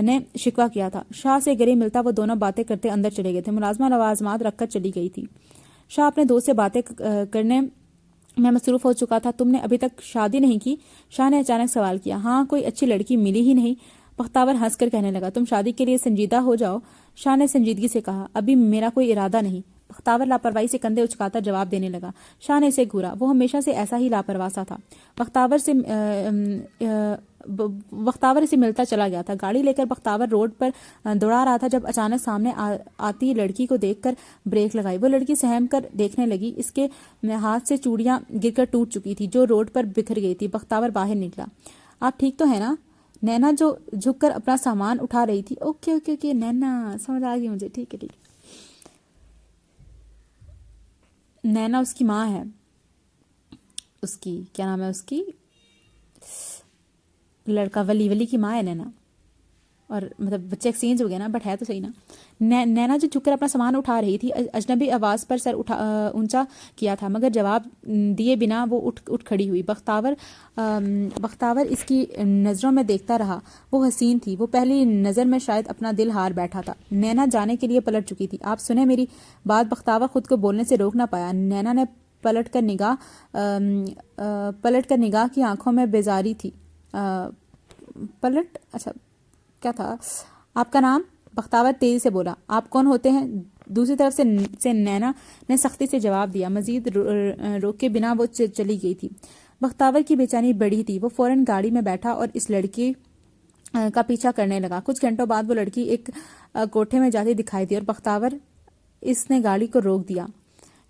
نے شکوہ کیا تھا. شاہ سے گلے ملتا وہ دونوں باتیں کرتے اندر چلے گئے تھے. ملازمہ لوازمات رکھ کر چلی گئی تھی. شاہ اپنے دوست سے باتیں کرنے میں مصروف ہو چکا تھا. تم نے ابھی تک شادی نہیں کی؟ شاہ نے اچانک سوال کیا. ہاں کوئی اچھی لڑکی ملی ہی نہیں. بختاور ہنس کر کہنے لگا. تم شادی کے لیے سنجیدہ ہو جاؤ. شاہ نے سنجیدگی سے کہا. ابھی میرا کوئی ارادہ نہیں. بختاور لاپرواہی سے کندھے اچکاتا جواب دینے لگا. شاہ نے اسے گھورا. وہ ہمیشہ سے ایسا ہی لاپرواہ سا تھا. بختاور سے ملتا چلا گیا تھا. گاڑی لے کر بختاور روڈ پر دوڑا رہا تھا جب اچانک سامنے آتی لڑکی کو دیکھ کر بریک لگائی. وہ لڑکی سہم کر دیکھنے لگی. اس کے ہاتھ سے چوڑیاں گر کر ٹوٹ چکی تھی جو روڈ پر بکھر گئی تھی. بختاور باہر نکلا. آپ ٹھیک تو ہے نا؟ نینا جو جھک کر اپنا سامان اٹھا رہی تھی. اوکے اوکے اوکے نینا سمجھ آ گئی مجھے. ٹھیک ہے ٹھیک ہے. نینا اس کی ماں ہے. اس کی کیا نام ہے اس کی لڑکا ولی کی ماں ہے نینا. اور مطلب بچے ایکسچینج ہو گیا نا بٹ ہے تو صحیح نا. نینا جو جھک کر اپنا سامان اٹھا رہی تھی اجنبی آواز پر سر اونچا کیا تھا مگر جواب دیے بنا وہ اٹھ کھڑی ہوئی. بختاور اس کی نظروں میں دیکھتا رہا. وہ حسین تھی. وہ پہلی نظر میں شاید اپنا دل ہار بیٹھا تھا. نینا جانے کے لیے پلٹ چکی تھی. آپ سنیں میری بات. بختاور خود کو بولنے سے روک نہ پایا. نینا نے پلٹ کر نگاہ کی. آنکھوں میں بیزاری تھی. اچھا کیا تھا آپ کا نام؟ بختاور تیزی سے بولا. آپ کون ہوتے ہیں؟ دوسری طرف سے نینا نے سختی سے جواب دیا. مزید روکے بنا وہ چلی گئی تھی. بختاور کی بے چینی بڑھی تھی. وہ فوراً گاڑی میں بیٹھا اور اس لڑکی کا پیچھا کرنے لگا. کچھ گھنٹوں بعد وہ لڑکی ایک کوٹھے میں جاتی دکھائی دی اور بختاور اس نے گاڑی کو روک دیا.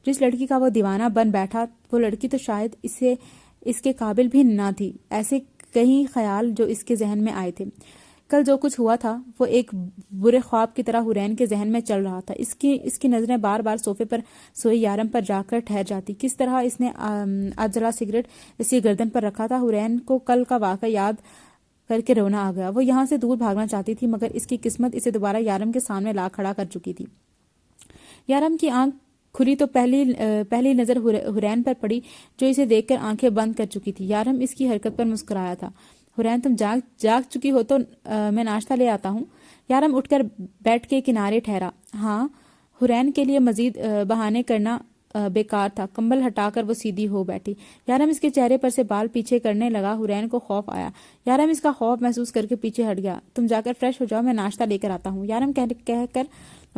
جس لڑکی کا وہ دیوانہ بن بیٹھا وہ لڑکی تو شاید اس کے قابل بھی نہ تھی. ایسے کئی خیال جو اس کے ذہن میں آئے تھے. کل جو کچھ ہوا تھا وہ ایک برے خواب کی طرح حرین کے ذہن میں چل رہا تھا. اس کی نظریں بار بار صوفے پر سوئی یارم پر جا کر ٹھہر جاتی. کس طرح اس نے اجلا سگریٹ اس کی گردن پر رکھا تھا. حرین کو کل کا واقعہ یاد کر کے رونا آ گیا. وہ یہاں سے دور بھاگنا چاہتی تھی مگر اس کی قسمت اسے دوبارہ یارم کے سامنے لا کھڑا کر چکی تھی. یارم کی آنکھ کھلی تو پہلی نظر حرین پر پڑی جو اسے دیکھ کر آنکھیں بند کر چکی تھی. یارم اس کی حرکت پر مسکرایا تھا. حرین تم جاگ چکی ہو تو میں ناشتہ لے آتا ہوں. یارم اٹھ کر بیٹھ کے کنارے ٹھہرا. ہاں. حرین کے لیے مزید بہانے کرنا بیکار تھا. کمبل ہٹا کر وہ سیدھی ہو بیٹھی. یارم اس کے چہرے پر سے بال پیچھے کرنے لگا. حرین کو خوف آیا. یارم اس کا خوف محسوس کر کے پیچھے ہٹ گیا. تم جا کر فریش ہو جاؤ میں ناشتہ لے کر آتا ہوں. یارم کہہ کر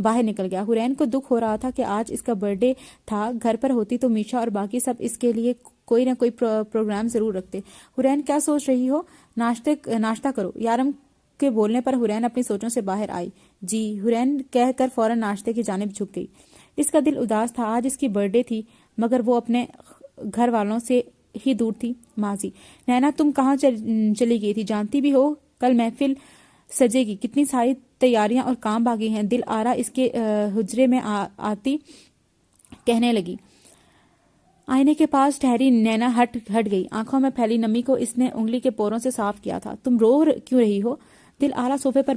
باہر نکل گیا. حرین کو دکھ ہو رہا تھا کہ آج اس کا برتھ ڈے تھا. گھر پر ہوتی تو میشا اور باقی سب اس کے لیے کوئی نہ کوئی پروگرام ضرور رکھتے. حرین کیا سوچ رہی ہو؟ ناشتہ کرو. یارم کے بولنے پر حرین اپنی سوچوں سے باہر آئی. جی حرین کہہ کر فوراً ناشتے کی جانب جھک گئی. اس کا دل اداس تھا. آج اس کی برتھ ڈے تھی مگر وہ اپنے گھر والوں سے ہی دور تھی. ماضی. نینا تم کہاں چلی گئی تھی؟ جانتی بھی ہو کل محفل سجے گی، کتنی ساری تیاریاں اور کام باقی ہیں۔ دل آرا اس کے حجرے میں آتی کہنے لگی۔ آئینے کے پاس ٹھہری نینا ہٹ گئی، آنکھوں میں پھیلی نمی کو اس نے انگلی کے پوروں سے صاف کیا تھا۔ تم رو کیوں رہی ہو؟ دل آرا صوفے پر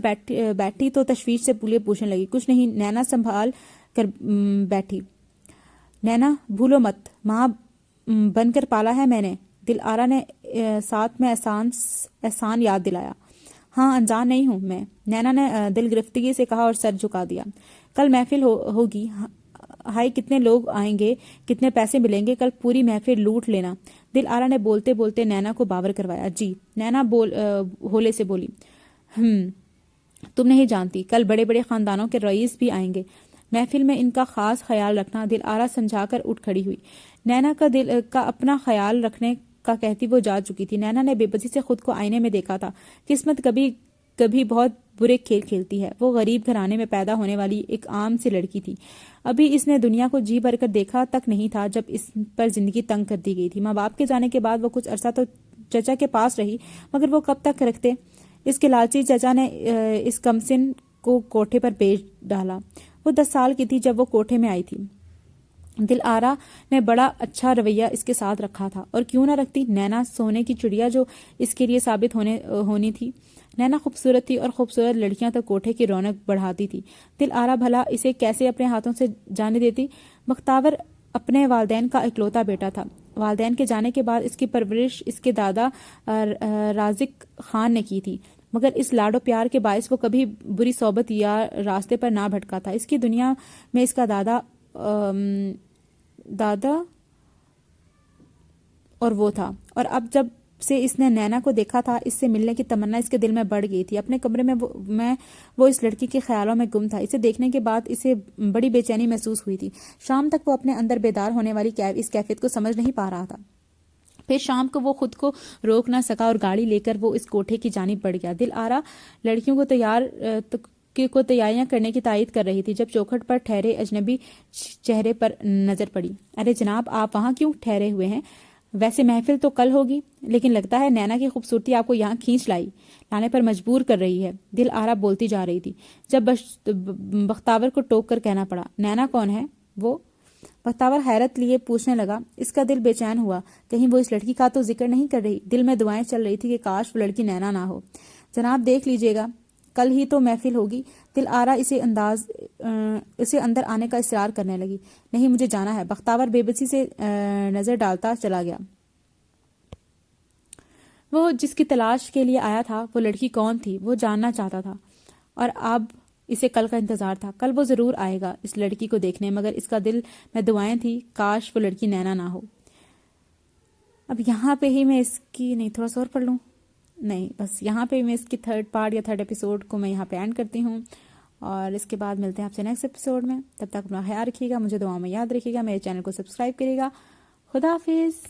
بیٹھی تو تشویش سے پوچھنے لگی۔ کچھ نہیں، نینا سنبھال کر بیٹھی۔ نینا بھولو مت، ماں بن کر پالا ہے میں نے۔ دل آرا نے ساتھ میں احسان یاد دلایا۔ ہاں، انجان نہیں ہوں میں، نینا نے دل گرفتگی سے کہا اور سر جھکا دیا۔ کل محفل ہوگی، ہائی کتنے لوگ آئیں گے، کتنے پیسے ملیں گے، کل پوری محفل لوٹ لینا۔ دل آرا نے بولتے بولتے نینا کو باور کروایا۔ جی، نینا ہولے سے بولی۔ تم نہیں جانتی، کل بڑے بڑے خاندانوں کے رئیس بھی آئیں گے، محفل میں ان کا خاص خیال رکھنا۔ دل آرا سمجھا کر اٹھ کھڑی ہوئی۔ نینا کا دل کا اپنا خیال رکھنے کا کہتی وہ جا چکی تھی۔ نینا نے بے بسی سے خود کو آئینے میں دیکھا تھا۔ قسمت کبھی کبھی بہت برے کھیل کھیلتی ہے۔ وہ غریب گھرانے میں پیدا ہونے والی ایک عام سی لڑکی تھی۔ ابھی اس نے دنیا کو جی بھر کر دیکھا تک نہیں تھا جب اس پر زندگی تنگ کر دی گئی تھی۔ ماں باپ کے جانے کے بعد وہ کچھ عرصہ تو چچا کے پاس رہی، مگر وہ کب تک رکھتے؟ اس کے لالچی چچا نے اس کمسن کو کوٹھے پر بیچ ڈالا۔ وہ 10 سال کی تھی جب وہ کوٹھے میں آئی تھی۔ دل آرا نے بڑا اچھا رویہ اس کے ساتھ رکھا تھا، اور کیوں نہ رکھتی؟ نینا سونے کی چڑیا جو اس کے لیے ثابت ہونی تھی۔ نینا خوبصورت تھی اور خوبصورت لڑکیاں تو کوٹھے کی رونق بڑھاتی تھی۔ دل آرا بھلا اسے کیسے اپنے ہاتھوں سے جانے دیتی؟ بختاور اپنے والدین کا اکلوتا بیٹا تھا۔ والدین کے جانے کے بعد اس کی پرورش اس کے دادا رازق خان نے کی تھی، مگر اس لاڈ و پیار کے باعث وہ کبھی بری صحبت یا راستے پر نہ بھٹکا تھا۔ اس کی دنیا میں اس کا دادا اور وہ تھا، اور اب جب سے اس نے نینا کو دیکھا تھا، اس سے ملنے کی تمنا اس کے دل میں بڑھ گئی تھی۔ اپنے کمرے میں وہ اس لڑکی کے خیالوں میں گم تھا۔ اسے دیکھنے کے بعد اسے بڑی بے چینی محسوس ہوئی تھی۔ شام تک وہ اپنے اندر بیدار ہونے والی اس کیفیت کو سمجھ نہیں پا رہا تھا۔ پھر شام کو وہ خود کو روک نہ سکا اور گاڑی لے کر وہ اس کوٹھے کی جانب بڑھ گیا۔ دل آرا لڑکیوں کو تیاریاں کرنے کی تائید کر رہی تھی جب چوکھٹ پر ٹھہرے اجنبی چہرے پر نظر پڑی۔ ارے جناب، آپ وہاں کیوں ٹھہرے ہوئے ہیں؟ ویسے محفل تو کل ہوگی، لیکن لگتا ہے نینا کی خوبصورتی آپ کو یہاں کھینچ لانے پر مجبور کر رہی ہے۔ دل آرا بولتی جا رہی تھی جب بختاور کو ٹوک کر کہنا پڑا۔ نینا کون ہے وہ؟ بختاور حیرت لیے پوچھنے لگا۔ اس کا دل بے چین ہوا، کہیں وہ اس لڑکی کا تو ذکر نہیں کر رہی۔ دل میں دعائیں چل رہی تھی کہ کاش وہ لڑکی نینا نہ ہو۔ جناب دیکھ لیجئے گا، کل ہی تو محفل ہوگی۔ دل آرا اسے اندر آنے کا اصرار کرنے لگی۔ نہیں، مجھے جانا ہے۔ بختاور بے بسی سے نظر ڈالتا چلا گیا۔ وہ جس کی تلاش کے لیے آیا تھا، وہ لڑکی کون تھی، وہ جاننا چاہتا تھا، اور اب اسے کل کا انتظار تھا۔ کل وہ ضرور آئے گا اس لڑکی کو دیکھنے، مگر اس کا دل میں دعائیں تھی کاش وہ لڑکی نینا نہ ہو۔ اب یہاں پہ ہی میں اس کی نہیں، تھوڑا سا اور پڑھ لوں؟ نہیں، بس یہاں پہ میں اس کی 3rd پارٹ یا 3rd ایپیسوڈ کو میں یہاں پہ اینڈ کرتی ہوں، اور اس کے بعد ملتے ہیں آپ سے نیکسٹ ایپیسوڈ میں۔ تب تک اپنا خیال رکھیے گا، مجھے دعاؤں میں یاد رکھیے گا، میرے چینل کو سبسکرائب کریے گا۔ خدا حافظ۔